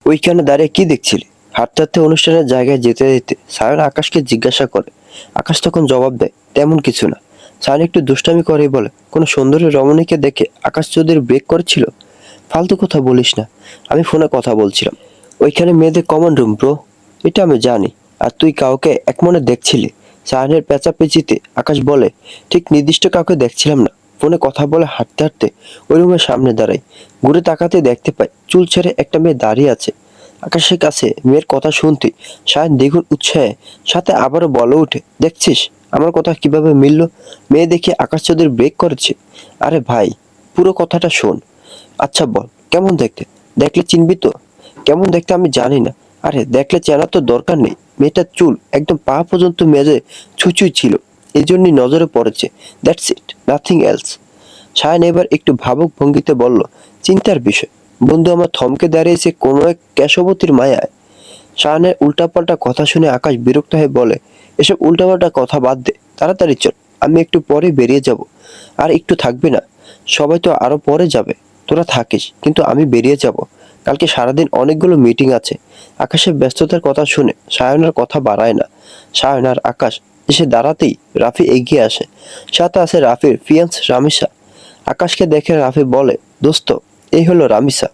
ওইখানে দাঁড়িয়ে কি দেখছিলি? হাঁটতে হাঁটতে অনুষ্ঠানের জায়গায় যেতে যেতে সায়ন আকাশকে জিজ্ঞাসা করে। আকাশ তখন জবাব দেয়, তেমন কিছু না। সায়ন একটু দুষ্টামি করেই বলে, কোনো সুন্দরী রমণীকে দেখে আকাশ চৌধুরী ব্রেক করেছিল? ফালতু কথা বলিস না, আমি ফোনে কথা বলছিলাম। ওইখানে মেয়েদের কমন রুম ব্রো, এটা আমি জানি। আর তুই কাউকে এক মনে দেখছিলি? সায়নের পেঁচাপেচিতে আকাশ বলে, ঠিক নির্দিষ্ট কাউকে দেখছিলাম না, ফোনে কথা বলে হাঁটতে হাঁটতে ওই রুমের সামনে দাঁড়াই। ঘুরে তাকাতে দেখতে পাই চুল ছেড়ে একটা মেয়ে দাঁড়িয়ে আছে। আকাশের কাছে মেয়ের কথা শুনতে সায়ন দ্বিগুণ উৎসাহে সাথে আবারও বলে উঠে, দেখছিস আমার কথা কিভাবে মিলল? মেয়ে দেখে আকাশ চৌধুরী ব্রেক করেছে। আরে ভাই, পুরো কথাটা শোন। আচ্ছা বল, কেমন দেখতে? দেখলে চিনবি তো? কেমন দেখতে আমি জানি না। আরে দেখলে চেনার তো দরকার নেই। মেয়েটার চুল একদম পা পর্যন্ত মেজে ছুঁচুই ছিল, এই জন্যই নজরে পড়েছে। That's it, nothing else. Sayan এবার একটু ভাবুক ভঙ্গিতে বলল, চিন্তার বিষয়। বন্ধু আমার থমকে দাঁড়িয়েছে কোনো এক কেশবতীর মায়ায়। সায়নের উল্টাপাল্টা কথা শুনে আকাশ বিরক্ত হয়ে বলে, এসব উল্টাপাল্টা কথা বাদ দে, তাড়াতাড়ি চল, আমি একটু পরে বেরিয়ে যাব। আর একটু থাকবি না? সবাই তো আরো পরে যাবে, তোরা থাকিস, কিন্তু আমি বেরিয়ে যাব। কালকে সারাদিন অনেকগুলো মিটিং আছে। আকাশের ব্যস্ততার কথা শুনে সায়নের কথা বাড়ায় না। সায়ন আর আকাশ এসে দাঁড়াতেই রাফি এগিয়ে আসে। সাথে আছে রাফির ফিয়ান্স রামিসা। আকাশকে দেখে রাফি বলে, দোস্ত, এই হলো রামিসা,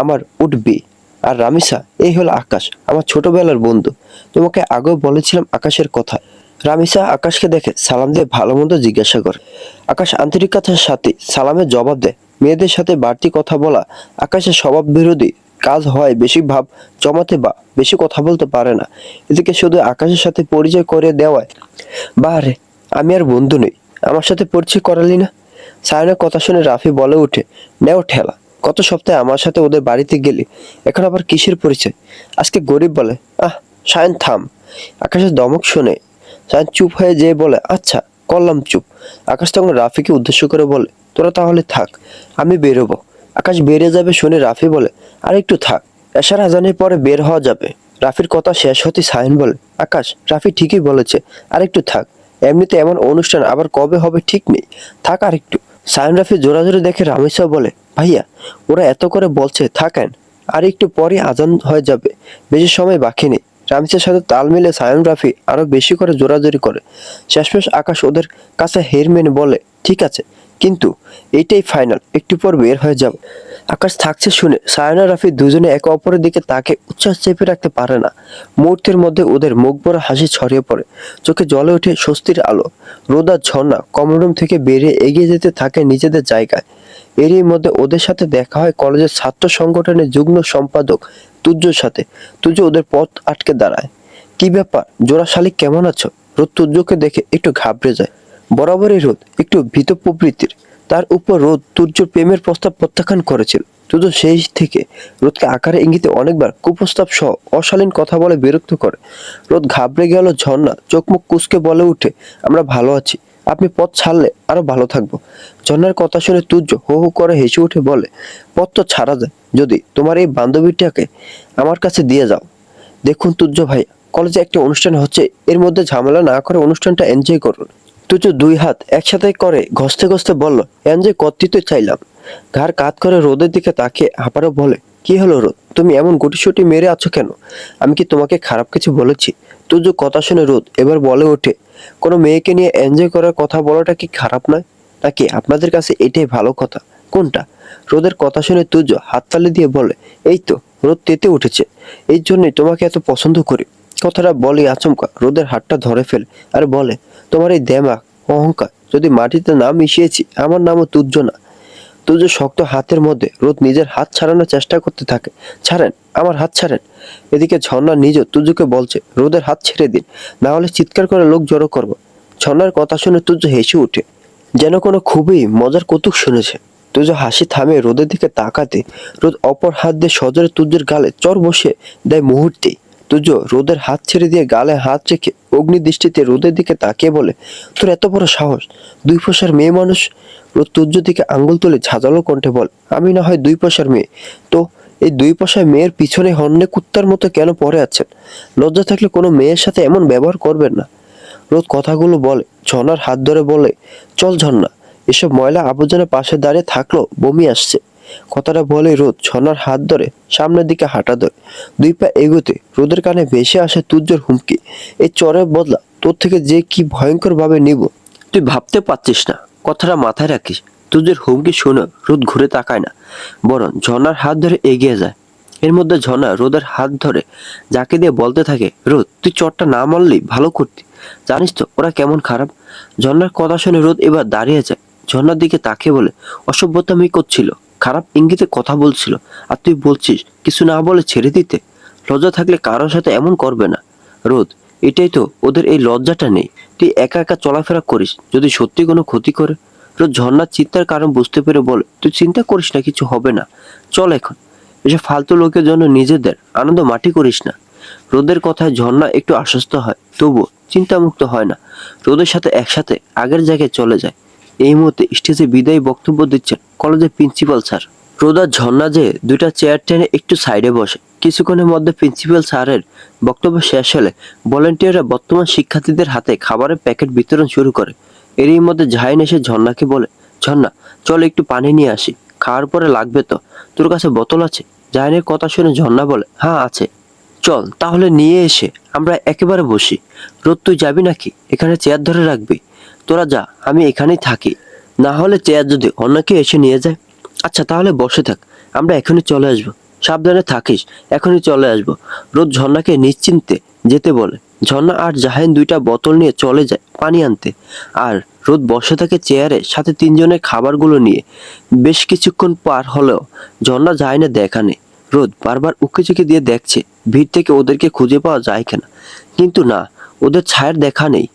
আমার উঠবি। আর রামিসা, এই হলো আকাশ, আমার ছোটবেলার বন্ধু। তোমাকে আগেও বলেছিলাম আকাশের কথা। রামিসা আকাশকে দেখে সালাম দিয়ে ভালো মন্দ জিজ্ঞাসা করে। আকাশ আন্তরিকতার সাথে সালামের জবাব দেয়। মেয়েদের সাথে বাড়তি কথা বলা আকাশের স্বভাব বিরোধী কাজ হয়, বেশি ভাব জমাতে বা বেশি কথা বলতে পারে না। এদিকে শুধু আকাশের সাথে পরিচয় করে দেওয়ায়, বারে, আমি আর বন্ধু নই, আমার সাথে পরিচয় করালি না? সায়নের কথা শুনে রাফি বলে উঠে, নেও ঠেলা, গত সপ্তাহে আমার সাথে ওদের বাড়িতে গেলি, এখন আবার কিসের পরিচয়? আজকে গরিব বলে? আহ, সায়ন থাম। আকাশের দমক শুনে সায়ন চুপ হয়ে যেয়ে বলে, আচ্ছা করলাম চুপ। আকাশ তখন রাফিকে উদ্দেশ্য করে বলে, তোরা তাহলে থাক, আমি বেরোবো। আকাশ বেরিয়ে যাবে শুনে রাফি বলে, আর একটু থাক, এশার আজানের পরে বের হওয়া যাবে। রাফির কথা শেষ হতে সায়ন বলে, আকাশ, রাফি ঠিকই বলেছে, আর একটু থাক। এমনিতে এমন অনুষ্ঠান আবার কবে হবে ঠিক নেই, থাক আর একটু। সায়ন রাফি জোরাজোরি দেখে রামেশা বলে, ভাইয়া, ওরা এত করে বলছে, থাকেন, আর একটু পরে আজান হয়ে যাবে, বেশি সময় বাকি নেই। রামিসের সাথে তাল মিলে সায়ন রাফি আরো বেশি করে জোরাজোরি করে। শেষমেশ আকাশ ওদের কাছে হের মেনে বলে, ঠিক আছে, কিন্তু এইটাই ফাইনাল, একটু পর বের হয়ে যাব। আকাশ থাকছে শুনে সায়ন আর রাফি দুজনে একে অপরের দিকে তাকে উচ্ছ্বাস চেপে রাখতে পারে না। মুহূর্তের মধ্যে ওদের মুখ ভরা হাসি ছড়িয়ে পড়ে, চোখে জ্বলে ওঠে স্বস্তির আলো। রোদ আর ঝর্ণা কমন রুম থেকে বেরিয়ে এগিয়ে যেতে থাকে নিজেদের জায়গায়। এরই মধ্যে ওদের সাথে দেখা হয় কলেজের ছাত্র সংগঠনের যুগ্ম সম্পাদক তুর্যর সাথে। তুর্য ওদের পথ আটকে দাঁড়ায়। কি ব্যাপার জোড়া শালিক, কেমন আছো? রোদ তুর্যকে দেখে একটু ঘাবড়ে যায়। বরাবরই রোদ একটু ভীত প্রবৃত্তির। তার উপর রোদ তুর্যর প্রেমের প্রস্তাব প্রত্যাখ্যান করেছিল। তুর্য সেই থেকে রোদকে আকারে ইঙ্গিতে অনেকবার কুপ্রস্তাব সহ অশালীন কথা বলে বিরক্ত করে। রোদ ঘাবড়ে গেল। ঝর্ণা চোখ মুখ কুঁচকে বলে উঠে, আমরা ভালো আছি, আপনি পথ ছাড়লে আরো ভালো থাকবো। ঝর্ণার কথা শুনে তুর্য হো হো করে হেসে উঠে বলে, পথ তো ছাড়া যায় যদি তোমার এই বান্ধবীটাকে আমার কাছে দিয়ে যাও। দেখুন তুর্য ভাই, কলেজে একটা অনুষ্ঠান হচ্ছে, এর মধ্যে ঝামেলা না করে অনুষ্ঠানটা এনজয় করুন। তুর্য দুই হাত একসাথে করে ঘষতে ঘষতে বলল, এনজয় করতেই তো চাইলাম। ঘাড় কাত করে রোদের দিকে তাকিয়ে আবারও বলে, কি হলো রোদ, তুমি এমন গুটিসুটি মেরে আছো কেন? আমি কি তোমাকে খারাপ কিছু বলেছি? তুর্য কথা শুনে রোদ এবার বলে ওঠে, কোনো মেয়েকে নিয়ে এনজয় করার কথা বলাটা কি খারাপ নয়? নাকি আপনাদের কাছে এটাই ভালো কথা? কোনটা? রোদের কথা শুনে তুর্য হাততালি দিয়ে বলে, এই তো, রোদ তেতে উঠেছে, এই জন্যই তোমাকে এত পছন্দ করি। কথাটা বলে আচমকা রোদের হাতটা ধরে ফেলে আর বলে, তোমার এই দেমাক, অহংকার যদি মাটিতে না মিশিয়েছি, আমার নামও তুর্য না। তুর্য শক্ত হাতের মধ্যে রোদ নিজের হাত ছাড়ানোর চেষ্টা করতে থাকে। ছাড়েন, আমার হাত ছাড়েন। এদিকে ঝর্ণা নিজে তুর্যকে বলছে, রোদের হাত ছেড়ে দিন, না হলে চিৎকার করে লোক জড়ো করবো। ঝর্ণার কথা শুনে তুর্য হেসে উঠে, যেন কোনো খুবই মজার কৌতুক শুনেছে। তুর্য হাসি থামিয়ে রোদের দিকে তাকাতে রোদ অপর হাত দিয়ে সজোরে তুর্যের গালে চর বসে দেয় মুহূর্তেই। তুর্য রোদের হাত ছেড়ে দিয়ে গালে হাত রেখে অগ্নি দৃষ্টিতে রোদের দিকে তাকিয়ে বলে, তোর এত বড় সাহস, দুই পয়সার মেয়ে মানুষ! রোদ তুর্য দিকে আঙ্গুল তুলে ঝাঁঝালো কণ্ঠে বলে, আমি না হয় দুই পয়সার মেয়ে, তো এই দুই পয়সার মেয়ের পিছনে হন্যে কুত্তার মতো কেন পড়ে আছেন? লজ্জা থাকলে কোনো মেয়ের সাথে এমন ব্যবহার করবেন না। রোদ কথাগুলো বলে ঝর্ণার হাত ধরে বলে, চল ঝর্ণা, এসব ময়লা আবর্জনা পাশে দাঁড়িয়ে থাকলো বমি আসছে। কথাটা বলে রোদ ঝর্ণার হাত ধরে সামনের দিকে হাঁটা ধরে। 2 পা এগোতে রোদের কানে ভেসে আসে তুর্যর হুমকি, এই চরের বদলা তোর থেকে যে কি ভয়ঙ্কর ভাবে নিব তুই ভাবতে পারছিস না। কথাটা মাথায় রাখিস। তুর্যের হুমকি শুনে রোদ ঘুরে তাকায় না, বরং ঝর্ণার হাত ধরে এগিয়ে যায়। এর মধ্যে ঝর্ণা রোদের হাত ধরে যাকে দিয়ে বলতে থাকে, রোদ তুই চটটা না মারলেই ভালো করতি, জানিস তো ওরা কেমন খারাপ। ঝর্ণার কথা শুনে রোদ এবার দাঁড়িয়ে যায়, ঝর্ণার দিকে তাকিয়ে বলে, অসভ্যতামি করছিল, খারাপ ইঙ্গিতে কথা বলছিল, আর তুই বলছিস কিছু না বলে ছেড়ে দিতে। লজ্জা থাকলে কারোর সাথে এমন করবে না। রোদ, এটাই তো ওদের, এই লজ্জাটা নেই। তুই একা একা চলাফেরা করিস, যদি সত্যি কোনো ক্ষতি করে। রোদ ঝর্ণার চিন্তার কারণ বুঝতে পেরে বলে, তুই চিন্তা করিস না, কিছু হবে না, চল এখন। এসব ফালতু লোকের জন্য নিজেদের আনন্দ মাটি করিস না। রোদের কথায় ঝর্ণা একটু আশ্বস্ত হয়, তবুও চিন্তামুক্ত হয় না। রোদের সাথে একসাথে আগের জায়গায় চলে যায়। এই মুহূর্তে স্টেজে বিদায়ী বক্তব্য দিচ্ছেন কলেজের প্রিন্সিপাল স্যার। রোদ আর ঝর্ণা যে দুইটা চেয়ার টেনে একটু সাইডে বসে। কিছুক্ষণের মধ্যে প্রিন্সিপাল স্যারের বক্তব্য শেষ হলে ভলেন্টিয়াররা বর্তমান শিক্ষার্থীদের হাতে খাবারের প্যাকেট বিতরণ শুরু করে। এরই মধ্যে জাহিন এসে ঝর্ণাকে বলে, ঝর্ণা চল একটু পানি নিয়ে আসি, খাওয়ার পরে লাগবে তো, তোর কাছে বোতল আছে? জাহিনের কথা শুনে ঝর্ণা বলে, হ্যাঁ আছে। চল তাহলে নিয়ে এসে আমরা একেবারে বসি। রোদ তুই যাবি নাকি? এখানে চেয়ার ধরে রাখবি? তোরা যা, আমি এখানেই থাকি, না হলে চেয়ার যদি অন্য কেউ এসে নিয়ে যায়। আচ্ছা তাহলে বসে থাক, আমরা এখনই চলে আসবো। সাবধানে থাকিস, এখনই চলে আসবো। রোদ ঝর্ণাকে নিশ্চিন্তে যেতে বলে। ঝর্ণা আর জাহিন দুইটা বোতল নিয়ে চলে যায় পানি আনতে, আর রোদ বসে থাকে চেয়ারে, সাথে তিনজনের খাবারগুলো নিয়ে। বেশ কিছুক্ষণ পার হলেও ঝর্ণা জাহিনের দেখা নেই। রোদ বারবার উকিঝুঁকি দিয়ে দেখছে ভিড় থেকে ওদেরকে খুঁজে পাওয়া যায় কিনা, কিন্তু না, ওদের ছায়ার দেখা নেই।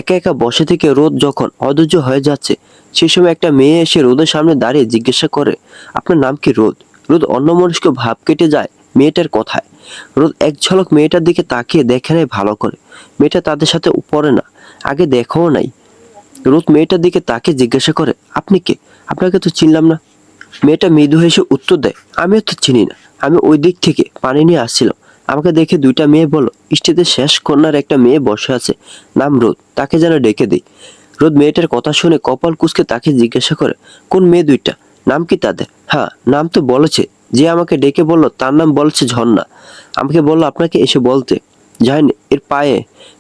একা একা বসে থেকে রোদ যখন অধৈর্য হয়ে যাচ্ছে, সেই সময় একটা মেয়ে এসে রোদের সামনে দাঁড়িয়ে জিজ্ঞাসা করে, আপনার নাম কি? রোদ। রোদ অন্যমনস্ক ভাব কেটে যায় মেয়েটার কথায়। রোদ এক ঝলক মেয়েটার দিকে তাকিয়ে দেখে নেয় ভালো করে। মেয়েটা তাদের সাথে উপরে না, আগে দেখাও নাই। রোদ মেয়েটার দিকে তাকিয়ে জিজ্ঞাসা করে, আপনি কে? আপনাকে তো চিনলাম না। মেয়েটা মৃদু হেসে উত্তর দেয়, আমিও তো চিনি না, আমি ওই দিক থেকে পানি নিয়ে আসছিলাম। আমাকে দেখে দুইটা মেয়ে বলল, স্টেজের শেষ কন্যার একটা মেয়ে বসে আছে, নাম রোদ, তাকে যেন ডেকে দিই। রোদ মেয়েটার কথা শুনে কপাল কুঁচকে তাকে জিজ্ঞাসা করে, কোন মেয়ে দুইটা? নাম কি তাদের? হ্যাঁ নাম তো বলেছে, যে আমাকে ডেকে বলল তার নাম বলেছে ঝর্ণা। আমাকে বলল আপনাকে এসে বলতে। জানেন এর পায়ে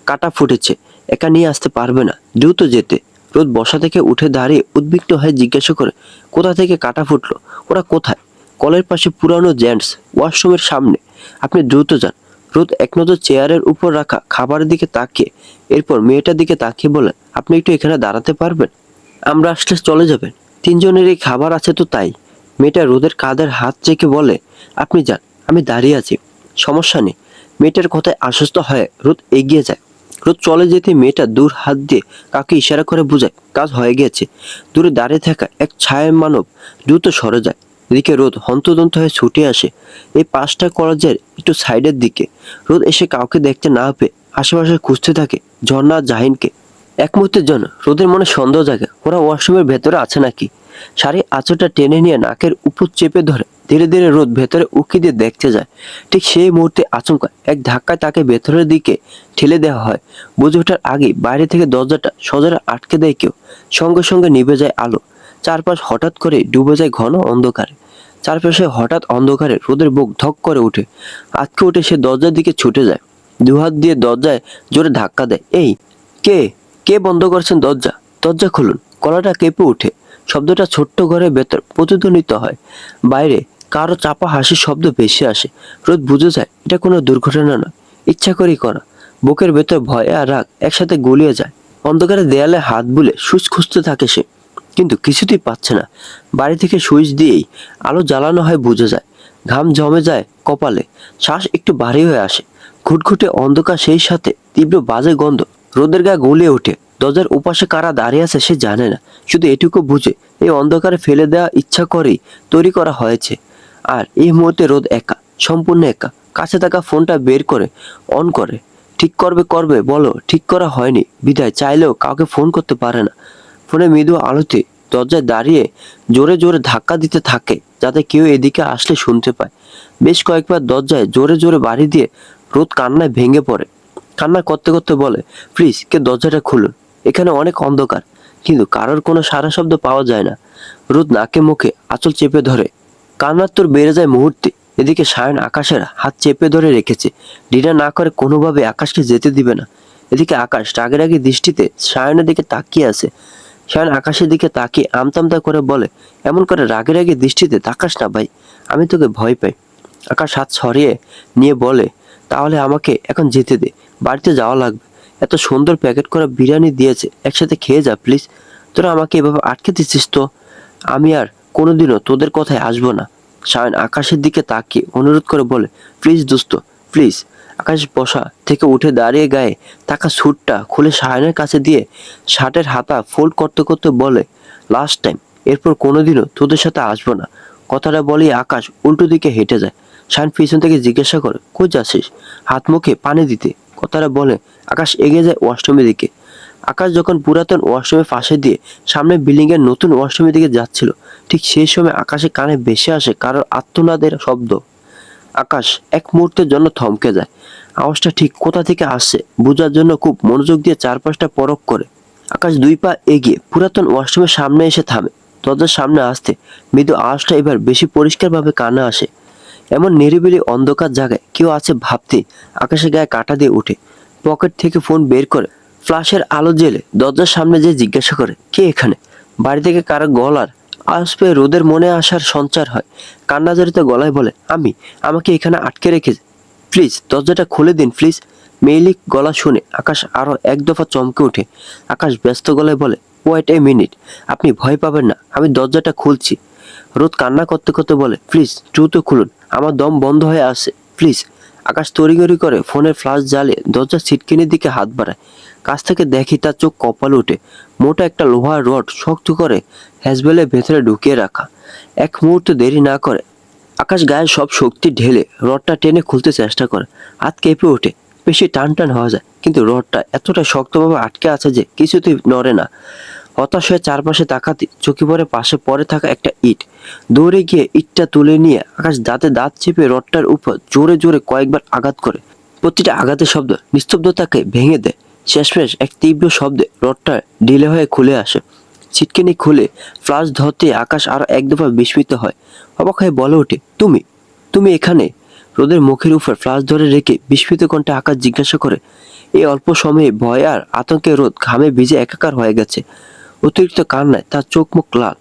কাটা ফুটেছে, একা নিয়ে আসতে পারবে না, দ্রুত যেতে। রোদ বসা থেকে উঠে দাঁড়িয়ে উদ্বিগ্ন হয়ে জিজ্ঞাসা করে, কোথা থেকে কাটা ফুটলো? ওরা কোথায়? কলের পাশে পুরানো জেন্টস ওয়াশরুমের সামনে, আপনি দ্রুত যান। রোদ এক নজর চেয়ারের উপর রাখা খাবারের দিকে তাকিয়ে এরপর মেয়েটার দিকে তাকিয়ে বলে, আপনি একটু এখানে দাঁড়াতে পারবেন? আমরা আসলে চলে যাবেন, তিনজনেরই খাবার আছে তো তাই। মেয়েটা রোদের কাঁধের হাত চেকে বলে, আপনি যান, আমি দাঁড়িয়ে আছি, সমস্যা নেই। মেয়েটার কথায় আশ্বস্ত হয়ে রোদ এগিয়ে যায়। রোদ চলে যেতে মেয়েটা দূর হাত দিয়ে কাকে ইশারা করে বোঝায় কাজ হয়ে গেছে। দূরে দাঁড়িয়ে থাকা এক ছায়া মানব দ্রুত সরে যায়। এদিকে রোদ হন্তদন্ত হয়ে ছুটে আসে এই 5টা কলেজের একটু সাইডের দিকে। রোদ এসে কাউকে দেখতে না পেয়ে আশেপাশে খুঁজতে থাকে ঝর্ণা আর জাহিনকে। এক মুহূর্তের জন্য রোদের মনে সন্দেহ জাগে, ওরা ওয়াশরুমের ভেতরে আছে নাকি। শাড়ি আঁচলটা টেনে নিয়ে নাকের উপর চেপে ধরে ধীরে ধীরে রোদ ভেতরে উকি দিয়ে দেখতে যায়। ঠিক সেই মুহূর্তে আচমকা এক ধাক্কায় তাকে ভেতরের দিকে ঠেলে দেওয়া হয়। বুঝে ওঠার আগে বাইরে থেকে দরজাটা সজোরে আটকে দেয় কেউ। সঙ্গে সঙ্গে নিভে যায় আলো, চারপাশ হঠাৎ করে ডুবে যায় ঘন অন্ধকারে। চারপাশে হঠাৎ অন্ধকারে রোদের বুক ধক করে ওঠে। আটকে উঠে সে দরজার দিকে ছুটে যায়, দুহাত দিয়ে দরজায় জোরে ধাক্কা দেয়। এই কে? কে বন্ধ করছেন দরজা? দরজা খুলুন। গলাটা কেঁপে ওঠে, শব্দটা ছোট্ট ঘরের ভেতর প্রতিধ্বনিত হয়। বাইরে কারো চাপা হাসির শব্দ ভেসে আসে। রোদ বুঝে যায় এটা কোনো দুর্ঘটনা নয়, ইচ্ছা করেই করা। বুকের ভেতর ভয় আর রাগ একসাথে গলিয়ে যায়। অন্ধকারে দেয়ালে হাত বুলে সুইচ খুঁজতে থাকে সে, কিন্তু কিছুতেই পাচ্ছে না। বাড়ি থেকে সুইচ দিয়েই আলো জ্বালানো হয় বুঝে যায়। ঘাম জমে যায় কপালে, শ্বাস একটু ভারী হয়ে আসে। ঘুটঘুটে অন্ধকার, সেই সাথে তীব্র বাজে গন্ধ রোদের গায়ে গলিয়ে ওঠে। দরজার উপাশে কারা দাঁড়িয়ে আছে সে জানে না, শুধু এটুকু বুঝে এই অন্ধকারে ফেলে দেওয়া ইচ্ছা করেই তৈরি করা হয়েছে। আর এই মুহূর্তে রোদ একা, সম্পূর্ণ একা। কাছে থাকা ফোনটা বের করে অন করে। ঠিক করবে বলো, ঠিক করা হয়নি বিদায় চাইলেও কাউকে ফোন করতে পারে না। ফোনে মৃদু আলোতে দরজায় দাঁড়িয়ে জোরে জোরে ধাক্কা দিতে থাকে যাতে কেউ এদিকে আসলে শুনতে পায়। বেশ কয়েকবার দরজায় জোরে জোরে বাড়ি দিয়ে রোদ কান্নায় ভেঙে পড়ে। কান্না করতে করতে বলে, প্লিজ কে দরজাটা খুলুন, এখানে অনেক অন্ধকার। কিন্তু কারোর কোনো সারা শব্দ পাওয়া যায় না। রোদ নাকে মুখে আঁচল চেপে ধরে কান্নার তোর বেড়ে যায় মুহূর্তে। এদিকে সায়ন আকাশের হাত চেপে ধরে রেখেছে, ডিনার না করে কোনোভাবে আকাশকে যেতে দিবে না। এদিকে আকাশ রাগের রাগে দৃষ্টিতে সায়নের দিকে তাকিয়ে আছে। সায়ন আকাশের দিকে তাকিয়ে আমতামতা করে বলে, এমন করে রাগের রাগে দৃষ্টিতে তাকাস না ভাই, আমি তোকে ভয় পাই। আকাশ হাত সরিয়ে নিয়ে বলে, তাহলে আমাকে এখন যেতে দে, বাড়িতে যাওয়া লাগবে। এত সুন্দর প্যাকেট করা বিরিয়ানি দিয়েছে, একসাথে খেয়ে যা প্লিজ। তোরা আমাকে এভাবে আটকে দিচ্ছিস তো, আমি আর কোনোদিনও তোদের কথায় আসবো না। সায়ন আকাশের দিকে তাকিয়ে অনুরোধ করে বলে, প্লিজ দোস্ত প্লিজ। আকাশ বসা থেকে উঠে দাঁড়িয়ে গায়ে থাকা স্যুটটা খুলে সায়নের কাছে দিয়ে শার্টের হাতা ফোল্ড করতে করতে বলে, লাস্ট টাইম, এরপর কোনোদিনও তোদের সাথে আসবো না। কথাটা বলেই আকাশ উল্টো দিকে হেঁটে যায়। সায়ন পিছন থেকে জিজ্ঞাসা করে, কই যাচ্ছিস? হাত মুখে পানি দিতে কথাটা বলে আকাশ এগিয়ে যায় ওয়াশরুমের দিকে। আকাশ যখন পুরাতন ওয়াশরুমের পাশে দিয়ে সামনে বিল্ডিং এর নতুন ওয়াশরুমের দিকে যাচ্ছিল, ঠিক সেই সময় আকাশের কানে ভেসে আসে কারোর আর্তনাদের শব্দ। আকাশ এক মুহূর্তের জন্য থমকে যায়। আওয়াজটা ঠিক কোথা থেকে আসছে বোঝার জন্য খুব মনোযোগ দিয়ে চারপাশটা পরখ করে। আকাশ 2 পা এগিয়ে পুরাতন ওয়াশরুমের সামনে এসে থামে। দরজার সামনে আসতে মৃদু আওয়াজটা এবার বেশি পরিষ্কারভাবে কানে আসে। এমন নিরিবিলি অন্ধকার জায়গায় কেউ আছে ভাবতে আকাশের গায়ে কাঁটা দিয়ে ওঠে। পকেট থেকে ফোন বের করে ফ্ল্যাশের আলো জেলে দরজার সামনে যে জিজ্ঞাসা করে, কে এখানে? বাড়ি থেকে কারো গলার আওয়াজ পেয়ে রোদের মনে আসার সঞ্চার হয়। কান্নাজড়িত গলায় বলে, আমাকে এখানে আটকে রেখেছে, প্লিজ দরজাটা খুলে দিন প্লিজ। মেয়েলি গলা শুনে আকাশ আরো এক দফা চমকে ওঠে। আকাশ ব্যস্ত গলায় বলে, ওয়েট এ মিনিট, আপনি ভয় পাবেন না, আমি দরজাটা খুলছি। রোদ কান্না করতে করতে বলে, প্লিজ দ্রুত খুলুন, আমার দম বন্ধ হয়ে আসে প্লিজ। আকাশ তড়িঘড়ি করে ফোনের ফ্ল্যাশ জ্বালিয়ে দরজার ছিটকিনির দিকে হাত বাড়ায়। কাছ থেকে দেখি তার চোখ কপালে ওঠে। মোটা একটা লোহার রড শক্ত করে হ্যাজবেলের ভেতরে ঢুকিয়ে রাখা। এক মুহূর্ত দেরি না করে আকাশ গায়ের সব শক্তি ঢেলে রডটা টেনে খুলতে চেষ্টা করে। হাত কেঁপে ওঠে, বেশি টান টান হওয়া যায়, কিন্তু রডটা এতটা শক্তভাবে আটকে আছে যে কিছুতেই নড়ে না। হতাশ হয়ে চারপাশে তাকাতে চোখে পড়ে পাশে পড়ে থাকা একটা ইট। দৌড়ে গিয়ে ইটটা তুলে নিয়ে আকাশ দাঁতে দাঁত চেপে রডটার উপর জোরে জোরে কয়েকবার আঘাত করে। প্রতিটা আঘাতের শব্দ নিস্তব্ধতাকে ভেঙে দেয়। শেষমেশ এক তীব্র শব্দে রডটা ঢিলে হয়ে খুলে আসে। ছিটকিনি খুলে ফ্লাশ ধরতে আকাশ আরো এক দফা বিস্মিত হয়। অবাক হয়ে বলে ওঠে, তুমি তুমি এখানে? রোদের মুখের উপর ফ্লাশ ধরে রেখে বিস্মিত কণ্ঠে আকাশ জিজ্ঞাসা করে। এই অল্প সময়ে ভয় আর আতঙ্কে রোদ ঘামে ভিজে একাকার হয়ে গেছে। অতিরিক্ত কান্নায় তার চোখ মুখ লাল।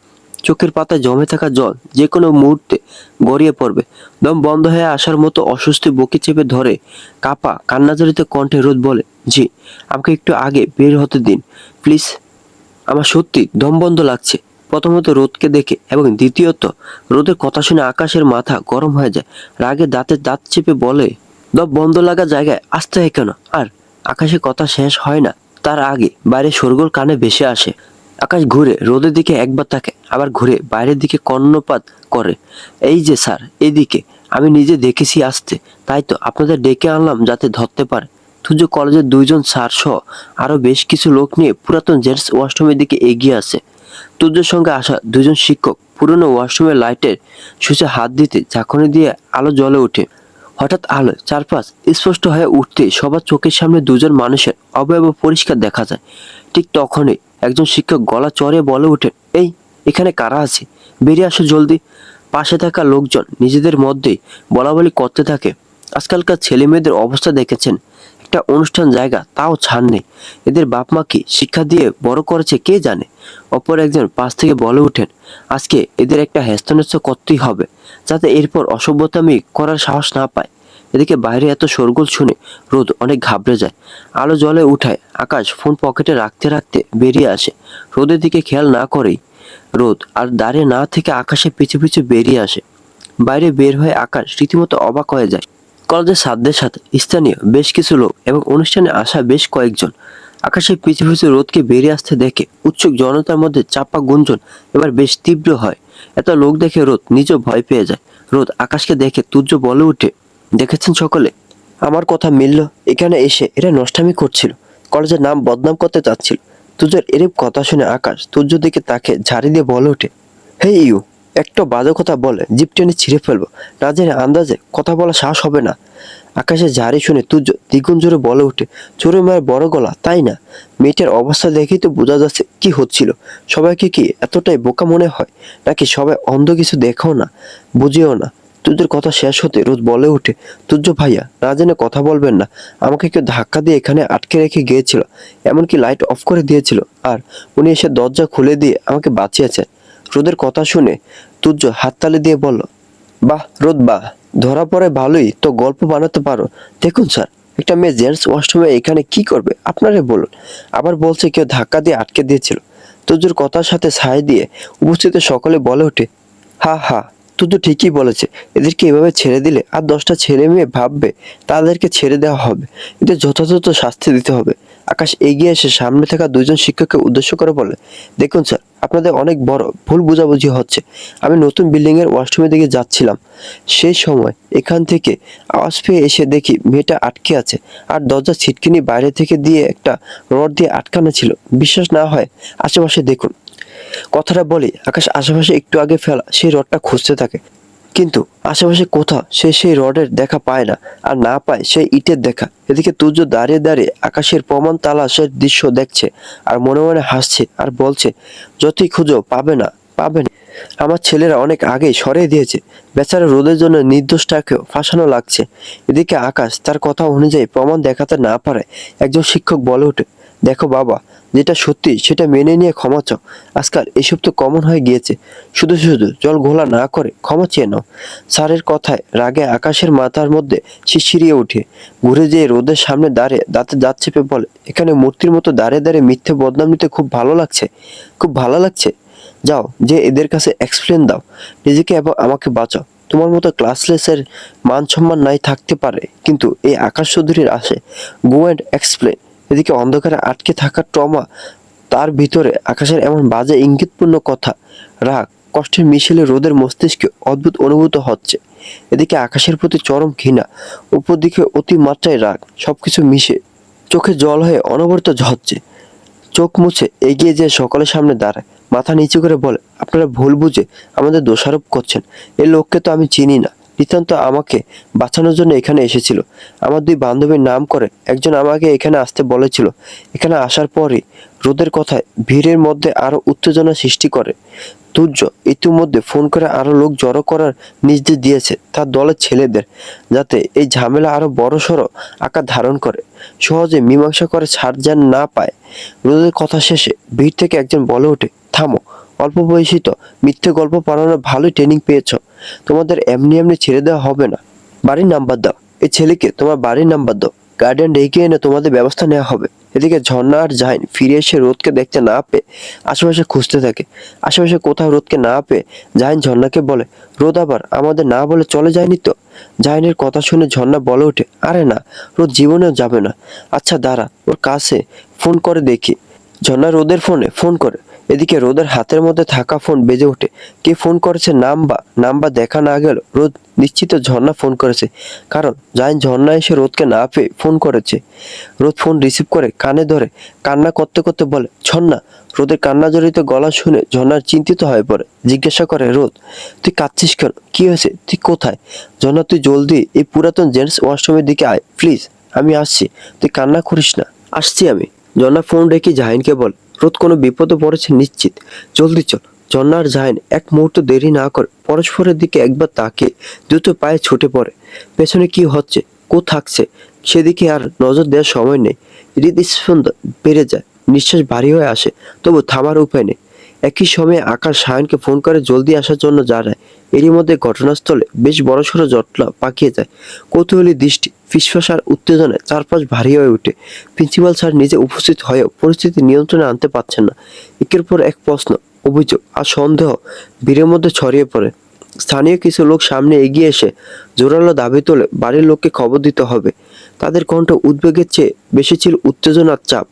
চোখের পাতায় জমে থাকা জল যে কোনো মুহূর্তে গড়িয়ে পড়বে। দম বন্ধ হয়ে আসার মতো অস্বস্তি বুকে চেপে ধরে কাপা কান্নাজড়িত কণ্ঠে রোদ বলে, জি, আমাকে একটু আগে বের হতে দিন প্লিজ, আমার সত্যি দম বন্ধ লাগছে। প্রথমত রোদকে দেখে এবং দ্বিতীয়ত রোদের কথা শুনে আকাশের মাথা গরম হয়ে যায়। রাগে দাঁতে দাঁত চেপে বলে, দম বন্ধ লাগা জায়গায় আসতে হয় কেন? আর আকাশের কথা শেষ হয় না তার আগে বাইরে শোরগোল কানে ভেসে আসে। আকাশ ঘুরে রোদের দিকে একবার তাকে, আবার ঘুরে বাইরের দিকে কর্ণপাত করে। এই যে স্যার, এদিকে, আমি নিজে দেখেছি আসতে, তাই তো আপনাদের ডেকে আনলাম যাতে ধরতে পারে। তুজ কলেজের 2জন স্যার সহ আরো বেশ কিছু লোক নিয়ে পুরাতন জেন্টস ওয়াশরুমের দিকে এগিয়ে আসে। তুজের সঙ্গে আসা 2জন শিক্ষক পুরনো ওয়াশরুমের লাইটের সুইচে হাত দিতে ঝাঁকুনি দিয়ে আলো জ্বলে ওঠে। হঠাৎ আলোয় চারপাশ স্পষ্ট হয়ে উঠতে সবার চোখের সামনে 2জন মানুষের অবয়ব পরিষ্কার দেখা যায়। ঠিক তখনই একজন শিক্ষক গলা চড়িয়ে বলে ওঠেন, এই, এখানে কারা আছে? বেরিয়ে আসো জলদি। পাশে থাকা লোকজন নিজেদের মধ্যেই বলাবলি করতে থাকে। আজকালকার ছেলে মেয়েদের অবস্থা দেখেছেন, একটা অনুষ্ঠান জায়গা তাও ছাড় নেই। এদের বাপ মা কি শিক্ষা দিয়ে বড় করেছে কে জানে। অপর একজন পাশ থেকে বলে ওঠেন, আজকে এদের একটা হেস্তনেস্ত করতেই হবে, যাতে এরপর অসভ্যতামি করার সাহস না পায়। এদিকে বাইরে এত শোরগোল শুনে রোদ অনেক ঘাবড়ে যায়। আলো জ্বলে উঠায় আকাশ ফোন পকেটে রাখতে রাখতে বেরিয়ে আসে। রোদের দিকে খেয়াল না করেই রোদ আর দাঁড়িয়ে না থেকে আকাশে পিছু পিছু বেরিয়ে আসে। বাইরে বের হয়ে আকাশ রীতিমতো অবাক হয়ে যায়। কলেজের ছাত্রদের সাথে স্থানীয় বেশ কিছু লোক এবং অনুষ্ঠানে আসা বেশ কয়েকজন। আকাশের পিছু পিছু রোদকে বেরিয়ে আসতে দেখে উৎসুক জনতার মধ্যে চাপা গুঞ্জন এবার বেশ তীব্র হয়। এত লোক দেখে রোদ নিজেও ভয় পেয়ে যায়। রোদ আকাশকে দেখে তুর্য বলে উঠে, দেখেছেন সকলে, আমার কথা মিলল। এখানে এসে এরা নষ্টামি করছিল, কলেজের নাম বদনাম করতে চাচ্ছিল। তুর্যের এরূপ কথা শুনে আকাশ তুর্যর দিকে তাকে ঝাড়ি দিয়ে বলে ওঠে, হে ইউ, একটা বাজে কথা বলে জিভ টেনে ছিঁড়ে ফেলবো, না জেনে আন্দাজে কথা বলা সাহস হবে না। আকাশে ঝাড়ি শুনে তুর্য দ্বিগুণ জোরে বলে ওঠে, চোরে মায়ের বড় গলা, তাই না? মেয়েটার অবস্থা দেখেই তো বোঝা যাচ্ছে কি হচ্ছিল। সবাইকে কি এতটাই বোকা মনে হয়, নাকি সবাই অন্ধ কিছু দেখো না, বুঝিও না? তুর্যের কথা শেষ হতে রোদ বলে ওঠে, তুর্য ভাইয়া, না জেনে কথা বলবেন না। আমাকে কেউ ধাক্কা দিয়ে এখানে আটকে রেখে গিয়েছিল, এমনকি লাইট অফ করে দিয়েছিল, আর উনি এসে দরজা খুলে দিয়ে আমাকে বাঁচিয়েছেন। রোদের কথা শুনে তুর্য হাততালি দিয়ে বলল, বাহ রোদ বাহ, ধরা পড়ে ভালোই তো গল্প বানাতে পারো। দেখুন স্যার, একটা মেয়ে জেন্টস ওয়াশরুমে এখানে কি করবে আপনারে বলুন। আবার বলছে কেউ ধাক্কা দিয়ে আটকে দিয়েছিল। তুজুর কথার সাথে সায় দিয়ে উপস্থিত সকলে বলে ওঠে, হা হা, তুজু ঠিকই বলেছে। এদেরকে এভাবে ছেড়ে দিলে আর 10টা ছেলে মেয়ে ভাববে তাদেরকে ছেড়ে দেওয়া হবে, এদের যথাযথ শাস্তি দিতে হবে। আকাশ এগিয়ে এসে সামনে থাকা দুইজন শিক্ষককে উদ্দেশ্য করে বলে, দেখুন স্যার, আপনাদের অনেক বড় ভুল বোঝাবুঝি হচ্ছে। আমি নতুন বিল্ডিং এর ওয়াশরুমের দিকে যাচ্ছিলাম, সেই সময় এখান থেকে আওয়াজ পেয়ে এসে দেখি মেয়েটা আটকে আছে, আর দরজা ছিটকিনি বাইরে থেকে দিয়ে একটা রড দিয়ে আটকানো ছিল। বিশ্বাস না হয় আশেপাশে দেখুন। কথাটা বলি আকাশ আশেপাশে একটু আগে ফেলা সেই রডটা খুঁজতে থাকে, কিন্তু আশেপাশে কোথাও সে সেই রডের দেখা পায় না, আর না পায় সেই ইটের দেখা। এদিকে তুর্য দাঁড়িয়ে দাঁড়িয়ে আকাশের প্রমাণ তালাশের দৃশ্য দেখছে, আর মনে মনে হাসছে আর বলছে, যতই খুঁজো পাবে না, পাবে না। আমার ছেলেরা অনেক আগেই সরিয়ে দিয়েছে, বেচারা রোদের জন্য নির্দোষটাকেও ফাঁসানো লাগছে। এদিকে আকাশ তার কথা অনুযায়ী প্রমাণ দেখাতে না পারে একজন শিক্ষক বলে ওঠে, দেখো বাবা, যেটা সত্যি সেটা মেনে নিয়ে ক্ষমা চাও। আজকাল এসব তো কমন হয়ে গিয়েছে, শুধু শুধু জল ঘোলা না করে ক্ষমা চেয়ে নাও। স্যারের কথায় রাগে আকাশের মাথার মধ্যে শিরশিরিয়ে উঠে ঘুরে যেয়ে রোদের সামনে দাঁড়িয়ে দাঁতে দাঁত চেপে বলে, এখানে মূর্তির মতো দাঁড়িয়ে দাঁড়িয়ে মিথ্যে বদনাম নিতে খুব ভালো লাগছে, খুব ভালো লাগছে। যাও যে এদের কাছে এক্সপ্লেন দাও, নিজেকে এবং আমাকে বাঁচাও। তোমার মতো ক্লাসলেসের মান সম্মান নাই থাকতে পারে, কিন্তু এই আকাশ চৌধুরীর আসে, গো অ্যান্ড এক্সপ্লেন। এদিকে অন্ধকারে আটকে থাকা ট্রমা, তার ভিতরে আকাশের এমন বাজে ইঙ্গিতপূর্ণ কথা, রাগ কষ্টের মিশেলে রোদের মস্তিষ্কে অদ্ভুত অনুভূত হচ্ছে। এদিকে আকাশের প্রতি চরম ঘৃণা, উপরদিকে অতিমাত্রায় রাগ, সবকিছু মিশে চোখে জল হয়ে অনবরত ঝরছে। চোখ মুছে এগিয়ে যেয়ে সকলের সামনে দাঁড়ায়, মাথা নিচু করে বলে, আপনারা ভুল বুঝে আমাদের দোষারোপ করছেন। এই লোককে তো আমি চিনি না, নিতান্ত আমাকে বাঁচানোর জন্য এখানে এসেছিল। আমার 2 বান্ধবীর নাম করে একজন আমাকে এখানে আসতে বলেছিল। এখানে আসার পরই রোদের কথায় ভিড়ের মধ্যে আরো উত্তেজনা সৃষ্টি করে। তুর্য ইতিমধ্যে ফোন করে আরো লোক জড়ো করার নির্দেশ দিয়েছে তার দলের ছেলেদের, যাতে এই ঝামেলা আরো বড়সড় আকার ধারণ করে, সহজে মীমাংসা করে ছাড় যেন না পায়। রোদের কথা শেষে ভিড় থেকে একজন বলে ওঠে, থামো, অল্প বয়সী তো, মিথ্যে গল্প বানানোর ভালোই ট্রেনিং পেয়েছ, তোমাদের এমনি এমনি ছেড়ে দেওয়া হবে না। বাড়ির নাম্বার দাও, এই ছেলেকে তোমার বাড়ির নাম্বার দাও, গার্ডিয়ান ডেকে এনে তোমাদের ব্যবস্থা নেওয়া হবে। এদিকে ঝর্ণা আর জাহিন ফিরে এসে রোদকে দেখতে না পেয়ে আশেপাশে খুঁজতে থাকে। আশেপাশে কোথাও রোদকে না পেয়ে জাহিন ঝর্ণাকে বলে, রোদ আবার আমাদের না বলে চলে যায়নি তো? জাহিনের কথা শুনে ঝর্ণা বলে ওঠে, আরে না, রোদ জীবনেও যাবে না। আচ্ছা দাঁড়া, ওর কাছে ফোন করে দেখি। ঝর্ণা রোদের ফোনে ফোন করে। এদিকে রোদের হাতের মধ্যে থাকা ফোন বেজে ওঠে। কে ফোন করেছে নাম্বার দেখা না গেল রোদ নিশ্চিত ঝর্ণা ফোন করেছে, কারণ জাহিন ঝর্ণা এসে রোদকে না পেয়ে ফোন করেছে। রোদ ফোন রিসিভ করে কানে ধরে কান্না করতে করতে বলে, ঝর্ণা। রোদের কান্না জড়িত গলা শুনে ঝর্ণার চিন্তিত হয়ে পড়ে, জিজ্ঞাসা করে, রোদ তুই কাঁদছিস কেন, কি হয়েছে, তুই কোথায়? ঝর্ণা, তুই জলদি এই পুরাতন জেন্টস ওয়াশরুমের দিকে আয় প্লিজ, আমি আসছি, তুই কান্না করিস না। আসছি আমি। ঝর্ণা ফোন রেখে জাহিনকে বল, রোদ কোনো বিপদে পড়েছে নিশ্চিত, জলদি চল। ঝর্ণা আর জাহিন এক মুহূর্ত দেরি না করে পরস্পরের দিকে একবার তাকিয়ে দ্রুত পায়ে ছুটে পড়ে। পেছনে কি হচ্ছে, কো থাকছে সেদিকে আর নজর দেওয়ার সময় নেই। হৃদস্পন্দন বেড়ে যায়, নিঃশ্বাস ভারী হয়ে আসে, তবু থামার উপায় নেই। একই সময়ে আকাশ সায়নকে ফোন করে জলদি আসার জন্য জানায়। এরই মধ্যে ঘটনাস্থলে বেশ বড়সড় জটলা পাকিয়ে যায়। কৌতূহলী দৃষ্টি, ফিসফাস আর উত্তেজনায় চারপাশ ভারী হয়ে ওঠে। প্রিন্সিপাল স্যার নিজে উপস্থিত হয়েও পরিস্থিতি নিয়ন্ত্রণে আনতে পারছেন না। একের পর এক প্রশ্ন, অভিযোগ আর সন্দেহ ভিড়ের মধ্যে ছড়িয়ে পড়ে। স্থানীয় কিছু লোক সামনে এগিয়ে এসে জোরালো দাবি তোলে বাড়ির লোককে খবর দিতে হবে। তাদের কণ্ঠ উদ্বেগের চেয়ে বেশি ছিল উত্তেজনার চাপ।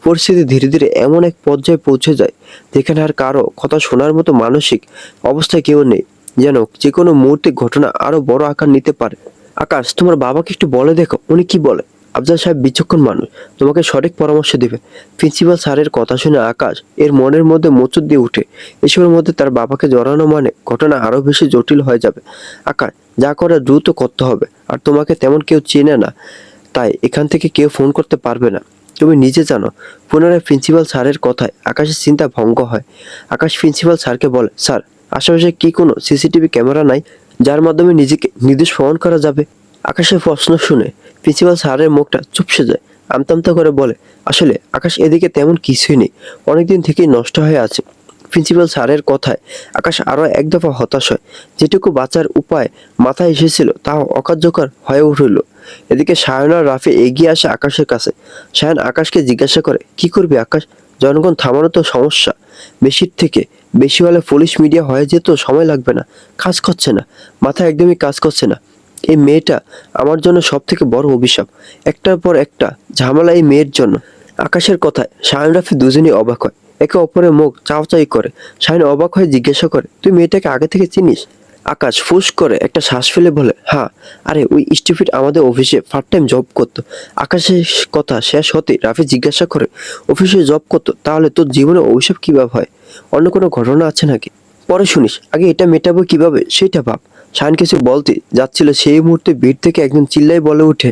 পরিস্থিতি ধীরে ধীরে এমন এক পর্যায়ে পৌঁছে যায় যেখানে আর কারো কথা শোনার মতো মানসিক অবস্থায় কেউ নেই, যেন যে কোনো মুহূর্তে ঘটনা আরো বড় আকার নিতে পারে। আকাশ, তোমার বাবাকে একটু বলে দেখো উনি কি বলে। আফজাল সাহেব বিচক্ষণ মানুষ, তোমাকে সঠিক পরামর্শ দিবে। প্রিন্সিপাল স্যারের কথা শুনে আকাশ এর মনের মধ্যে মোচড় দিয়ে উঠে। এসবের মধ্যে তার বাবাকে জড়ানো মানে ঘটনা আরো বেশি জটিল হয়ে যাবে। আকাশ, যা করে দ্রুত করতে হবে। আর তোমাকে তেমন কেউ চেনে না, তাই এখান থেকে কেউ ফোন করতে পারবে না, তুমি নিজে জানো। পুনরায় প্রিন্সিপাল স্যারের কথায় আকাশের চিন্তা ভঙ্গ হয়। আকাশ প্রিন্সিপাল স্যারকে বলে, স্যার, আশেপাশে কি কোনো সিসিটিভি ক্যামেরা নাই যার মাধ্যমে নিজেকে নির্দেশ প্রমাণ করা যাবে? আকাশের প্রশ্ন শুনে প্রিন্সিপাল স্যারের মুখটা চুপসে যায়। আমতা করে বলে, আসলে আকাশ, এদিকে তেমন কিছুই নেই, অনেকদিন থেকেই নষ্ট হয়ে আছে। প্রিন্সিপাল স্যারের কথায় আকাশ আরো এক দফা হতাশ হয়। যেটুকু বাঁচার উপায় মাথায় এসেছিল তাও অকার্যকর হয়ে উঠল। এদিকে সায়ন আর রাফি এগিয়ে আসে আকাশের কাছে। সায়ন আকাশকে জিজ্ঞাসা করে, কি করবি আকাশ? জনগণ থামানো তো সমস্যা, বেশির থেকে বেশি হলে পুলিশ মিডিয়া হয়ে যেত, সময় লাগবে না। কাজ করছে না, মাথা একদমই কাজ করছে না। এই মেয়েটা আমার জন্য সব থেকে বড় অভিশাপ, একটার পর একটা ঝামেলা এই মেয়ের জন্য। আকাশের কথায় সায়ন রাফি দুজনেই অবাক হয়, একে অপরের মুখ চাওয়াচাই করে। সায়ন অবাক হয়ে জিজ্ঞাসা করে, তুই মেয়েটাকে আগে থেকে চিনিস? আকাশ ফুস করে একটা শ্বাস ফেলে বলে, হ্যাঁ, আরে ওই স্টুপিড আমাদের অফিসে পার্ট টাইম জব করতো। আকাশের কথা শেষ হতে রাফি জিজ্ঞাসা করে, অফিসে জব করতো? তাহলে তোর জীবনে অভিশাপ কিভাবে হয়? অন্য কোনো ঘটনা আছে নাকি? পরে শুনিস, আগে এটা মেটাবো কিভাবে সেটা ভাব। শান কিছু বলতে যাচ্ছিল, সেই মুহূর্তে ভিড় থেকে একজন চিল্লাই বলে উঠে,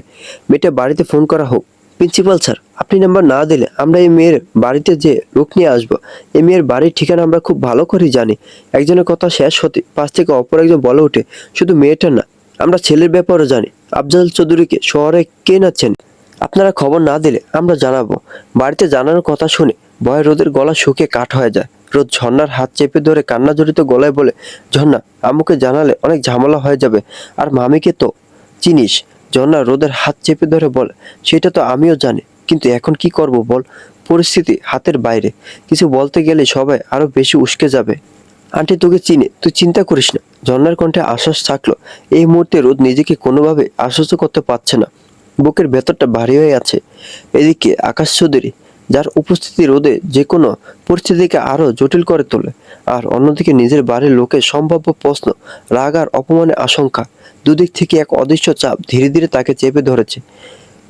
মেয়েটা বাড়িতে ফোন করা হোক। প্রিন্সিপাল স্যার, আপনি নাম্বার না দিলে আমরা এই মেয়ের বাড়িতে যে লোক নিয়ে আসবো। এই মেয়ের বাড়ির ঠিকানা আমরা খুব ভালো করেই জানি। একজনের কথা শেষ হতে পাশ থেকে অপর একজন বলে ওঠে, শুধু মেয়েটা না, আমরা ছেলের ব্যাপারও জানি। আফজাল চৌধুরীকে শহরে কে না চেনে। আপনারা খবর না দিলে আমরা জানাবো। বাড়িতে জানানোর কথা শুনে ভয়ে রোদের গলা শুকিয়ে কাঠ হয়ে যায়। রোদ ঝর্ণার হাত চেপে ধরে কান্না জড়িত গলায় বলে, ঝর্ণা, আম্মুকে জানালে অনেক ঝামেলা হয়ে যাবে, আর মামিকে তো চিনিস। ঝর্ণা রোদের হাত চেপে ধরে বলে, সেটা তো আমিও জানি, কিন্তু এখন কি করব বল? পরিস্থিতি হাতের বাইরে, কিছু বলতে গেলে সবাই আরো বেশি উস্কে যাবে। আন্টি তোকে চিনি, তুই চিন্তা করিস না। ঝর্ণার কণ্ঠে আশ্বাস থাকলো। এই মুহূর্তে রোদ নিজেকে কোনোভাবে আশ্বস্ত করতে পারছে না, বুকের ভেতরটা ভারী হয়ে আছে। এদিকে আকাশ চৌধুরী, যার উপস্থিতি রোদে যে কোনো পরিস্থিতিকে আরো জটিল করে তোলে। আর অন্যদিকে নিজের বাড়ির লোকের সম্ভাব্য প্রশ্ন, রাগ আর অপমানের আশঙ্কা, দুদিক থেকে এক অদৃশ্য চাপ ধীরে ধীরে তাকে চেপে ধরেছে।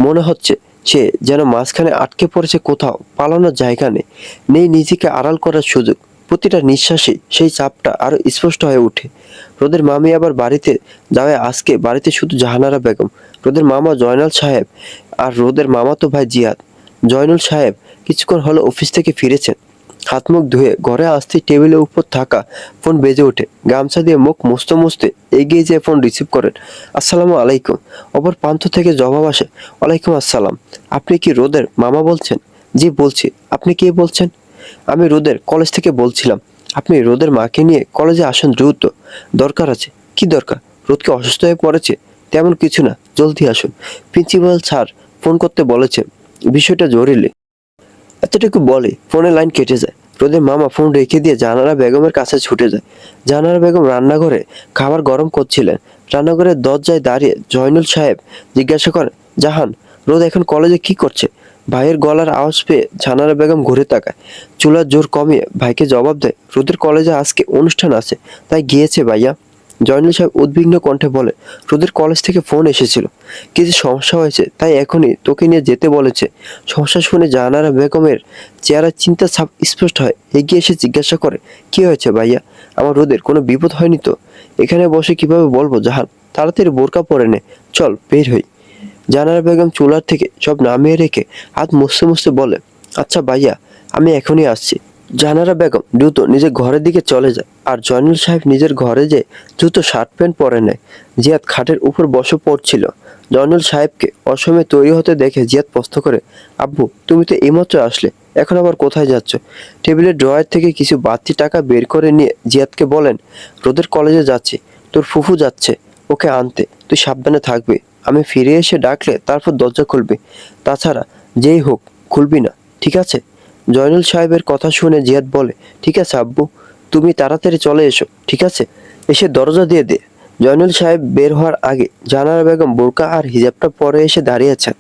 মনে হচ্ছে সে যেন মাঝখানে আটকে পড়েছে, কোথাও পালানোর জায়গা নেই, নেই নিজেকে আড়াল করার সুযোগ। প্রতিটা নিঃশ্বাসে সেই চাপটা আরো স্পষ্ট হয়ে ওঠে। রোদের মামি আবার বাড়িতে যাওয়ায় আজকে বাড়িতে শুধু জাহানারা বেগম, রোদের মামা জয়নাল সাহেব আর রোদের মামাতো ভাই জিয়াদ। জয়নুল সাহেব কিছুক্ষণ হলো অফিস থেকে ফিরেছেন। হাত মুখ ধুয়ে ঘরে আসতেই টেবিলের উপর থাকা ফোন বেজে ওঠে। গামছা দিয়ে মুখ মুছতে মুছতে এগিয়ে যেয়ে ফোন রিসিভ করেন। আসসালামু আলাইকুম। অপর প্রান্ত থেকে জবাব আসে, ওয়ালাইকুম আসসালাম। আপনি কি রোদের মামা বলছেন? জি বলছি। আপনি কে বলছেন? আমি রোদের কলেজ থেকে বলছিলাম। আপনি রোদের মাকে নিয়ে কলেজে আসুন দ্রুত, দরকার আছে। কি দরকার? রোদকে অসুস্থ হয়ে পড়েছে? তেমন কিছু না, জলদি আসুন। প্রিন্সিপাল স্যার ফোন করতে বলেছে, বিষয়টা জরুরি। এতটুকু বলে ফোনের লাইন কেটে যায়। রোদের মামা ফোন রেখে দিয়ে জাহানারা বেগমের কাছে ছুটে যায়। জাহানারা বেগম রান্নাঘরে খাবার গরম করছিলেন। রান্নাঘরের দরজায় দাঁড়িয়ে জয়নুল সাহেব জিজ্ঞাসা করেন, জাহান, রোদ এখন কলেজে কি করছে? ভাইয়ের গলার আওয়াজ পেয়ে জাহানারা বেগম ঘুরে তাকায়। চুলার জোর কমিয়ে ভাইকে জবাব দেয়, রোদের কলেজে আজকে অনুষ্ঠান আছে, তাই গিয়েছে ভাইয়া। জয়নুল সাহেব উদ্বিগ্ন কণ্ঠে বলে, রোদের কলেজ থেকে ফোন এসেছিল, কিছু সমস্যা হয়েছে, তাই এখনই তোকে নিয়ে যেতে বলেছে। সমস্যা শুনে জাহানারা বেগমের চেহারা চিন্তা ছাপ স্পষ্ট হয়। এগিয়ে এসে জিজ্ঞাসা করে, কি হয়েছে ভাইয়া? আমার রোদের কোনো বিপদ হয়নি তো? এখানে বসে কিভাবে বলবো জাহান, তাড়াতাড়ি বোরকা পরে নে, চল বের হই। জাহানারা বেগম চুলার থেকে সব নামিয়ে রেখে হাত মুছতে মুছতে বলে, আচ্ছা ভাইয়া, আমি এখনই আসছি। জাহানারা বেগম দ্রুত নিজের ঘরের দিকে চলে যায়। আর জয়নুল সাহেব নিজের ঘরে যে দ্রুত শার্ট প্যান্ট পরে নেয়। জিয়াদ খাটের উপর বসে পড়ছিল। জয়নুল সাহেবকে অসময়ে তৈরি হতে দেখে জিয়াদ প্রশ্ন করে, আব্বু, তুমি তো এইমাত্র আসলে, এখন আবার কোথায় যাচ্ছ? টেবিলের ড্রয়ার থেকে কিছু বাড়তি টাকা বের করে নিয়ে জিয়াদকে বলেন, রোদের কলেজে যাচ্ছি, তোর ফুফু যাচ্ছে ওকে আনতে, তুই সাবধানে থাকবি। আমি ফিরে এসে ডাকলে তারপর দরজা খুলবি, তাছাড়া যেই হোক খুলবি না, ঠিক আছে? জয়নুল সাহেবের কথা শুনে জিয়াদ বলে, ঠিক আছে আব্বু, তুমি তাড়াতাড়ি চলে এসো, ঠিক আছে? এসে দরজা দিয়ে দে। জয়নুল সাহেব বের হওয়ার আগে জাহানারা বেগম বোরকা আর হিজাবটা পরে এসে দাঁড়িয়েছেন।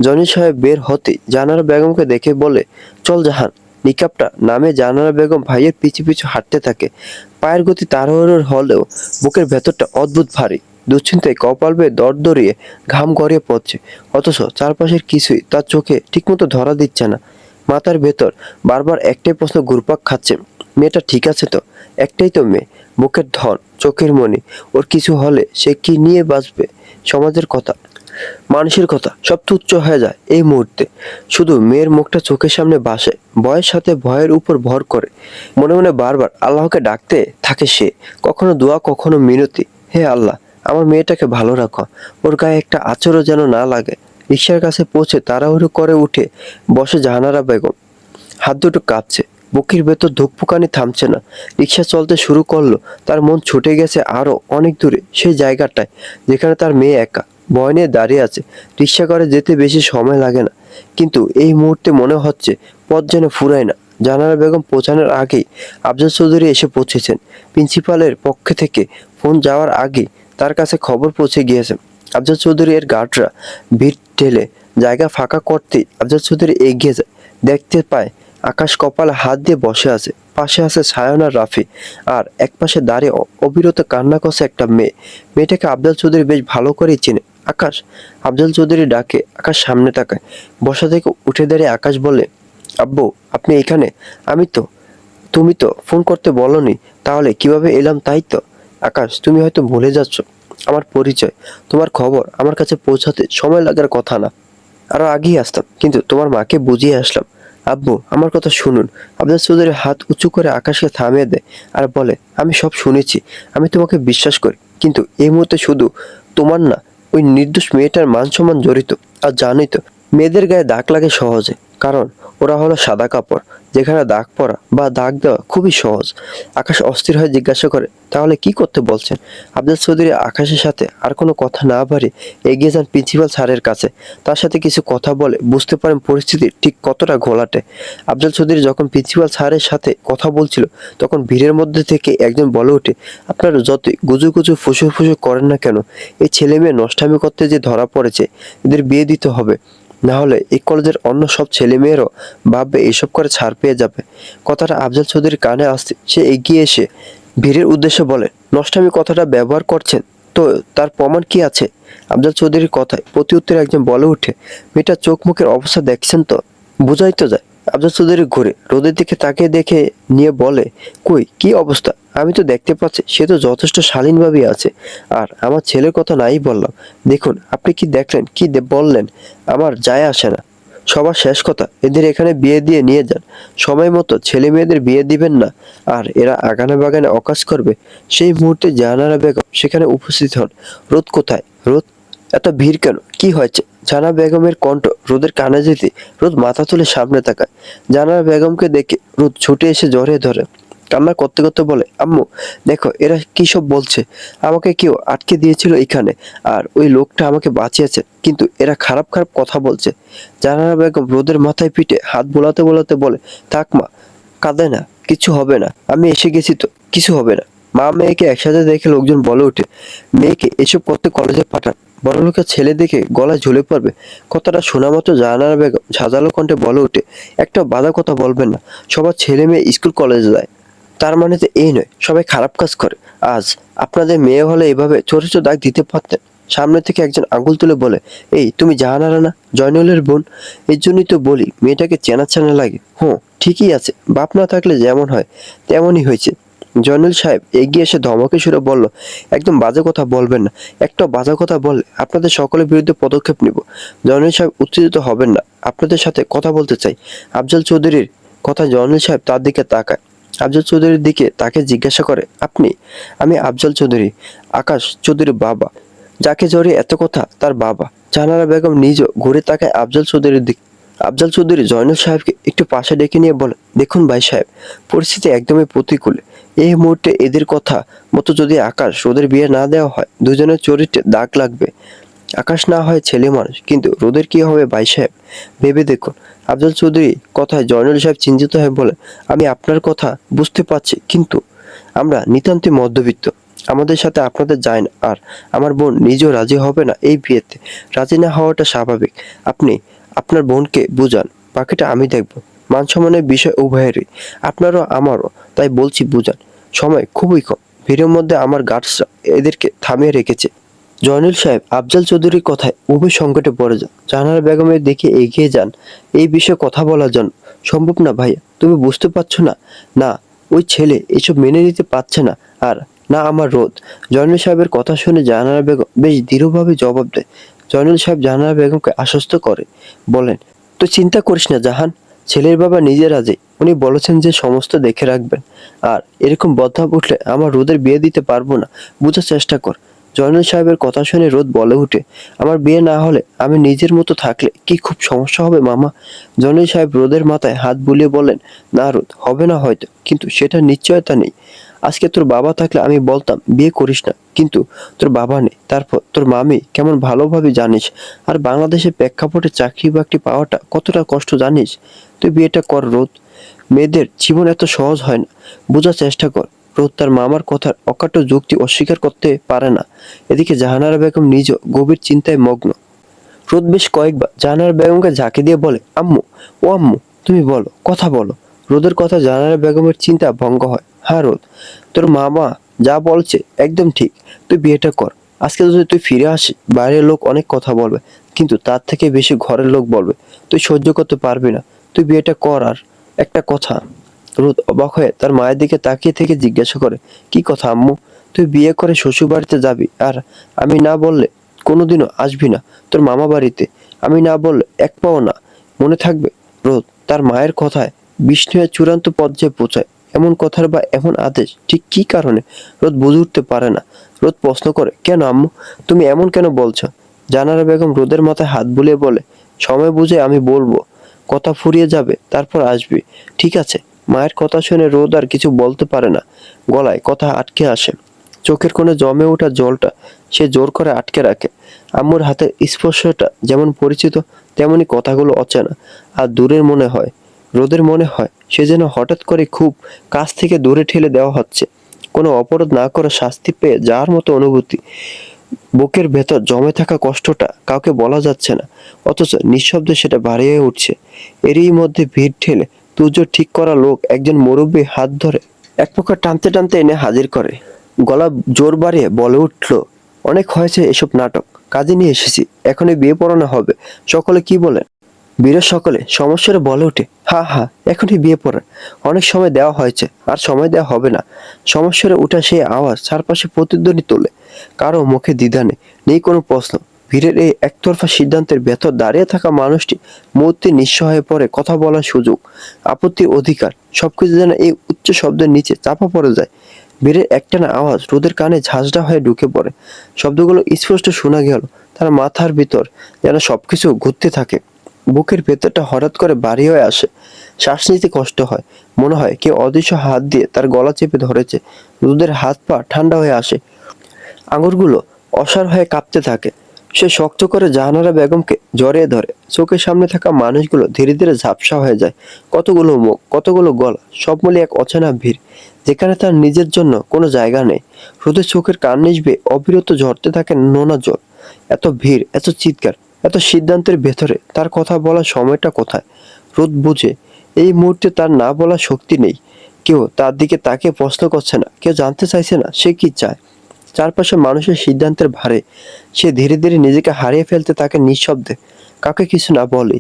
জয়নুল সাহেব বের হতেই জাহানারা বেগমকে দেখে বলে, চল জাহান। নিকাবটা নামে জাহানারা বেগম ভাইয়ের পিছু পিছু হাঁটতে থাকে। পায়ের গতি তাড়াহুড়োর হলেও বুকের ভেতরটা অদ্ভুত ভারী। দুশ্চিন্তায় কপাল বেয়ে দরদরিয়ে ঘাম গড়িয়ে পড়ছে, অথচ চারপাশের কিছুই তার চোখে ঠিকমতো ধরা দিচ্ছে না। মাথার ভেতর বারবার একটাই প্রশ্ন ঘুরপাক খাচ্ছে, মেয়েটা ঠিক আছে তো? একটাই তো মেয়ে, বুকের ধন, চোখের মণি। ওর কিছু হলে সে কি নিয়ে বাঁচবে? সমাজের কথা, মানুষের কথা সব তুচ্ছ হয়ে যায় এই মুহূর্তে। শুধু মেয়ের মুখটা চোখের সামনে ভাসে, ভয়ের সাথে ভয়ের উপর ভর করে। মনে মনে বারবার আল্লাহকে ডাকতে থাকে সে, কখনো দোয়া, কখনো মিনতি। হে আল্লাহ, আমার মেয়েটাকে ভালো রাখো, ওর গায়ে একটা আঁচড়ও যেন না লাগে। রিক্সার কাছে পৌঁছে তাড়াহুড়ো করে উঠে বসে জাহানারা বেগম। হাত দুটো কাঁপছে, বুকের ভেতর ধুকপুকানি থামছে না। রিক্সা চলতে শুরু করলো, তার মন ছুটে গেছে আরো অনেক দূরে, সেই জায়গাটায় যেখানে তার মেয়ে একা ভয় নিয়ে দাঁড়িয়ে আছে। রিক্সা করে যেতে বেশি সময় লাগে না, কিন্তু এই মুহূর্তে মনে হচ্ছে পথ যেন ফুরায় না। জাহানারা বেগম পৌঁছানোর আগেই আফজাল চৌধুরী এসে পৌঁছেছেন। প্রিন্সিপালের পক্ষ থেকে ফোন যাওয়ার আগেই তার কাছে খবর পৌঁছে গিয়েছে। আফজাল চৌধুরী এর গার্ডরা ভিড় ঠেলে জায়গা ফাঁকা করতেই আফজাল চৌধুরী এগিয়ে যায়। দেখতে পায় আকাশ কপালে হাত দিয়ে বসে আছে, পাশে আছে সায়ন আর রাফি, আর একপাশে দাঁড়িয়ে অবিরত কান্না করছে একটা মেয়ে। মেয়েটাকে আফজাল চৌধুরী বেশ ভালো করেই চেনে। আকাশ, আফজাল চৌধুরী ডাকে। আকাশ সামনে তাকায়, বসা থেকে উঠে দাঁড়িয়ে আকাশ বলে, আব্বু আপনি এখানে? আমি তো, তুমি তো ফোন করতে বলনি, তাহলে কিভাবে এলাম তাই তো? আকাশ, তুমি হয়তো ভুলে যাচ্ছ আমার পরিচয়, তোমার খবর আমার কাছে পৌঁছাতে সময় লাগার কথা না। আরো আগেই আসতাম, কিন্তু তোমার মাকে বুঝিয়ে আসলাম। আব্বু আমার কথা শুনুন। আফজাল চৌধুরী হাত উঁচু করে আকাশকে থামিয়ে দেয় আর বলে, আমি সব শুনেছি, আমি তোমাকে বিশ্বাস করি, কিন্তু এই মুহূর্তে শুধু তোমার না, ওই নির্দোষ মেয়েটার মান সম্মান জড়িত। আর জানোই তো, মেয়েদের গায়ে দাগ লাগে সহজে, কারণ ওরা হলো সাদা কাপড়, যেখানে দাগ পড়া বা দাগ দেওয়া খুবই সহজ। আকাশ অস্থির হয়ে জিজ্ঞাসা করে, তাহলে কি করতে বলছেন? আফজাল চৌধুরী আকাশের সাথে আর কোনো কথা না বাড়িয়ে এগিয়ে যান প্রিন্সিপাল স্যারের কাছে। তার সাথে কিছু কথা বলে বুঝতে পারেন পরিস্থিতি ঠিক কতটা ঘোলাটে। আফজাল চৌধুরী যখন প্রিন্সিপাল স্যারের সাথে কথা বলছিল, তখন ভিড়ের মধ্যে থেকে একজন বলে ওঠে, আপনারা যতই গুজু গুজু ফুসু ফুসু করেন না কেন, এই ছেলে মেয়ে নষ্টামি করতে যে ধরা পড়েছে, এদের বিয়ে দিতে হবে, না হলে এই কলেজের অন্য সব ছেলে মেয়েরও ভাববে এসব করে ছাড় পেয়ে যাবে। কথাটা আফজাল চৌধুরীর কানে আসতে সে এগিয়ে এসে ভিড়ের উদ্দেশ্যে বলে, নষ্টামি কথাটা ব্যবহার করছেন তো তার প্রমাণ কি আছে? আফজাল চৌধুরীর কথায় প্রতি উত্তরে একজন বলে ওঠে, মেয়েটার চোখ মুখের অবস্থা দেখছেন তো, বোঝাই তো যায়। আফজাল চৌধুরী ঘুরে রোদের দিকে তাকিয়ে দেখে নিয়ে বলে, কই কি অবস্থা? আমি তো দেখতে পাচ্ছি সে তো যথেষ্ট শালীনভাবেই আছে। আর আমার ছেলের কথা নাই বললাম, দেখুন আপনি কি দেখলেন, কি বললেন, আমার যায় আসে না। সবার শেষ কথা, এদের এখানে বিয়ে দিয়ে নিয়ে যান, সময় মতো ছেলে মেয়েদের বিয়ে দিবেন না, আর এরা আগানে বাগানে অকাজ করবে। সেই মুহূর্তে জাহানারা বেগম সেখানে উপস্থিত হন। রোদ কোথায়? রোদ, এত ভিড় কেন, কি হয়েছে? জাহানারা বেগমের কণ্ঠ রোদের কানে যেতে রোদ মাথা তুলে সামনে তাকায়। জাহানারা বেগমকে দেখে রোদ ছুটে এসে জড়িয়ে ধরে, কান্না করতে করতে বলে, আম্মু দেখো এরা কি সব বলছে, আমাকে কেউ আটকে দিয়েছিল এখানে, আর ওই লোকটা আমাকে বাঁচিয়েছে, কিন্তু এরা খারাপ খারাপ কথা বলছে। জাহানারা বেগম রোদের মাথায় পিঠে হাত বোলাতে বোলাতে বলে, থাক মা, কাঁদে না, কিছু হবে না, আমি এসে গেছি তো, কিছু হবে না। মা মেয়েকে একসাথে দেখে লোকজন বলে ওঠে, মেয়েকে এসব করতে কলেজে পাঠান, বড়লোকের ছেলে দেখে গলায় ঝুলে পড়বে। কথাটা শোনা মতো জাহানারা বেগম ঝাঁঝালো কণ্ঠে বলে ওঠে, একটা বাধা কথা বলবেন না, সবার ছেলে মেয়ে স্কুল কলেজে যায়, তার মানে তো এই নয় সবাই খারাপ কাজ করে। আজ আপনাদের মেয়ে হলে এভাবে ছোট ছোট দাগ দিতে পারতেন। সামনে থেকে একজন আঙুল তুলে বলে, এই তুমি জাহানারা না, জয়নুলের বোন? এর জন্যই তো বলি মেয়েটাকে চেনা চেনা লাগে। হুঁ, ঠিকই আছে, বাপ না থাকলে যেমন হয় তেমনই হয়েছে। জয়নুল সাহেব এগিয়ে এসে ধমকে সুরে বলল, একদম বাজে কথা বলবেন না, একটা বাজে কথা বললে আপনাদের সকলের বিরুদ্ধে পদক্ষেপ নিব। জয়নুল সাহেব উত্তেজিত হবেন না, আপনাদের সাথে কথা বলতে চাই। আফজাল চৌধুরীর কথা জয়নুল সাহেব তার দিকে তাকায়। আফজাল চৌধুরীর দিকে তাকে জিজ্ঞাসা করে, আপনি? আমি আফজাল চৌধুরী, আকাশ চৌধুরীর বাবা। যাকে জড়িয়ে এত কথা তার বাবা। জাহানারা বেগম নিজেও ঘুরে তাকায় আফজাল চৌধুরীর দিকে। আফজাল চৌধুরী জয়নুল সাহেবকে একটু পাশে ডেকে নিয়ে বলে, দেখুন ভাই সাহেব, পরিস্থিতি একদমই প্রতিকূলে। এই মুহূর্তে এদের কথা মতো যদি আকাশ রোদের বিয়ে না দেওয়া হয়, দুজনের চরিত্রে দাগ লাগবে। আকাশ না হয় ছেলে মানুষ, কিন্তু রোদের কি হবে ভাই সাহেব, ভেবে দেখুন। আফজাল চৌধুরী কথায় জয়নুল সাহেব চিন্তিত হয়ে বলে, আমি আপনার কথা বুঝতে পারছি, কিন্তু আমরা নিতান্তই মধ্যবিত্ত, আমাদের সাথে আপনাদের যায় না, আর আমার বোন নিজেও রাজি হবে না এই বিয়েতে। রাজি না হওয়াটা স্বাভাবিক। আপনি আপনার বোনকে বুঝান, বাকিটা আমি দেখব। মান সম্মানের বিষয় উভয়েরই, আপনারও আমারও, তাই বলছি বুঝান। সময় খুবই কম, ভিড়ের মধ্যে আমার গার্ডসরা এদেরকে থামিয়ে রেখেছে। জয়নুল সাহেব আফজাল চৌধুরীর কথায় উভয় সংকটে পড়ে যান। জাহানারা বেগমের দিকে এগিয়ে যান এই বিষয়ে কথা বলার জন্য। সম্ভব না ভাইয়া, তুমি বুঝতে পারছো না? না, ওই ছেলে এসব মেনে নিতে পারছে না। আর না আমার রোদ। জয়নুল সাহেবের কথা শুনে জাহানারা বেগম বেশ দৃঢ়ভাবে জবাব দেয়। জয়নুল সাহেব জাহানারা বেগমকে আশ্বস্ত করে বলেন, তুই চিন্তা করিস না জাহান, ছেলের বাবা নিজে রাজি। উনি বলেছেন যে সমস্ত দেখে রাখবেন। আর এরকম বদভাব উঠলে আমার রোদের বিয়ে দিতে পারবো না, বোঝার চেষ্টা কর। জয়নুল সাহেবের কথা শুনে রোদ বলে উঠে, আমার বিয়ে না হলে আমি নিজের মতো থাকলে কি খুব সমস্যা হবে মামা? জয়নুল সাহেব রোদের মাথায় হাত বুলিয়ে বলেন, না রোদ, হবে না হয়তো, কিন্তু সেটা নিশ্চয়তা নেই। আজকে তোর বাবা থাকলে আমি বলতাম বিয়ে করিস না, কিন্তু তোর বাবা নেই। তারপর তোর মামি কেমন ভালোভাবে জানিস। আর বাংলাদেশের প্রেক্ষাপটে চাকরি বাকরি পাওয়াটা কতটা কষ্ট জানিস। তুই বিয়েটা কর রোদ, মেয়েদের জীবন এত সহজ হয় না, বোঝার চেষ্টা কর। রোদ তার মামার কথার অকাট্য যুক্তি অস্বীকার করতে পারে না। এদিকে জাহানারা বেগম নিজেও গভীর চিন্তায় মগ্ন। রোদ বেশ কয়েকবার জাহানারা বেগমকে ঝাঁকি দিয়ে বলে, আম্মু, ও আম্মু, তুমি বলো, কথা বলো। রোদের কথা জাহানারা বেগমের চিন্তা ভঙ্গ হয়। হ্যাঁ রোদ, তোর মামা যা বলছে একদম ঠিক। তুই বিয়েটা কর। আজকে যদি তুই ফিরে আসিস, বাইরের লোক অনেক কথা বলবে, কিন্তু তার থেকে বেশি ঘরের লোক বলবে। তুই সহ্য করতে পারবি না। তুই বিয়েটা কর। আর একটা কথা। রোদ অবাক হয়ে তার মায়ের দিকে তাকিয়ে থেকে জিজ্ঞাসা করে, কি কথা আম্মু? তুই বিয়ে করে শ্বশুর বাড়িতে যাবি, আর আমি না বললে কোনোদিনও আসবি না তোর মামা বাড়িতে? আমি না বললে এক পাও না, মনে থাকবে? রোদ তার মায়ের কথায় বিস্ময়ের চূড়ান্ত পর্যায়ে পৌঁছায়। এমন কথার বা এমন আদেশ ঠিক কি কারণে রোদ বুঝে উঠতে পারে না। রোদ প্রশ্ন করে, কেন আম্মু, তুমি এমন কেন বলছো? জানারা বেগম রোদের মাথায় হাত বুলিয়ে বলে, সময় বুঝে আমি বলবো, কথা ফুরিয়ে যাবে, তারপর আসবি, ঠিক আছে? মায়ের কথা শুনে রোদ আর কিছু বলতে পারে না। গলায় কথা আটকে আসে। চোখের কোণে জমে ওঠা জলটা সে জোর করে আটকে রাখে। আম্মুর হাতের স্পর্শটা যেমন পরিচিত, তেমনি কথাগুলো অচেনা আর দূরের মনে হয়। রোদের মনে হয় সে যেন হঠাৎ করে খুব কাছ থেকে দূরে ঠেলে দেওয়া হচ্ছে। কোনো অপরাধ না করে শাস্তি পেয়ে যাওয়ার মতো অনুভূতি। বুকের ভেতর জমে থাকা কষ্টটা কাউকে বলা যাচ্ছে না, অথচ নিঃশব্দে সেটা বাড়িয়ে উঠছে। এরই মধ্যে ভিড় ঠেলে তুর্য ঠিক করা লোক একজন মুরব্বী হাত ধরে এক প্রকার টানতে টানতে এনে হাজির করে। গলা জোর বাড়িয়ে বলে উঠল, অনেক হয়েছে এসব নাটক, কাজে নিয়ে এসেছি, এখনই বিয়ে পড়ানো হবে। সকলে কি বলেন? বীরের সকলে সমস্যারে বলে ওঠে, হা হা, এখনই বিয়ে পড়ার অনেক সময় দেওয়া হয়েছে, আর সময় দেওয়া হবে না। সমস্যারে উঠা সেই আওয়াজ চারপাশে প্রতিধ্বনি তোলে। কারো মুখে দ্বিধা নেই কোনো প্রশ্ন। বীরের এই একতরফা সিদ্ধান্তের ভেতর দাঁড়িয়ে থাকা মানুষটি মুহূর্তে নিঃস্ব হয়ে পড়ে। কথা বলার সুযোগ, আপত্তির অধিকার, সবকিছু যেন এই উচ্চ শব্দের নিচে চাপা পড়ে যায়। বীরের একটানা আওয়াজ রোদের কানে ঝাঁঝরা হয়ে ঢুকে পড়ে। শব্দগুলো স্পষ্ট শোনা গেল। তার মাথার ভিতর যেন সবকিছু ঘুরতে থাকে। বুকের ভেতরটা হঠাৎ করে ভারী হয়ে আসে। শ্বাস নিতে কষ্ট হয়। মনে হয় কেউ অদৃশ্য হাত দিয়ে তার গলা চেপে ধরেছে। রোদের হাত পা ঠান্ডা হয়ে আসে। আঙুরগুলো অসাড় হয়ে কাঁপতে থাকে। সে শক্ত করে জাহানারা বেগমকে জড়িয়ে ধরে। চোখের সামনে থাকা মানুষগুলো ধীরে ধীরে ঝাপসা হয়ে যায়। কতগুলো মুখ, কতগুলো গলা, সব মিলিয়ে এক অচেনা ভিড়, যেখানে তার নিজের জন্য কোনো জায়গা নেই। রোদের চোখের কার্নিশ বেয়ে অবিরত ঝরতে থাকে নোনা জল। এত ভিড়, এত চিৎকার, এত সিদ্ধান্তের ভেতরে তার কথা বলার সময়টা কোথায়? রোদ বুঝে এই মুহূর্তে তার না বলার শক্তি নেই। কেউ তার দিকে তাকিয়ে প্রশ্ন করছে না, কেউ জানতে চাইছে না সে কি চায়। চারপাশে মানুষের সিদ্ধান্তের ভারে সে ধীরে ধীরে নিজেকে হারিয়ে ফেলতে থাকে নিঃশব্দে, কাউকে কিছু না বলে।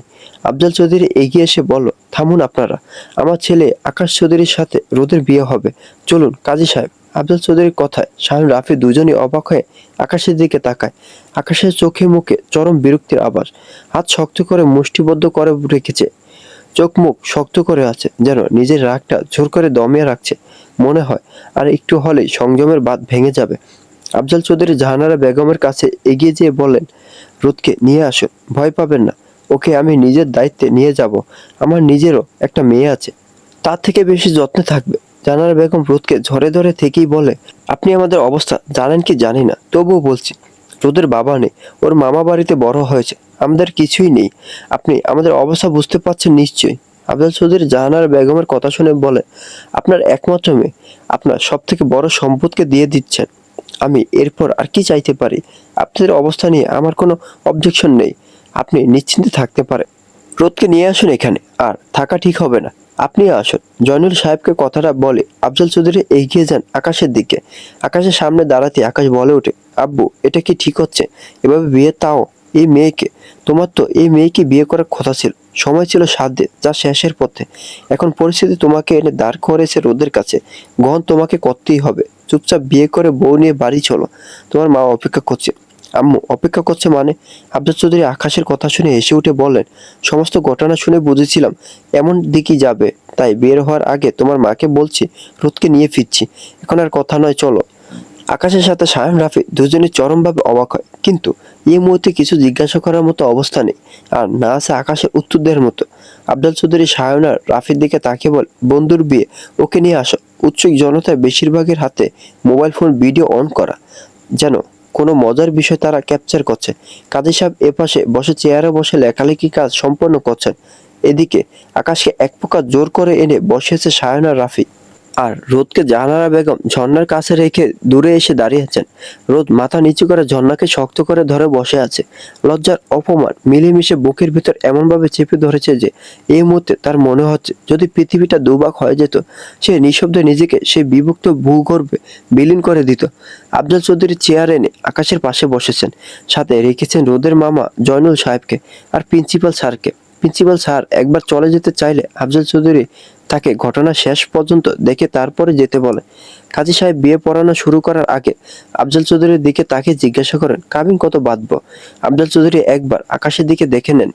আফজাল চৌধুরী এগিয়ে এসে বলল, থামুন আপনারা, আমার ছেলে আকাশ চৌধুরীর সাথে রোদের বিয়ে হবে, চলুন কাজী সাহেব। আফজাল চৌধুরীর কথায় শাহিন রাফি দুজনই অবাক হয়ে আকাশের দিকে তাকায়। আকাশের চোখে মুখে চরম বিরক্তির আভাস। হাত শক্ত করে মুষ্টিবদ্ধ করে রেখেছে। চোখ মুখ শক্ত করে আছে, যেন নিজের রাগটা জোর করে দমিয়ে রাখছে। মনে হয় আর একটু হলেই সংযমের বাঁধ ভেঙে যাবে। আফজাল চৌধুরী জাহানারা বেগমের কাছে এগিয়ে যেয়ে বললেন, রোদকে নিয়ে আসুন, ভয় পাবেন না, ওকে আমি নিজের দায়িত্বে নিয়ে যাব। আমার নিজেরও একটা মেয়ে আছে, তার থেকে বেশি যত্নে থাকবে। জাহানারা বেগম রোদকে ঝরে ধরে থেকেই বলে, আপনি আমাদের অবস্থা জানেন কি জানি না, তবুও বলছি, রোদের বাবা নেই, ওর মামা বাড়িতে বড় হয়েছে, আমাদের কিছুই নেই। আপনি আমাদের অবস্থা বুঝতে পারছেন নিশ্চয়ই। আফজাল চৌধুরী জাহানারা বেগমের কথা শুনে বলে, আপনার একমাত্র মেয়ে, আপনার সব থেকে বড় সম্পদকে দিয়ে দিচ্ছেন। আমি এরপর আর কি চাইতে পারি? আপনাদের অবস্থা নিয়ে আমার কোনো অবজেকশন নেই, আপনি নিশ্চিন্তে থাকতে পারেন। রোদকে নিয়ে আসুন এখানে, আর থাকা ঠিক হবে না। আপনি আসুন। জয়নুল সাহেবকে কথাটা বলে আফজাল চৌধুরী এগিয়ে যান আকাশের দিকে। আকাশের সামনে দাঁড়াতে আকাশ বলে ওঠে, আব্বু এটা কি ঠিক হচ্ছে? এভাবে বিয়ে, তাও এই মেয়েকে? তোমার তো এই মেয়েকে বিয়ে করার কথা ছিল, সময় ছিল সাধ্যে, যা শেষের পথে। এখন পরিস্থিতি তোমাকে এনে দাঁড় করেছে রোদের কাছে। গ্রহণ তোমাকে করতেই হবে। চুপচাপ বিয়ে করে বউ নিয়ে বাড়ি চলো, তোমার মা অপেক্ষা করছে। আম্মু অপেক্ষা করছে মানে? আফজাল চৌধুরী আকাশের কথা শুনে হেসে উঠে বললেন, সমস্ত ঘটনা শুনে বুঝেছিলাম এমন দিকই যাবে, তাই বের হওয়ার আগে তোমার মাকে বলছি রোদকে নিয়ে ফিরছি। এখন আর কথা নয়, চলো। আকাশের সাথে সায়ন রাফি দুজনে চরমভাবে অবাক হয়, কিন্তু এই মুহূর্তে কিছু জিজ্ঞাসা করার মতো অবস্থা নেই, আর না আছে আকাশের উত্তর দেওয়ার মতো। আফজাল চৌধুরী সায়ন আর রাফির দিকে তাকিয়ে বলে, বন্ধুর বিয়ে, ওকে নিয়ে আসো। উৎসুক জনতার বেশিরভাগের হাতে মোবাইল ফোন, ভিডিও অন করা, যেন কোনো মজার বিষয় তারা ক্যাপচার করছে। কাজী সাহেব এপাশে বসে চেয়ারে বসে লেখালেখি কাজ সম্পন্ন করছেন। এদিকে আকাশকে এক প্রকার জোর করে এনে বসিয়েছে সায়ন আর রাফি। আর রোদকে জাহানারা বেগম ঝর্ণার কাছে রেখে দূরে এসে দাঁড়িয়েছেন। রোদ মাথা নিচু করে ঝর্ণাকে শক্ত করে ধরে বসে আছে। লজ্জার অপমান মিলেমিশে বুকের ভিতর এমনভাবে চেপে ধরেছে যে এই মুহূর্তে তার মনে হচ্ছে যদি পৃথিবীটা দুভাগ হয়ে যেত, সে নিঃশব্দে নিজেকে সে বিভক্ত ভূগর্ভে বিলীন করে দিত। আফজাল চৌধুরী চেয়ার এনে আকাশের পাশে বসেছেন, সাথে রেখেছেন রোদের মামা জয়নুল সাহেবকে আর প্রিন্সিপাল স্যারকে। প্রিন্সিপাল স্যার একবার চলে যেতে চাইলে আফজাল চৌধুরী তাকে ঘটনা শেষ পর্যন্ত দেখে তারপরে যেতে বলে। কাজী সাহেব বিয়ে পড়ানো শুরু করার আগে আফজাল চৌধুরীর দিকে তাকে জিজ্ঞাসা করেন, কাবিন কত বাঁধবো? আফজাল চৌধুরী একবার আকাশের দিকে দেখে নেন।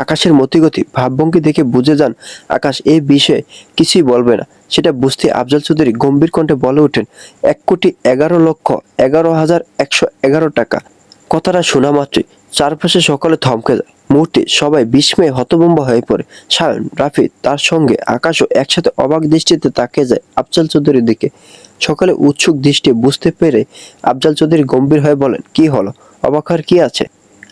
আকাশের মতিগতি ভাবভঙ্গি দেখে বুঝে যান আকাশ এই বিষয়ে কিছুই বলবে না। সেটা বুঝতে আফজাল চৌধুরী গম্ভীর কণ্ঠে বলে ওঠেন, 1,11,11,111 টাকা। কথাটা শোনা মাত্রই চারপাশে সকলে থমকে যায়। মুহূর্তে সবাই বিস্ময়ে হতভম্ব হয়ে পড়ে। সায়ন, রাফি, তার সঙ্গে আকাশও একসাথে অবাক দৃষ্টিতে তাকিয়ে যায় আফজাল চৌধুরীর দিকে। সকলে উৎসুক দৃষ্টি বুঝতে পেরে আফজাল চৌধুরী গম্ভীর হয়ে বলেন, কি হলো? অবাক হওয়ার কি আছে?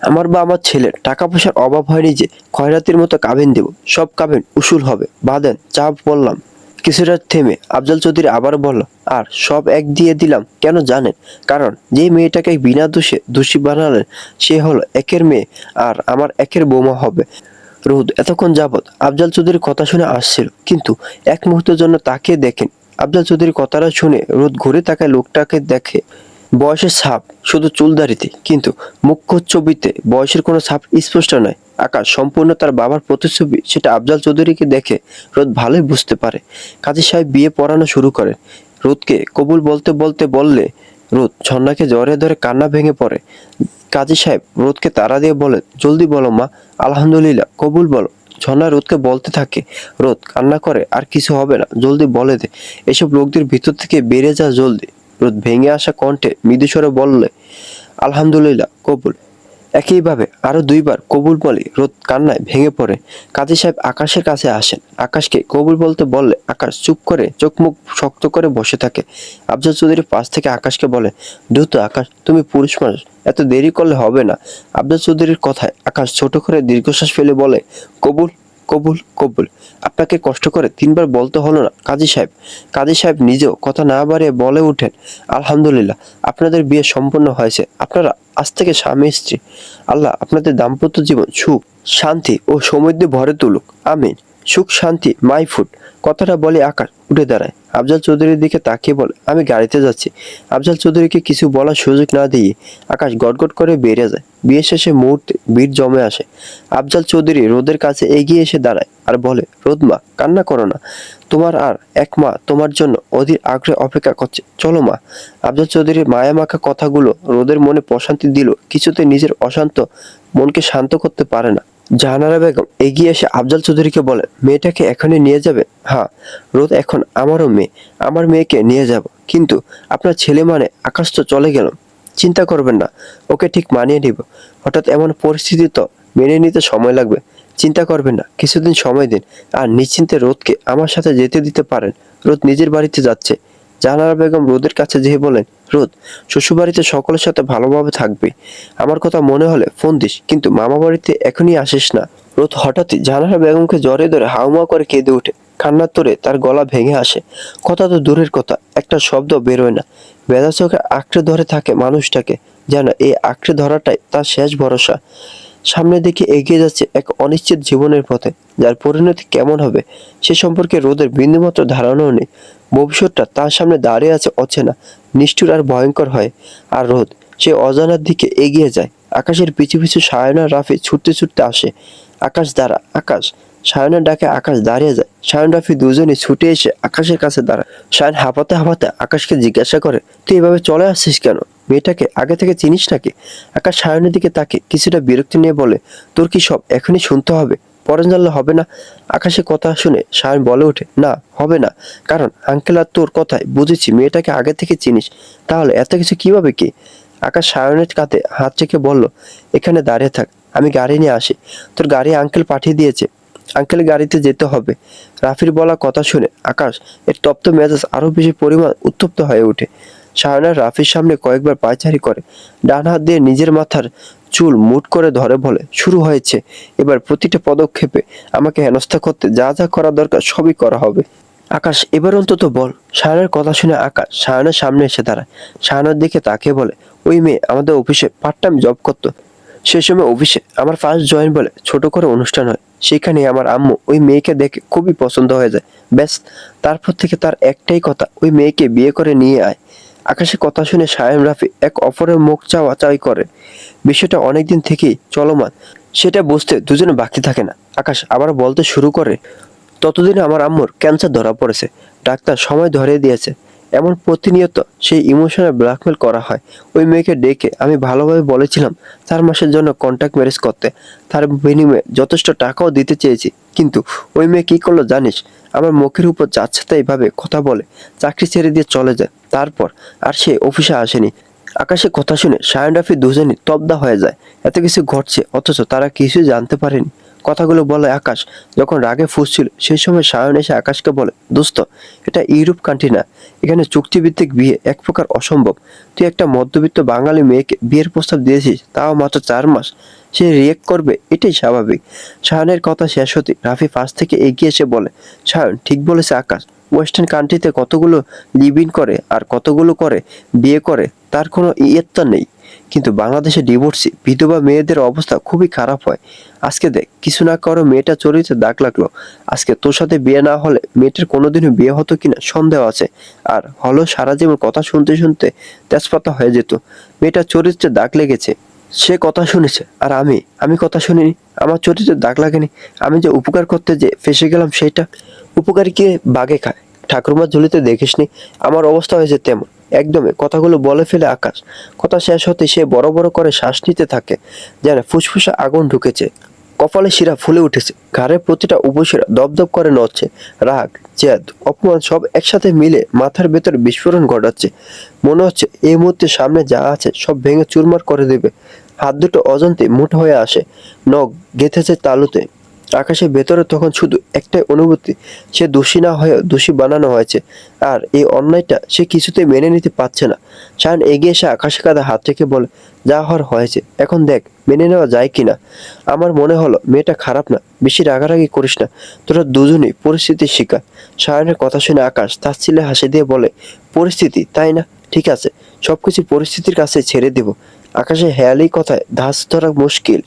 আমার বা আমার ছেলের টাকা পয়সার অভাব হয়নি যে খয়রাতির মতো কাবিন দেব। সব কাবিন উসুল হবে, বাঁধেন যা বললাম। কিছুটা থেমে আফজাল চৌধুরী আবার বলল, আর সব এক দিয়ে দিলাম কেন জানেন? কারণ যে মেয়েটাকে বিনা দোষে দোষী বানালেন সে হলো একের মেয়ে, আর আমার একের বৌমা হবে। রোদ এতক্ষণ যাবৎ আফজাল চৌধুরীর কথা শুনে আসছিল, কিন্তু এক মুহূর্তের জন্য তাকিয়ে দেখেন। আফজাল চৌধুরীর কথাটা শুনে রোদ ঘুরে তাকায়, লোকটাকে দেখে বয়সের ছাপ শুধু চুলদাড়িতে, কিন্তু মুখ্য ছবিতে বয়সের কোনো ছাপ স্পষ্ট নয়। আকাশ সম্পূর্ণ তার বাবার প্রতিচ্ছবি, সেটা আফজাল চৌধুরীকে দেখে রোদ ভালোই বুঝতে পারে। কাজী সাহেব বিয়ে পড়ানো শুরু করেন। রোদকে কবুল বলতে বলতে বললে রোদ ঝর্ণাকে জড়িয়ে ধরে কান্না ভেঙে পড়ে। কাজী সাহেব রোদকে তাড়া দিয়ে বলেন, জলদি বলো মা, আলহামদুলিল্লাহ, কবুল বলো। ঝর্ণা রোদকে বলতে থাকে, রোদ কান্না করে, আর কিছু হবে না, জলদি বলে দে। এসব লোকদের ভিতর থেকে বেরিয়ে যা জলদি। রোদ ভেঙে আসা কণ্ঠে মৃদুস্বরে বললে, আলহামদুলিল্লাহ, কবুল। একইভাবে আরো দুইবার কবুল বলে রোদ কান্নায় ভেঙে পড়ে। কাজী সাহেব আকাশের কাছে আসেন। আকাশকে কবুল বলতে বললে আকাশ চুপ করে চোখ মুখ শক্ত করে বসে থাকে। আফজাল চৌধুরী পাশ থেকে আকাশকে বলে, দ্রুত আকাশ, তুমি পুরুষ মানুষ, এত দেরি করলে হবে না। আফজাল চৌধুরীর কথায় আকাশ ছোট করে দীর্ঘশ্বাস ফেলে বলে, কবুল, কবুল, কবুল। আপনাকে কষ্ট করে তিনবার বলতে হলো না কাজী সাহেব। কাজী সাহেব নিজেও কথা না বাড়িয়ে বলে উঠেন, আলহামদুলিল্লাহ, আপনাদের বিয়ে সম্পন্ন হয়েছে। আপনারা আজ থেকে স্বামী স্ত্রী। আল্লাহ আপনাদের দাম্পত্য জীবন সুখ, শান্তি ও সমৃদ্ধি ভরে তুলুক, আমিন। সুখ শান্তি মাই ফুড। কথাটা বলে আকাশ উঠে দাঁড়ায়। আফজাল চৌধুরীর দিকে তাকিয়ে বলে, আমি গাড়িতে যাচ্ছি। আফজাল চৌধুরীকে কিছু বলার সুযোগ না দিয়ে আকাশ গটগট করে বেরিয়ে যায়। বিয়ে শেষে মুহূর্তে ভিড় জমে আসে। আফজাল চৌধুরী রোদের কাছে এগিয়ে এসে দাঁড়ায় আর বলে, রোদ মা, কান্না করো না। তোমার আর এক মা তোমার জন্য অধীর আগ্রহে অপেক্ষা করছে, চলো মা। আফজাল চৌধুরীর মায়ামাখা কথাগুলো রোদের মনে প্রশান্তি দিল। কিছুতে নিজের অশান্ত মনকে শান্ত করতে পারে না। জাহানারা বেগম এগিয়ে এসে আফজাল চৌধুরীকে বলে, মেয়েটাকে এখনই নিয়ে যাবে? হ্যাঁ রোদ, এখন আমারও মেয়ে, আমার মেয়েকে নিয়ে যাব। কিন্তু আপনার ছেলে মানে আকাশ তো চলে গেল। চিন্তা করবেন না, ওকে ঠিক মানিয়ে নিব। হঠাৎ এমন পরিস্থিতি তো মেনে নিতে সময় লাগবে। চিন্তা করবেন না, কিছুদিন সময় দিন, আর নিশ্চিন্তে রোদকে আমার সাথে যেতে দিতে পারেন। রোদ নিজের বাড়িতে যাচ্ছে। জাহানারা বেগম রোদের কাছে যেয়ে বলেন, রোদ, শ্বশুরবাড়িতে সকলের সাথে ভালোভাবে থাকবে। আমার কথা মনে হলে ফোন দিস, কিন্তু মামা বাড়িতে এখনই আসিস না। রোদ হঠাৎই জাহানারা বেগমকে জড়িয়ে ধরে হাউমাউ করে কেঁদে ওঠে। কান্নার তোরে তার গলা ভেঙে আসে। কথা তো দূরের কথা, একটা শব্দ বেরোয় না। বেদা চোখে আঁকড়ে ধরে থাকে মানুষটাকে, যেন এই আঁকড়ে ধরাটাই তার শেষ ভরসা। সামনের দিকে এগিয়ে যাচ্ছে এক অনিশ্চিত জীবনের পথে, যার পরিণতি কেমন হবে সে সম্পর্কে রোদের বিন্দুমাত্র ধারণাও নেই। ভবিষ্যৎটা তার সামনে দাঁড়িয়ে আছে অচেনা, নিষ্ঠুর আর ভয়ঙ্কর হয়। আর রোদ সে অজানার দিকে এগিয়ে যায়। আকাশের পিছু পিছু সায়ন আর রাফি ছুটতে ছুটতে আসে। আকাশ দাঁড়া, আকাশ। সায়নের ডাকে আকাশ দাঁড়িয়ে যায়। সায়ন রাফি দুজনেই ছুটে এসে আকাশের কাছে দাঁড়ায়। সায়ন হাঁপাতে হাঁপাতে আকাশকে জিজ্ঞাসা করে, তুই এভাবে চলে আসছিস কেন? মেয়েটাকে আগে থেকে চিনিস নাকি? আকাশ সায়নের দিকে তাকে কিছুটা বিরক্তি নিয়ে বলে, তোর কি সব এখনই শুনতে হবে? পরে জানলে হবে না? আকাশের কথা শুনে সায়ন বলে ওঠে, না হবে না, কারণ আঙ্কেল আর তোর কথায় বুঝেছি মেয়েটাকে আগে থেকে চিনিস, তাহলে এত কিছু কিভাবে কি? আকাশ সায়নের কাঁধে হাত রেখে বলল, এখানে দাঁড়িয়ে থাক, আমি গাড়ি নিয়ে আসি। তোর গাড়ি আঙ্কেল পাঠিয়ে দিয়েছে, আঙ্কেলের গাড়িতে যেতে হবে। রাফির বলা কথা শুনে আকাশ এর তপ্ত মেজাজ আরো বেশি পরিমাণ উত্তপ্ত হয়ে ওঠে। সায়না রাফির সামনে কয়েকবার পায়চারি করে, ডান হাত দিয়ে নিজের মাথার চুল মুঠ করে ধরে বলে, শুরু হয়েছে, এবার প্রতিটা পদক্ষেপে আমাকে হেনস্থা করতে যা যা করা দরকার সবই করা হবে। আকাশ এবার অন্তত বল। সায়নের কথা শুনে আকাশ সায়নের সামনে এসে দাঁড়ায়। সায়নের দিকে তাকিয়ে বলে, ওই মেয়ে আমাদের অফিসে পার্ট টাইম জব করতো। সে সময় অফিসে আমার ফার্স্ট জয়েন বলে ছোট করে অনুষ্ঠান হয়, সেখানে আমার আম্মু ওই মেয়েকে দেখে খুবই পছন্দ হয়ে যায়। ব্যাস, তারপর থেকে তার একটাই কথা, ওই মেয়েকে বিয়ে করে নিয়ে আয়। আকাশের কথা শুনে সায়ন রাফি এক অপরের মুখ চাওয়াচাই করে। বিষয়টা অনেকদিন থেকেই চলমান, সেটা বুঝতে দুজনে বাকি থাকে না। আকাশ আবার বলতে শুরু করে, ততদিনে আমার আম্মুর ক্যান্সার ধরা পড়েছে, ডাক্তার সময় ধরিয়ে দিয়েছে। এমন প্রতিনিয়ত সেই ইমোশনাল ব্ল্যাকমেল করা হয়। ওই মেয়েকে ডেকে আমি ভালোভাবে বলেছিলাম 4 মাসের জন্য কন্ট্যাক্ট ম্যারেজ করতে, তার বিনিময়ে যথেষ্ট টাকাও দিতে চেয়েছি, কিন্তু ওই মেয়ে কি করলো জানিস? আমার মুখের উপর যাচ্ছে এইভাবে কথা বলে চাকরি ছেড়ে দিয়ে চলে যায়। তারপর আর সে অফিসে আসেনি। আকাশের কথা শুনে সায়ন রাফি দুজনই তব্দা হয়ে যায়। এত কিছু ঘটছে অথচ তারা কিছুই জানতে পারেনি। কথাগুলো বলে আকাশ যখন রাগে ফুঁসছিল, সেই সময় সায়ন এসে আকাশকে বলে, দোস্ত, এটা ইউরোপ কান্ট্রি না, এখানে চুক্তিভিত্তিক বিয়ে এক প্রকার অসম্ভব। তুই একটা মধ্যবিত্ত বাঙালি মেয়েকে বিয়ের প্রস্তাব দিয়েছিস, তাও মাত্র 4 মাস। সে রিয়েক্ট করবে, এটাই স্বাভাবিক। সায়নের কথা শেষ হতে রাফি পাশ থেকে এগিয়ে এসে বলে, সায়ন ঠিক বলেছে আকাশ, ওয়েস্টার্ন কান্ট্রিতে কতগুলো লিভ ইন করে আর কতগুলো করে বিয়ে করে, তার কোনো ইয়ত্তা নেই। কিন্তু বাংলাদেশে ডিভোর্সি বিধবা মেয়েদের অবস্থা খুবই খারাপ হয়। আজকে দেখ, কিছু না করো মেয়েটা চরিত্রে দাগ লাগলো। আজকে তোর সাথে বিয়ে না হলে মেয়েটার কোনোদিনও বিয়ে হতো কিনা সন্দেহ আছে। আর হলো সারা জীবন কথা শুনতে শুনতে তেজপাতা হয়ে যেত। মেয়েটার চরিত্রে দাগ লেগেছে, সে কথা শুনেছে, আর আমি কথা শুনিনি, আমার চরিত্রে দাগ লাগেনি। আমি যে উপকার করতে যে ফেসে গেলাম, সেটা উপকারী কে বাগে খায়, ঠাকুরমার ঝুলিতে দেখিসনি? আমার অবস্থা হয়েছে তেমন। একদমই কথাগুলো বলে ফেলে আকাশ। কথা শেষ হতে সে বড় বড় করে শ্বাস নিতে থাকে, যেন ফুসফুসে আগুন ঢুকেছে। কপালে শিরা ফুলে উঠেছে, ঘাড়ের প্রতিটা উপশিরা দপদপ করে নড়ছে। রাগ, জেদ, অপমান সব একসাথে মিলে মাথার ভেতর বিস্ফোরণ ঘটাচ্ছে। মনে হচ্ছে এই মুহূর্তে সামনে যা আছে সব ভেঙে চুরমার করে দেবে। হাত দুটো অজান্তে মুঠো হয়ে আসে, নখ গেঁথেছে তালুতে। আকাশের ভেতরে তখন শুধু একটাই অনুভূতি, সে দোষী না হয়ে দোষী বানানো হয়েছে। আর এই অন্যায়টা সে কিছুতেই মেনে নিতে পারছে না। শায়ন এগিয়ে এসে আকাশের কাঁধে হাত রেখে বলে, যা হওয়ার হয়েছে, এখন দেখ মেনে নেওয়া যায় কিনা। আমার মনে হলো মেয়েটা খারাপ না, বেশি রাগারাগি করিস না, তোরা দুজনেই পরিস্থিতির শিকার। শায়নের কথা শুনে আকাশ তাচ্ছিল্যে হাসি দিয়ে বলে, পরিস্থিতি তাই না? ঠিক আছে, সবকিছু পরিস্থিতির কাছে ছেড়ে দেব। আকাশে হেয়ালি কথায় ধাঁচ ধরা মুশকিল।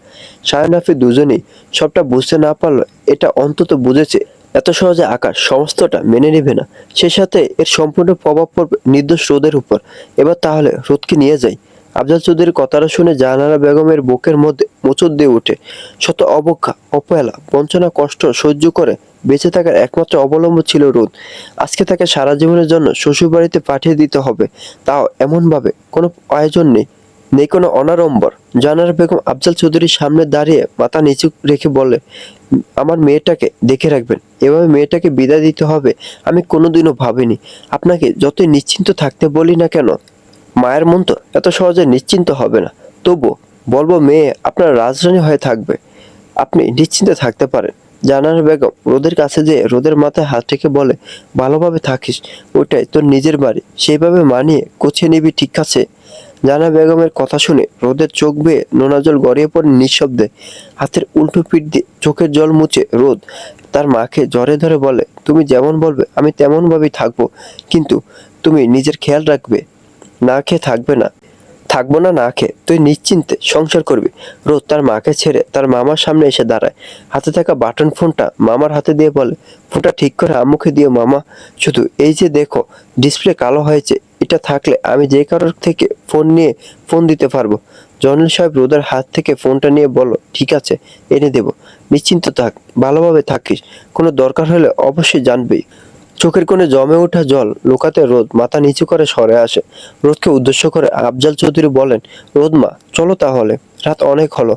শায়ন রাফি দুজনেই সবটা বুঝতে না পারলো এটা অন্তত বুঝেছে এত সহজে আকাশ সমস্তটা মেনে নেবে না। সে সাথে এর সম্পূর্ণ প্রভাব পড়বে নির্দোষ রোদের উপর। এবার তাহলে রোদকে নিয়ে যাই। আফজাল চৌধুরীর কথাটা শুনে জাহানারা বেগমের বুকের মধ্যে মোচড় দিয়ে ওঠে। শত অবজ্ঞা, অবহেলা, বঞ্চনা, কষ্ট সহ্য করে বেঁচে থাকার একমাত্র অবলম্বন ছিল রোদ। আজকে তাকে সারা জীবনের জন্য শ্বশুরবাড়িতে পাঠিয়ে দিতে হবে, তাও এমনভাবে কোনো আয়োজন নেই, নেই কোনো অনাড়ম্বর। জাহানারা বেগম আফজাল চৌধুরীর সামনে দাঁড়িয়ে মাথা নিচু রেখে বলে, আমার মেয়েটাকে দেখে রাখবেন, এভাবে মেয়েটাকে বিদায় দিতে হবে আমি কোনোদিনও ভাবিনি। আপনাকে যতই নিশ্চিন্ত থাকতে বলি না কেন, মায়ের মন তো এত সহজে নিশ্চিন্ত হবে না। তবু বলবো, মেয়ে আপনার রাজরানী হয়ে থাকবে, আপনি নিশ্চিন্তে থাকতে পারেন। জাহানারা বেগম রোদের কাছে যেয়ে রোদের মাথায় হাত রেখে বলে, ভালোভাবে থাকিস, ওইটাই তোর নিজের বাড়ি, সেইভাবে মানিয়ে গুছিয়ে নিবি, ঠিক আছে? জাহানারা বেগমের কথা শুনে রোদের চোখ বেয়ে নোনা জল গড়িয়ে পড়ে নিঃশব্দে। হাতের উল্টো পিঠ দিয়ে চোখের জল মুছে রোদ তার মাকে জড়ে ধরে বলে, তুমি যেমন বলবে আমি তেমন ভাবেই থাকবো, কিন্তু তুমি নিজের খেয়াল রাখবে, না খেয়ে থাকবে না। থাকবো না না খেয়ে, তুই নিশ্চিন্তে সংসার করবি। রোদ তার মাকে ছেড়ে তার মামার সামনে এসে দাঁড়ায়। হাতে থাকা বাটন ফোনটা মামার হাতে দিয়ে বলে, ফোনটা ঠিক করে আম্মুকে দিও মামা। শুধু এই যে দেখো, ডিসপ্লে কালো হয়েছে, এটা থাকলে আমি যে কারোর থেকে ফোন দিতে পারবো। জয়নুল সাহেব রোদের হাত থেকে ফোনটা নিয়ে বলল, ঠিক আছে, এনে দেব, নিশ্চিন্ত থাক, ভালোভাবে থাকিস, কোনো দরকার হলে অবশ্যই জানবেই। চোখের কোণে জমে ওঠা জল লুকাতে রোদ মাথা নিচু করে সরে আসে। রোদকে উদ্দেশ্য করে আফজাল চৌধুরী বলেন, রোদ মা, চলো তাহলে, রাত অনেক হলো,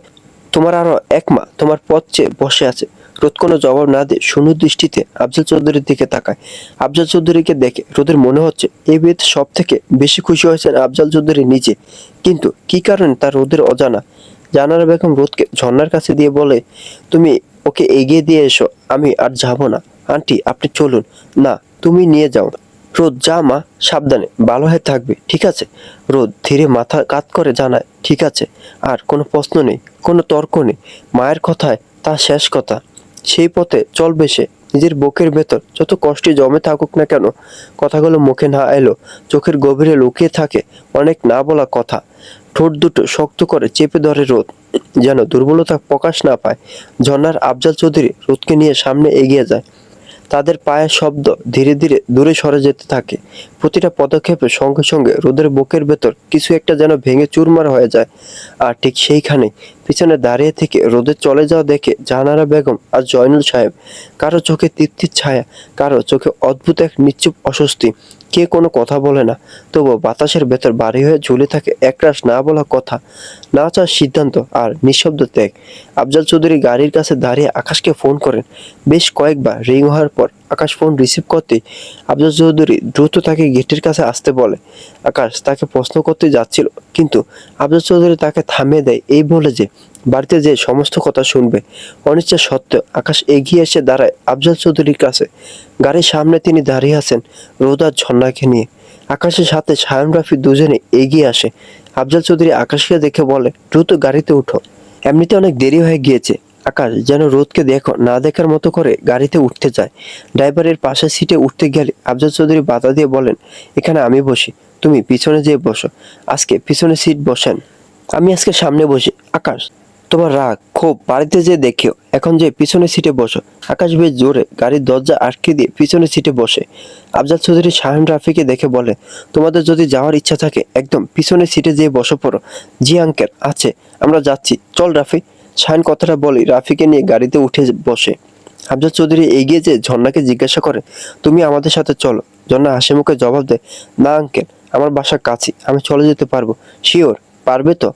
তোমার আরো এক মা তোমার পথ চেয়ে বসে আছে। রোদ কোনো জবাব না দিয়ে শূন্য দৃষ্টিতে আফজাল চৌধুরীর দিকে তাকায়। আফজাল চৌধুরীকে দেখে রোদের মনে হচ্ছে এই বিয়েতে সব থেকে বেশি খুশি হয়েছেন আফজাল চৌধুরী নিজে, কিন্তু কি কারণে তা রোদের অজানা। জানারা বেগম রোদকে ঝর্ণার কাছে দিয়ে বলে, তুমি ওকে এগিয়ে দিয়ে এসো, আমি আর যাব না। আন্টি আপনি চলুন। না, তুমি নিয়ে যাও। রোদ, যা মা, সাবধানে, ভালো হয়ে থাকবে, ঠিক আছে? রোদ ধীরে মাথা কাত করে জানায়, ঠিক আছে। আর কোনো প্রশ্ন নেই, কোনো তর্ক নেই, মায়ের কথায় তা শেষ কথা। সেই পথে চলবে সে। নিজের বুকের ভেতর যত কষ্টে জমে থাকুক না কেন, কথাগুলো মুখে না এলো চোখের গভীরে লুকিয়ে থাকে অনেক না বলা কথা। ঠোঁট দুটো শক্ত করে চেপে ধরে রোদ, যেন দুর্বলতা প্রকাশ না পায়। ঝর্ণার আফজাল চৌধুরী রোদকে নিয়ে সামনে এগিয়ে যায়। তাদের পায়ের শব্দ ধীরে ধীরে দূরে সরে যেতে থাকে। প্রতিটা পদক্ষেপের সঙ্গে সঙ্গে রোদের বুকের ভেতর কিছু একটা যেন ভেঙে চুরমার হয়ে যায়। আর ঠিক সেইখানে পিছনে দাঁড়িয়ে থেকে রোদের চলে যাওয়া দেখে জাহানারা বেগম আর জয়নুল সাহেব, কারো চোখে তৃপ্তির ছায়া, কারো চোখে অদ্ভুত এক নিশ্চুপ অস্বস্তি। কে কোনো কথা বলে না, তবুও বাতাসের ভেতর ভারী হয়ে ঝুলে থাকে একরাশ না বলা কথা, না চাওয়ার সিদ্ধান্ত আর নিঃশব্দ ত্যাগ। আফজাল চৌধুরী গাড়ির কাছে দাঁড়িয়ে আকাশকে ফোন করেন। বেশ কয়েকবার রিং হওয়ার পর আকাশ ফোন রিসিভ করতেই আফজাল চৌধুরী দ্রুত তাকে গেটের কাছে আসতে বলে। আকাশ তাকে প্রশ্ন করতে যাচ্ছিল, কিন্তু আফজাল চৌধুরী তাকে থামিয়ে দেয় এই বলে যে বাড়িতে যে সমস্ত কথা শুনবে। অনিচ্ছা সত্ত্বেও আকাশ এগিয়ে এসে দাঁড়ায় আফজাল চৌধুরীর কাছে। গাড়ির সামনে তিনি দাঁড়িয়ে আছেন রোদ আর ঝর্ণাকে নিয়ে। আকাশের সাথে সায়ন রাফি দুজনে এগিয়ে আসে। আফজাল চৌধুরী আকাশকে দেখে বলে, দ্রুত গাড়িতে উঠো, এমনিতে অনেক দেরি হয়ে গিয়েছে। আকাশ যেন রোদকে দেখো না দেখার মতো করে গাড়িতে উঠতে যায়। ড্রাইভারের পাশের সিটে উঠতে গেলে আফজাল চৌধুরী বাধা দিয়ে বলেন, এখানে আমি বসি, তুমি পিছনে যেয়ে বসো। আজকে পিছনে সিট বসেন, আমি আজকে সামনে বসি। আকাশ, তোমার রাগ খুব বাড়িতে যেয়ে দেখিও, এখন যে পিছনে সিটে বসো। আকাশ বেশ জোরে গাড়ির দরজা আটকে দিয়ে পিছনে সিটে বসে। আফজাল চৌধুরী শাহিন রাফিকে দেখে বলে, তোমাদের যদি যাওয়ার ইচ্ছা থাকে একদম পিছনে সিটে যেয়ে বসে পড়ো। জি আঙ্কেল, আছে, আমরা যাচ্ছি, চল রাফি। শাহিন কথাটা বলি রাফিকে নিয়ে গাড়িতে উঠে বসে। আফজাল চৌধুরী এগিয়ে যেয়ে ঝর্ণাকে জিজ্ঞাসা করে, তুমি আমাদের সাথে চলো। ঝর্ণা হাসি মুখে জবাব দেয়, না আঙ্কেল, আমার বাসা কাছে, আমি চলে যেতে পারবো। শিওর, পারবে তো?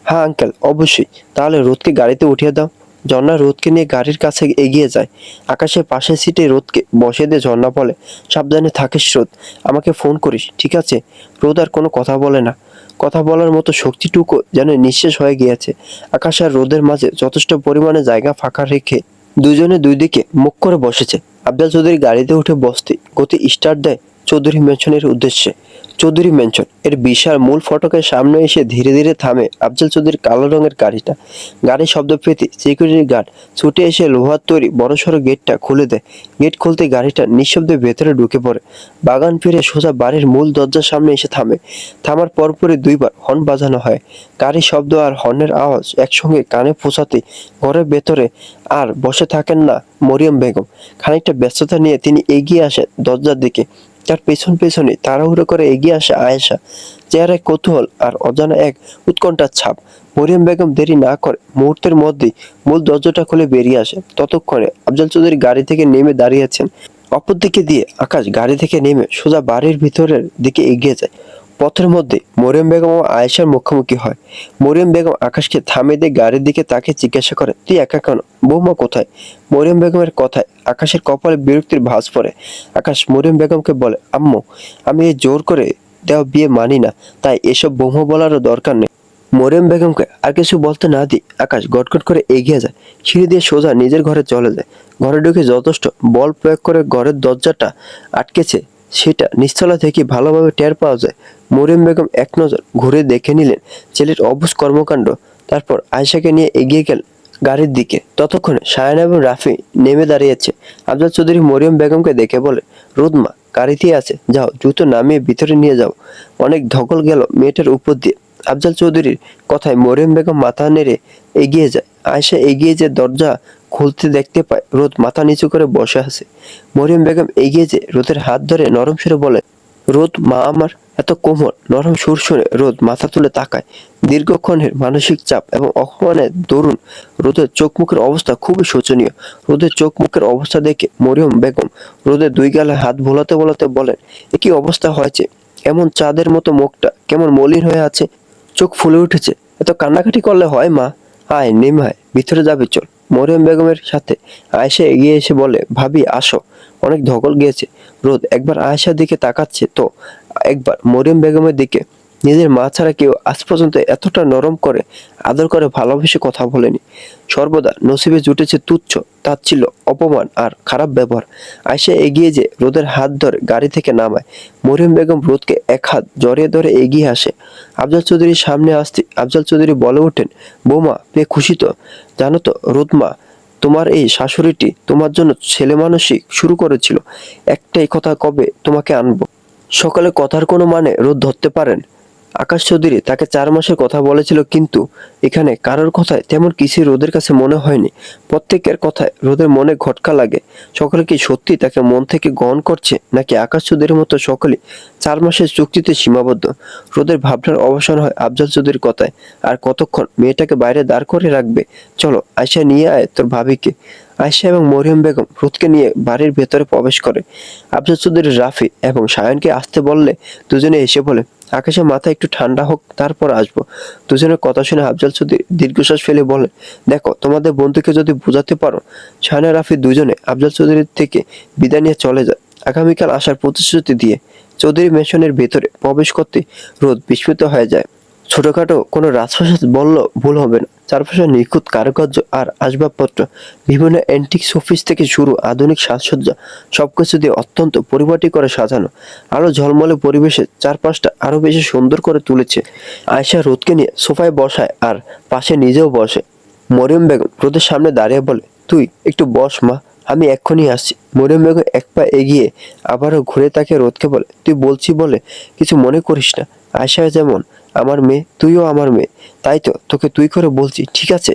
হ্যাঁ আঙ্কেল, অবশ্যই। তাহলে রোদকে গাড়িতে উঠিয়ে দাও। ঝর্ণা রোদকে নিয়ে গাড়ির কাছে এগিয়ে যায়। আকাশের পাশের সিটে রোদকে বসে দিয়ে ঝর্ণা বলে, সাবধানে থাকিস রোদ, আমাকে ফোন করিস, ঠিক আছে? রোদ আর কোনো কথা বলে না। কথা বলার মতো শক্তিটুকু যেন নিঃশেষ হয়ে গিয়েছে। আকাশ আর রোদের মাঝে যথেষ্ট পরিমাণে জায়গা ফাঁকা রেখে দুজনে দুই দিকে মুখ করে বসেছে। আফজাল চৌধুরী গাড়িতে উঠে বসতে গতি স্টার্ট দেয় চৌধুরী ম্যানশনের উদ্দেশ্যে। চৌধুরী ম্যানশন এর বিশাল মূল ফটকের সামনে এসে ধীরে ধীরে থামে আফজাল চৌধুরীর কালো রঙের গাড়িটা। গাড়ির শব্দ পেতে সিকিউরিটি গার্ড ছুটে এসে লোহার তৈরি বড়সড় গেটটা খুলে দেয়। গেট খুলতে গাড়িটা নিঃশব্দে ভেতরে ঢুকে পড়ে। বাগান ফিরে সোজা বাড়ির মূল দরজার সামনে এসে থামে। থামার পরপরই দুইবার হর্ন বাজানো হয়। গাড়ির শব্দ আর হর্নের আওয়াজ একসঙ্গে কানে পৌঁছাতে ঘরের ভেতরে আর বসে থাকেন না মরিয়ম বেগম। খানিকটা ব্যস্ততা নিয়ে তিনি এগিয়ে আসেন দরজার দিকে। তার পেছন পেছনে তাড়াহুড়ো করে এগিয়ে আসে আয়েশা, চেহারায় কৌতূহল আর অজানা এক উৎকণ্ঠার ছাপ। মরিয়ম বেগম দেরি না করে মুহূর্তের মধ্যেই মূল দরজাটা খুলে বেরিয়ে আসে। ততক্ষণে আফজাল চৌধুরী গাড়ি থেকে নেমে দাঁড়িয়েছেন। অপর দিকে দিয়ে আকাশ গাড়ি থেকে নেমে সোজা বাড়ির ভিতরের দিকে এগিয়ে যায়। পথের মধ্যে মরিয়ম বেগম ও আয়েশার মুখোমুখি হয়। মরিয়ম বেগম আকাশকে থামিয়ে দিয়ে গাড়ির দিকে তাকে জিজ্ঞাসা করে, তুই একা কেন? বৌমা কোথায়? মরিয়ম বেগমের কথায় আকাশের কপালে বিরক্তির ভাঁজ পড়ে। আকাশ মরিয়ম বেগমকে বলে, আম্মু, আমি এই জোর করে দেওয়া বিয়ে মানি না, তাই এসব বৌমা বলারও দরকার নেই। মরিয়ম বেগমকে আর কিছু বলতে না দিয়ে আকাশ গটগট করে এগিয়ে যায়। সিঁড়ি দিয়ে সোজা নিজের ঘরে চলে যায়। ঘরে ঢুকে যথেষ্ট বল প্রয়োগ করে ঘরের দরজাটা আটকেছে সেটা নিচতলা থেকে ভালোভাবে টের পাওয়া যায়। মরিয়ম বেগম এক নজর ঘুরে দেখে নিলেন ছেলের অবুঝ কর্মকাণ্ড। তারপর আয়েশাকে নিয়ে এগিয়ে গেল গাড়ির দিকে। ততক্ষণে সায়ন এবং রাফি নেমে দাঁড়িয়েছে। আফজাল চৌধুরী মরিয়ম বেগমকে দেখে বলে, রোদমা গাড়িতেই আছে, যাও দ্রুত নামিয়ে ভিতরে নিয়ে যাও। অনেক ধকল গেল মেয়েটার উপর দিয়ে। আফজাল চৌধুরীর কথায় মরিয়ম বেগম মাথা নেড়ে এগিয়ে যায়। আয়েশা এগিয়ে যে দরজা খুলতে দেখতে পায় রোদ মাথা নিচু করে বসে আছে। মরিয়ম বেগম এগিয়ে যে রোদের হাত ধরে নরম সুরে বলে, রোদ মা আমার। এত কোমল নরম সুর শুনে রোদ মাথা তুলে তাকায়। দীর্ঘক্ষণের মানসিক চাপ এবং অপমানের দরুন রোদের চোখ মুখের অবস্থা খুবই শোচনীয়। রোদের চোখ মুখের অবস্থা দেখে মরিয়ম বেগম রোদের দুই গালে হাত বোলাতে বোলাতে বলেন, এ কি অবস্থা হয়েছে? এমন চাঁদের মতো মুখটা কেমন মলিন হয়ে আছে, চোখ ফুলে উঠেছে। এত কান্নাকাটি করলে হয় মা? আয় নেমে ভিতরে যাবে চল। মরিয়ম বেগমের সাথে আয়েশা এগিয়ে এসে বলে, ভাবি আসো, অনেক ধকল গিয়েছে। রোদ একবার আয়েশার দিকে তাকাচ্ছে তো একবার মরিয়ম বেগমের দিকে। নিজের মা ছাড়া কেউ আজ পর্যন্ত এতটা নরম করে আদর করে ভালোবেসে কথা বলেনি। সর্বদা নসিবে জুটেছে তুচ্ছ, তাচ্ছিল্য, অপমান আর খারাপ ব্যবহার। আয়েশা এগিয়ে যে রোদের হাত ধরে গাড়ি থেকে নামায়। মরিয়ম বেগম রোদকে এক হাত জড়িয়ে ধরে এগিয়ে আসে। আফজাল চৌধুরীর সামনে আসতে আফজাল চৌধুরী বলে ওঠেন, বৌমা পেয়ে খুশি তো? জানো তো রোদ মা, তোমার এই শাশুড়িটি তোমার জন্য ছেলে মানুষই শুরু করেছিল। একটাই কথা কবে তোমাকে আনবো। সকালে কথার কোনো মানে রোদ ধরতে পারেন? আকাশ চৌধুরী তাকে 4 মাসের কথা বলেছিল, কিন্তু এখানে কারোর কথায় তেমন কিছুই রোদের কাছে মনে হয়নি। প্রত্যেকের কথায় রোদের মনে খটকা লাগে। সকলে কি সত্যি তাকে মন থেকে গ্রহণ করছে, নাকি আকাশ চৌধুরীর মতো সকলে 4 মাসের চুক্তিতে সীমাবদ্ধ? রোদের ভাবনার অবসান হয় আফজাল চৌধুরীর কথায়। আর কতক্ষণ মেয়েটাকে বাইরে দাঁড় করে রাখবে? চলো আয়শা নিয়ে আয় তোর ভাবিকে। আয়েশা এবং মরিয়ম বেগম রোদকে নিয়ে বাড়ির ভেতরে প্রবেশ করে। আফজাল চৌধুরী রাফি এবং সায়নকে আসতে বললে দুজনে এসে বলে, আকাশের মাথা একটু ঠান্ডা হোক তারপর আসবো। দুজনের কথা শুনে আফজাল চৌধুরী দীর্ঘশ্বাস ফেলে বলে, দেখো তোমাদের বন্ধুকে যদি বোঝাতে পারো। সায়ন আর রাফি দুজনে আফজাল চৌধুরীর থেকে বিদায় নিয়ে চলে যায়, আগামীকাল আসার প্রতিশ্রুতি দিয়ে। চৌধুরী মেশনের ভেতরে প্রবেশ করতে রোদ বিস্মিত হয়ে যায়। ছোটখাটো কোনো রাজপ্রাসাদ বলল ভুল হবে না। চারপাশে নিখুঁত কারুকার্য আর আসবাবপত্র, বিভিন্ন অ্যান্টিক শোপিস থেকে শুরু আধুনিক সাজসজ্জা, সবকিছু দিয়ে অত্যন্ত পরিপাটি করে সাজানো। আলো ঝলমলে পরিবেশে চারপাশটা আরো বেশি সুন্দর করে তুলেছে। আয়েশা রোদকে নিয়ে সোফায় বসায় আর পাশে নিজেও বসে। মরিয়ম বেগম রোদের সামনে দাঁড়িয়ে বলে, তুই একটু বস মা, আমি এক্ষুনি আসছি। মরিয়ম বেগম এক পা এগিয়ে আবারও ঘুরে তাকে রোদকে বলে, তুই বলছি বলে কিছু মনে করিস না। আয়েশা যেমন আমার মেয়ে, তুইও আমার মেয়ে, তাই তো তোকে তুই করে বলছি, ঠিক আছে?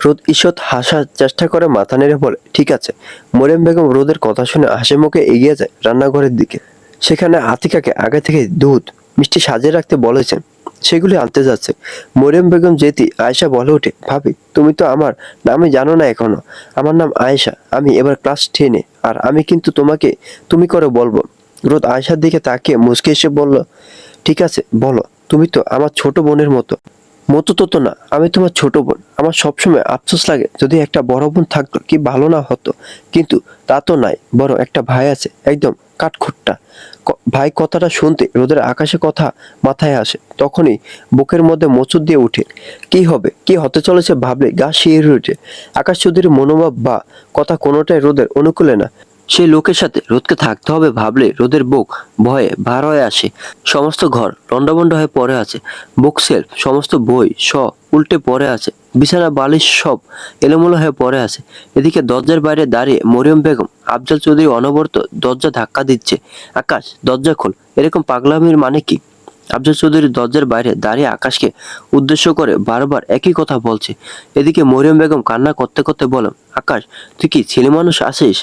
রোদ ঈষৎ হাসার চেষ্টা করে মাথা নেড়ে বলে, ঠিক আছে। মরিয়ম বেগম রোদের কথা শুনে হাসি মুখে এগিয়ে যায় রান্নাঘরের দিকে। সেখানে আতিকাকে আগে থেকে দুধ মিষ্টি সাজিয়ে রাখতে বলেছেন, সেগুলি আনতে যাচ্ছে। মরিয়ম বেগম যেতে আয়েশা বলে ওঠে, ভাবি তুমি তো আমার নামই জানো না এখনো। আমার নাম আয়েশা, আমি এবার ক্লাস 10-এ, আর আমি কিন্তু তোমাকে তুমি করে বলবো। রোদ আয়েশার দিকে তাকিয়ে মুচকে এসে বলল, ঠিক আছে বলো, তুমি তো আমার ছোট বোনের মতো। মতো তো না, আমি তোমার ছোট বোন। আমার সবসময় আফসোস লাগে যদি একটা বড় বোন থাকতো কি ভালো না হতো, কিন্তু তা তো নাই, বরং একটা ভাই আছে, একদম কাঠখুট্টা। ভাই কথাটা শুনতে রোদের আকাশে কথা মাথায় আসে, তখনই বুকের মধ্যে মোচড় দিয়ে উঠে। কি হবে, কি হতে চলেছে ভাবলে গা শিহরে ওঠে। আকাশ চৌধুরীর মনোভাব বা কথা কোনোটাই রোদের অনুকূলে না। সেই লোকের সাথে রোদকে থাকতে হবে ভাবলে রোদের বুক ভয়ে ভার হয়ে আসে। সমস্ত ঘর লন্ডভন্ড হয়ে পড়ে আছে। বুক সেলফ সমস্ত বই উল্টে পড়ে আছে। বিছানা বালিশ সব এলোমেলো হয়ে পড়ে আছে। এদিকে দরজার বাইরে দাঁড়িয়ে মরিয়ম বেগম আফজাল চৌধুরী অনবরত দরজা ধাক্কা দিচ্ছে। আকাশ দরজা খোল, এরকম পাগলামির মানে কি? আফজাল চৌধুরী দরজার বাইরে দাঁড়িয়ে আকাশকে উদ্দেশ্য করে বারবার একই কথা বলছে। এদিকে মরিয়ম বেগম কান্না করতে করতে বলেন, আকাশ তুই কি ছেলে মানুষ আছিস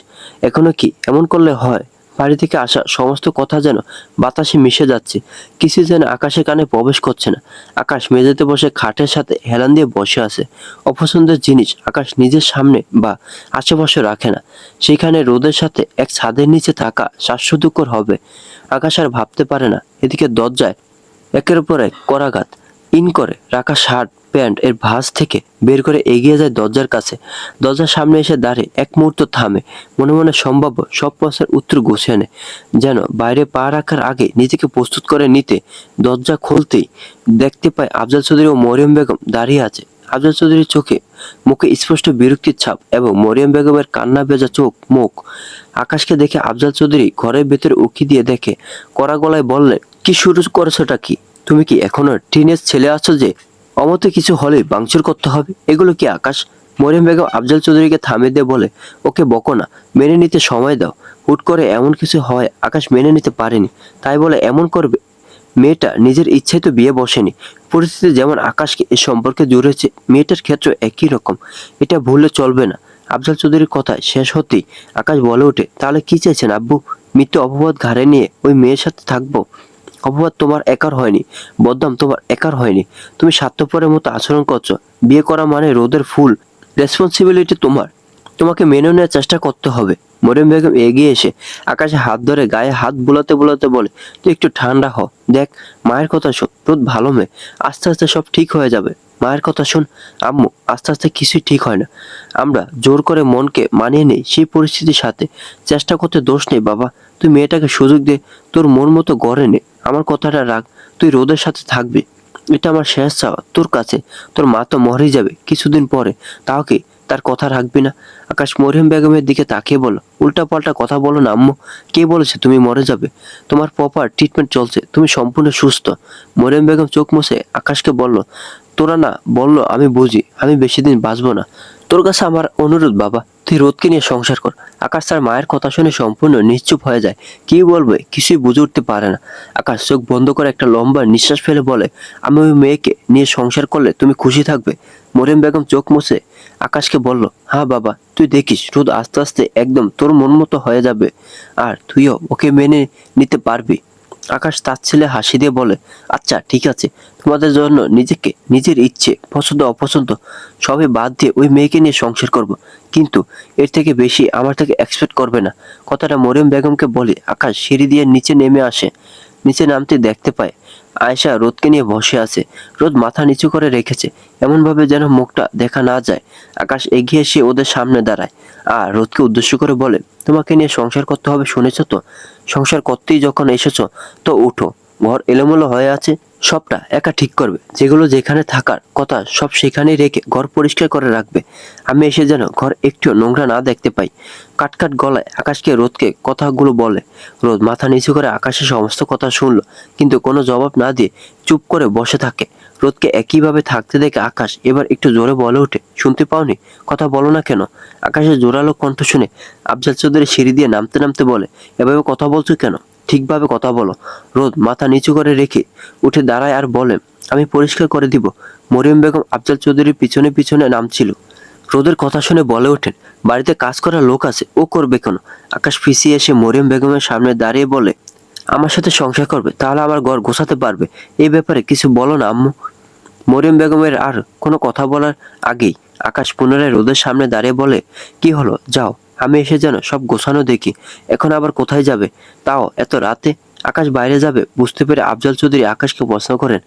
এখনো? কি এমন করলে হয়? বাড়ি থেকে আসা সমস্ত কথা যেন বাতাসে মিশে যাচ্ছে, কিছু যেন আকাশের কানে প্রবেশ করছে না। আকাশ মেঝেতে বসে খাটের সাথে হেলান দিয়ে বসে আছে। অপছন্দের জিনিস আকাশ নিজের সামনে বা আশেপাশে রাখে না। সেখানে রোদের সাথে এক ছাদের নিচে থাকা শ্বাসরুদ্ধকর হবে আকাশ আর ভাবতে পারে না। এদিকে দরজায় একের উপর এক করাঘাত ইন করে রাখা শার্ট প্যান্ট এর ভাঁজ থেকে বের করে এগিয়ে যায় দরজার কাছে। দরজার সামনে এসে দাঁড়িয়ে এক মুহূর্ত থামে, মনে মনে সম্ভাব্য সব প্রশ্নের উত্তর গুছিয়ে নেয়। যেন বাইরে পা রাখার আগে নিজেকে প্রস্তুত করে নিতে। দরজা খুলতেই দেখতে পায় আফজাল চৌধুরী ও মরিয়ম বেগম দাঁড়িয়ে আছে। আফজাল চৌধুরীর চোখে মুখে স্পষ্ট বিরক্তির ছাপ এবং মরিয়ম বেগমের কান্না ভেজা চোখ মুখ। আকাশকে দেখে আফজাল চৌধুরী ঘরের ভেতরে উকি দিয়ে দেখে কড়া গলায় বললেন, কি শুরু করেছোটা কি? তুমি কি এখনো টিনেজ ছেলে আছো যে অমতে কিছু হলে ভাঙচুর করতে হবে? এগুলো কি আকাশ? মরিয়ম বেগম আফজাল চৌধুরীকে থামিয়ে দিয়ে বলে, ওকে বকো না, মেনে নিতে সময় দাও। হুট করে এমন কিছু হয় আকাশ মেনে নিতে পারেনি, তাই বলে এমন করবে? মেয়েটা নিজের ইচ্ছায় তো বিয়ে বসেনি, পরিস্থিতি যেমন আকাশকে এ সম্পর্কে জুড়েছে মেয়েটার ক্ষেত্রে একই রকম, এটা ভুললে চলবে না। আফজাল চৌধুরীর কথা শেষ হতেই আকাশ বলে ওঠে, তাহলে কি চাইছেন আব্বু? মৃত্যু অপবাদ ঘাড়ে নিয়ে ওই মেয়ের সাথে থাকবো? অপবাদ তোমার একার হয়নি, বদনাম তোমার একার হয়নি। তুমি স্বার্থপরের মতো আচরণ করছো। বিয়ে করা মানে রোদের ফুল রেসপন্সিবিলিটি তোমার, তোমাকে মেনে নেওয়ার চেষ্টা করতে হবে। মরিয়ম বেগম এগিয়ে এসে আকাশে হাত ধরে গায়ে হাত বুলাতে বুলাতে বলে, তুই একটু ঠান্ডা হ, দেখ মায়ের কথা শোন, রোদ ভালো মেয়ে, আস্তে আস্তে সব ঠিক হয়ে যাবে। মায়ের কথা শোন আম্মু, আস্তে আস্তে কিছুই ঠিক হয় না। আমরা জোর করে মনকে মানিয়ে নেই সেই পরিস্থিতির সাথে, চেষ্টা করতে দোষ নেই বাবা। তুই মেয়েটাকে সুযোগ দে, তোর মন মতো গড়ে নে। আমার কথাটা রাখ, তুই রোদের সাথে থাকবি, এটা আমার শেষ চাওয়া তোর কাছে। তোর মা তো মরেই যাবে কিছুদিন পরে, তাও কি তার কথা রাখবি না? আকাশ মরিয়ম বেগমের দিকে তাকিয়ে বলল, উল্টা পাল্টা কথা বলো না আম্মু। কে বলেছে তুমি মরে যাবে? তোমার প্রপার ট্রিটমেন্ট চলছে, তুমি সম্পূর্ণ সুস্থ। মরিয়ম বেগম চোখ মুছে আকাশকে বলল, তোরা না বললো আমি বুঝি, আমি বেশি দিন বাঁচবো না। তোর কাছে আমার অনুরোধ বাবা, তুই রোদকে নিয়ে সংসার কর। আকাশ তার মায়ের কথা শুনে সম্পূর্ণ নিশ্চুপ হয়ে যায়, কি বলবে কিছুই বুঝে উঠতে পারে না। আকাশ চোখ বন্ধ করে একটা লম্বা নিঃশ্বাস ফেলে বলে, আমি ওই মেয়েকে নিয়ে সংসার করলে তুমি খুশি থাকবে? মরিয়ম বেগম চোখ মুছে আকাশকে বলল, হ্যাঁ বাবা, তুই দেখিস রোদ আস্তে আস্তে একদম তোর মন মতো হয়ে যাবে, আর তুইও ওকে মেনে নিতে পারবি। আকাশ তার ছেলে হাসি দিয়ে বলে, আচ্ছা ঠিক আছে, তোমাদের জন্য নিজেকে, নিজের ইচ্ছে, পছন্দ অপছন্দ সবই বাদ দিয়ে ওই মেয়েকে নিয়ে সংসার করব, কিন্তু এর থেকে বেশি আমার থেকে এক্সপেক্ট করবে না। কথাটা মরিয়ম বেগমকে বলে আকাশ সিঁড়ি দিয়ে নিচে নেমে আসে। নিচে নামতে দেখতে পায় আয়েশা রোদকে নিয়ে বসে আছে। রোদ মাথা নিচু করে রেখেছে, এমন ভাবে যেন মুখটা দেখা না যায়। আকাশ এগিয়ে এসে ওদের সামনে দাঁড়ায় আর রোদকে উদ্দেশ্য করে বলে, তোমাকে নিয়ে সংসার করতে হবে শুনেছ তো? সংসার করতেই যখন এসেছো তো উঠো। ঘর এলোমেলো হয়ে আছে, সবটা একা ঠিক করবে। যেগুলো যেখানে থাকার কথা সব সেখানেই রেখে ঘর পরিষ্কার করে রাখবে। আমি এসে যেন ঘর একটু নোংরা না দেখতে পাই। কাটকাট গলায় আকাশকে রোদকে কথাগুলো বলে। রোদ মাথা নিচু করে আকাশের সমস্ত কথা শুনলো, কিন্তু কোনো জবাব না দিয়ে চুপ করে বসে থাকে। রোদকে একইভাবে থাকতে দেখে আকাশ এবার একটু জোরে বলে ওঠে, শুনতে পাওনি? কথা বলো না কেন? আকাশের জোরালো কণ্ঠ শুনে আফজাল চৌধুরী সিঁড়ি দিয়ে নামতে নামতে বলে, এভাবে কথা বলছো কেন? ঠিকভাবে কথা বলো। রোদ মাথা নিচু করে রেখে উঠে দাঁড়ায় আর বলে, আমি পরিষ্কার করে দিব। মরিয়ম বেগম আফজাল চৌধুরীর পিছনে পিছনে নামছিল। রোদের কথা শুনে বলে ওঠেন, বাড়িতে কাজ করার লোক আছে, ও করবে কেন? আকাশ ফিসিয়ে এসে মরিয়ম বেগমের সামনে দাঁড়িয়ে বলে, আমার সাথে সংসার করবে, তাহলে আমার ঘর গোছাতে পারবে। এই ব্যাপারে কিছু বলো না আম্মু। মরিয়ম বেগমের আর কোনো কথা বলার আগেই আকাশ পুনরায় রোদের সামনে দাঁড়িয়ে বলে, কি হলো, যাও, আমি এসে যেন সব গোছানো দেখি। এখন আবার কোথায় যাবে, তাও এত রাতে? আকাশ বাইরে যাবে বুঝতে পেরে আফজাল চৌধুরী আকাশকে প্রশ্ন করেন,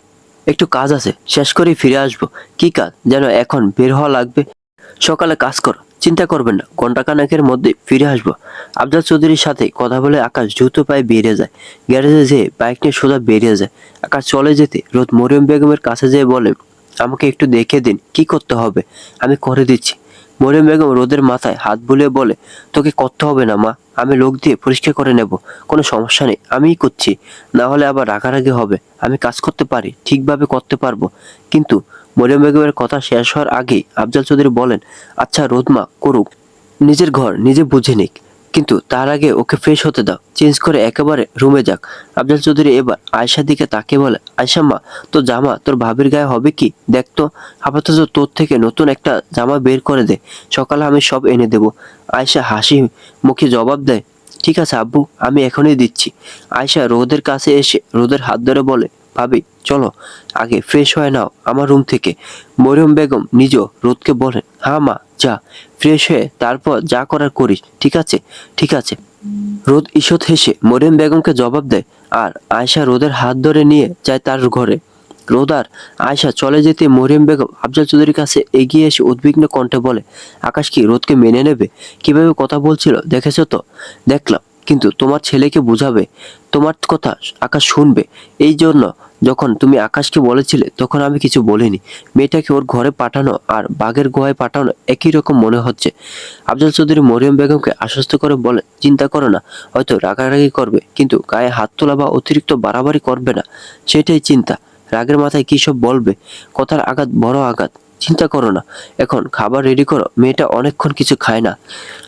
একটু কাজ আছে, শেষ করেই ফিরে আসবো। কি কাজ যেন এখন বের হওয়া লাগবে? সকালে কাজ করো, চিন্তা করবেন না, ঘন্টাখানেকের মধ্যে ফিরে আসবো। আফজাল চৌধুরীর সাথে কথা বলে আকাশ দ্রুত পায়ে বেরিয়ে যায়। গ্যারেজে যেয়ে বাইক নিয়ে সোজা বেরিয়ে যায়। আকাশ চলে যেতে রোদ মরিয়ম বেগমের কাছে যেয়ে বলে, আমাকে একটু দেখে দিন কি করতে হবে, আমি করে দিচ্ছি। মরিয়ম বেগম রোদের মাথায় হাত বুলিয়ে বলে, তোকে করতে হবে না মা, আমি লোক দিয়ে পরিষ্কার করে নেব, কোনো সমস্যা নেই, আমিই করছি। না হলে আবার রাগারাগি হবে। আমি কাজ করতে পারি, ঠিকভাবে করতে পারবো। কিন্তু মরিয়ম বেগমের কথা শেষ হওয়ার আগেই আফজাল চৌধুরী বলেন, আচ্ছা রোদমা করুক, নিজের ঘর নিজে বুঝে নিক, কিন্তু তার আগে ওকে ফ্রেশ হতে দাও, চেঞ্জ করে একেবারে রুমে যাক। আফজাল চৌধুরী এবার আয়েশার দিকে তাকিয়ে বলে, আয়েশা মা, তোর জামা তোর ভাবির গায়ে হবে কি দেখ তো, আপাতত তোর থেকে নতুন একটা জামা বের করে দে, সকালে আমি সব এনে দেব। আয়েশা হাসি মুখে জবাব দেয়, ঠিক আছে আব্বু, আমি এখনই দিচ্ছি। আয়েশা রোদের কাছে এসে রোদের হাত ধরে বলে, ভাবি চলো, আগে ফ্রেশ হয়ে নাও আমার রুম থেকে। মরিয়ম বেগম নিজেও রোদকে বলেন, হ্যাঁ মা, যা ফ্রেশ হয়ে তারপর যা করার করিস, ঠিক আছে? ঠিক আছে। রোদ ঈষৎ হেসে মরিয়ম বেগমকে জবাব দেয় আর আয়েশা রোদের হাত ধরে নিয়ে যায় তার ঘরে। রোদ আর আয়েশা চলে যেতে মরিয়ম বেগম আফজাল চৌধুরীর কাছে এগিয়ে এসে উদ্বিগ্ন কণ্ঠে বলে, আকাশ কি রোদকে মেনে নেবে? কিভাবে কথা বলছিল দেখেছো তো? দেখলাম, কিন্তু তোমার ছেলেকে বুঝাবে, তোমার কথা আকাশ শুনবে। এই জন্য যখন তুমি আকাশকে বলেছিলে তখন আমি কিছু বলিনি। মেয়েটাকে ওর ঘরে পাঠানো আর বাঘের গুহায় পাঠানো একই রকম মনে হচ্ছে। আফজাল চৌধুরী মরিয়ম বেগমকে আশ্বস্ত করে বলে, চিন্তা করো না, হয়তো রাগারাগি করবে, কিন্তু গায়ে হাত তোলা বা অতিরিক্ত বাড়াবাড়ি করবে না, সেটাই চিন্তা। রাগের মাথায় কী সব বলবে, কথার আঘাত বড় আঘাত। চিন্তা করো না, এখন খাবার রেডি করো, মেয়েটা অনেকক্ষণ কিছু খায় না।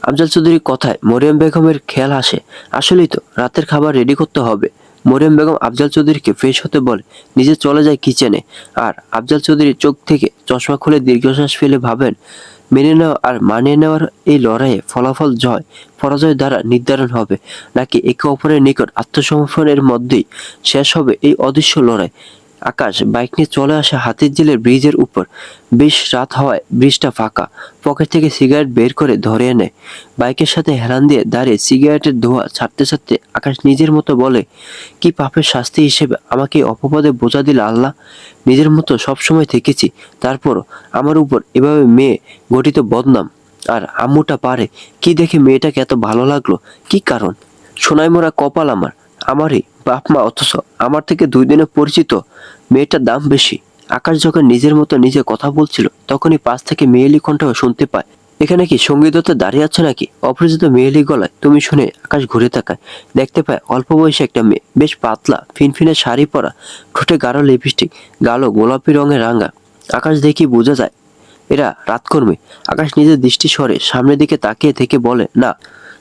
আফজাল চৌধুরীর কথায় মরিয়ম বেগমের খেয়াল আসে, আসলেই তো রাতের খাবার রেডি করতে হবে। মরিয়ম বেগম আফজাল চৌধুরীকে ফ্রেশ হতে বলে, নিজে চলে যায় কিচেনে। আর আফজাল চৌধুরী চোখ থেকে চশমা খুলে দীর্ঘশ্বাস ফেলে ভাবেন, মেনে নেওয়া আর মানিয়ে নেওয়ার এই লড়াইয়ে ফলাফল জয় পরাজয় দ্বারা নির্ধারণ হবে, নাকি একে অপরের নিকট আত্মসমর্পণের মধ্যেই শেষ হবে এই অদৃশ্য লড়াই। আকাশ বাইক নিয়ে চলে আসে হাতিরঝিলের ব্রিজের উপর। বেশ রাত হওয়ায় ব্রিজটা ফাঁকা। পকেট থেকে সিগারেট বের করে ধরিয়ে নেয়। বাইকের সাথে হেলান দিয়ে দাঁড়িয়ে সিগারেটের ধোঁয়া ছাড়তে ছাড়তে আকাশ নিজের মতো বলে, কি পাপের শাস্তি হিসেবে আমাকে এই অপবাদে বোঝা দিল আল্লাহ। নিজের মতো সবসময় থেকেছি, তারপরও আমার উপর এভাবে মেয়ে গঠিত বদনাম। আর আম্মুটা পারে কি দেখে মেয়েটাকে এত ভালো লাগলো, কি কারণ? সোনাই মোরা কপাল আমার, আমারই বাপ মা, অথচ আমার থেকে 2 দিনে পরিচিত মেয়েটার দাম বেশি। আকাশ যখন নিজের মতো নিজে কথা বলছিল, তখনই পাশ থেকে মেয়েলি কণ্ঠ শুনতে পায়, এখানে কি সঙ্গীততে দাঁড়িয়ে আছো নাকি? অপরিচিত মেয়েলি গলায় তুমি শুনে আকাশ ঘুরে তাকায়। দেখতে পায় অল্প বয়সী একটা মেয়ে, বেশ পাতলা ফিনফিনে শাড়ি পরা, ঠোঁটে গাঢ় লিপস্টিক, গালো গোলাপি রঙের রাঙা। আকাশ দেখি বোঝা যায় এরা রাতকর্মী। আকাশ নিজের দৃষ্টি সরে সামনের দিকে তাকিয়ে থেকে বলে, না,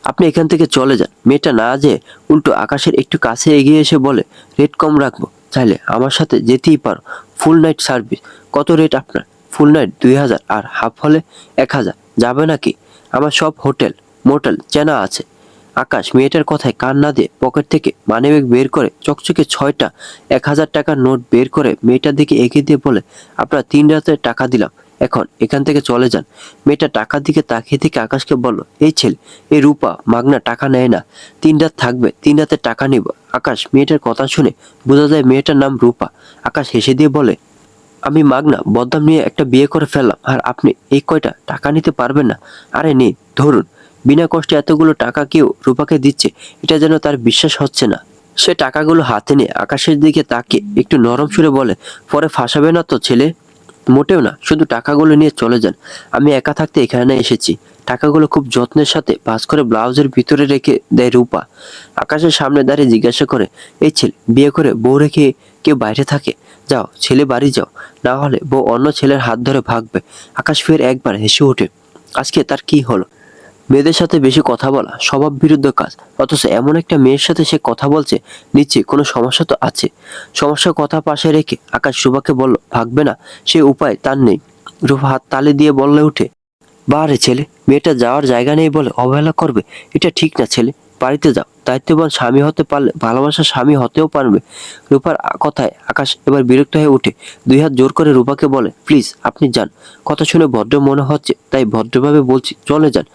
আপনি এখান থেকে চলে যান। মেয়েটা না যেয়ে উল্টো আকাশের একটু কাছে এগিয়ে এসে বলে, রেট কম রাখবো, চাইলে আমার সাথে যেতেই পারো। ফুল নাইট সার্ভিস। কত রেট আপনার? ফুল নাইট 2000, আর হাফ হলে 1000। যাবে নাকি? আমার সব হোটেল মোটেল চেনা আছে। আকাশ মেয়েটার কথায় কান না দিয়ে পকেট থেকে মানিব্যাগ বের করে চকচকে 6টা 1000 টাকার নোট বের করে মেয়েটার দিকে এগিয়ে দিয়ে বলে, আপনার 3 রাতের টাকা দিলাম, এখন এখান থেকে চলে যান। মেয়েটা টাকার দিকে তাকিয়ে থেকে আকাশকে বলল, এই ছেলে, এই রূপা মাগনা টাকা নেয় না। 3 রাত থাকবে, 3 রাতের টাকা নিব। আকাশ মেয়েটার কথা শুনে বোঝা যায় মেয়েটার নাম রূপা। আকাশ হেসে দিয়ে বলে, আমি মাগনা বদনাম নিয়ে একটা বিয়ে করে ফেললাম, আর আপনি এই কয়টা টাকা নিতে পারবেন না? আরে নিন, ধরুন। বিনা কষ্টে এতগুলো টাকা কেউ রূপাকে দিচ্ছে, এটা যেন তার বিশ্বাস হচ্ছে না। সে টাকাগুলো হাতে নিয়ে আকাশের দিকে তাকিয়ে একটু নরম সুরে বলে, পরে ফাঁসাবে না তো ছেলে? মোটেও না, শুধু টাকাগুলো নিয়ে চলে যান। আমি একা থাকতে এখানে এসেছি। টাকাগুলো খুব যত্নের সাথে ভাঁজ করে ব্লাউজের ভিতরে রেখে দেয় রূপা। আকাশের সামনে দাঁড়িয়ে জিজ্ঞাসা করে, এই ছেলে, বিয়ে করে বউ রেখে কেউ বাইরে থাকে? যাও, ছেলে বাড়ি যাও, না হলে বউ অন্য ছেলের হাত ধরে ভাগবে। আকাশ ফের একবার হেসে ওঠে। আজকে তার কি হলো? মেয়েদের সাথে বেশি কথা বলা স্বভাব বিরুদ্ধ কাজ, অথচ এমন একটা মেয়ের সাথে সে কথা বলছে, নিশ্চয়ই কোনো সমস্যা তো আছে। সমস্যার কথা পাশে রেখে আকাশ রূপাকে বলল, ভাগবে না, সে উপায় তার নেই। রূপা হাত তালি দিয়ে বললে উঠে, বারে ছেলে, মেয়েটা যাওয়ার জায়গা নেই বলে অবহেলা করবে, এটা ঠিক না ছেলে। বাড়িতে যাও, দায়িত্ববান স্বামী হতে পারলে ভালোবাসার স্বামী হতেও পারবে। রূপার কথায় আকাশ এবার বিরক্ত হয়ে উঠে 2 হাত জোর করে রূপাকে বলে, প্লিজ আপনি যান। কথা শুনে ভদ্র মনে হচ্ছে, তাই ভদ্রভাবে বলছি, চলে যান।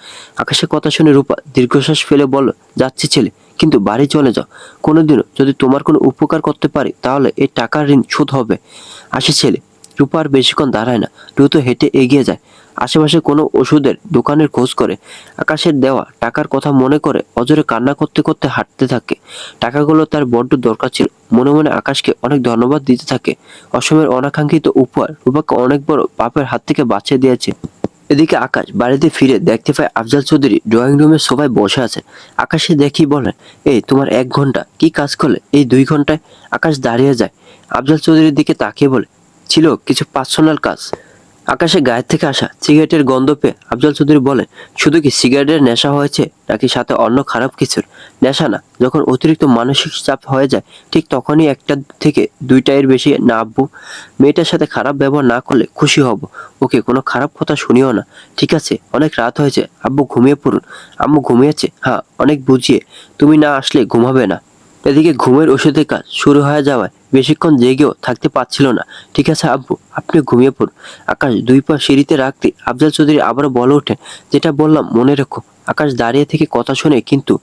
আকাশের কথা শুনে রূপা দীর্ঘশ্বাস ফেলে বলল, যাচ্ছি ছেলে, কিন্তু বাড়ি চলে যাও। কোনোদিনও যদি তোমার কোনো উপকার করতে পারি, তাহলে এই টাকার ঋণ শোধ হবে। আসি ছেলে। রূপা আর বেশিক্ষণ দাঁড়ায় না, দ্রুত হেঁটে এগিয়ে যায়। আশেপাশে কোনো ওষুধের দোকানের খোঁজ করে। আকাশের দেওয়া টাকার কথা মনে করে অজরে কান্না করতে করতে হাঁটতে থাকে। টাকাগুলো তার বড্ড দরকার ছিল। মনে মনে আকাশকে অনেক ধন্যবাদ দিতে থাকে। অসময়ের অনাকাঙ্ক্ষিত উপহার রূপাকে অনেক বড় পাপের হাত থেকে বাঁচিয়ে দিয়েছে। এদিকে আকাশ বাড়িতে ফিরে দেখতে পায় আফজাল চৌধুরী ড্রয়িং রুমের সোফায় বসে আছে। আকাশে দেখি বলেন, এই তোমার 1 ঘন্টা কি কাজ করলে এই 2 ঘন্টায়? আকাশ দাঁড়িয়ে যায়, আফজাল চৌধুরীর দিকে তাকিয়ে বলে, ছিল কিছু পার্সোনাল কাজ। আকাশে গায়ের থেকে আসা সিগারেটের গন্ধ পেয়ে আফজাল চৌধুরী বলেন, শুধু কি সিগারেটের নেশা হয়েছে, নাকি সাথে অন্য খারাপ কিছুর? নেশা না, যখন অতিরিক্ত মানসিক চাপ হয়ে যায়, ঠিক তখনই 1টা থেকে 2টা এর বেশি না আব্বু। মেয়েটার সাথে খারাপ ব্যবহার না করলে খুশি হব। ওকে কোনো খারাপ কথা শুনিও না, ঠিক আছে? অনেক রাত হয়েছে, আব্বু ঘুমিয়ে পড়ুন। আম্মু ঘুমিয়েছে? হ্যাঁ, অনেক বুঝিয়ে। তুমি না আসলে ঘুমাবে না। এদিকে ঘুমের ওষুধের কাজ শুরু হয়ে যাওয়ায় বেশিক্ষণ জেগেও থাকতে পারছিল না। ঠিক আছে আব্বু, আপনি ঘুমিয়ে পড়ুন। আকাশ 2 পা সিঁড়িতে রাখতে আফজাল চৌধুরী আবারও বলে ওঠেন, যেটা বললাম মনে রেখো। আকাশ দাঁড়িয়ে থেকে কথা শুনে কিন্তু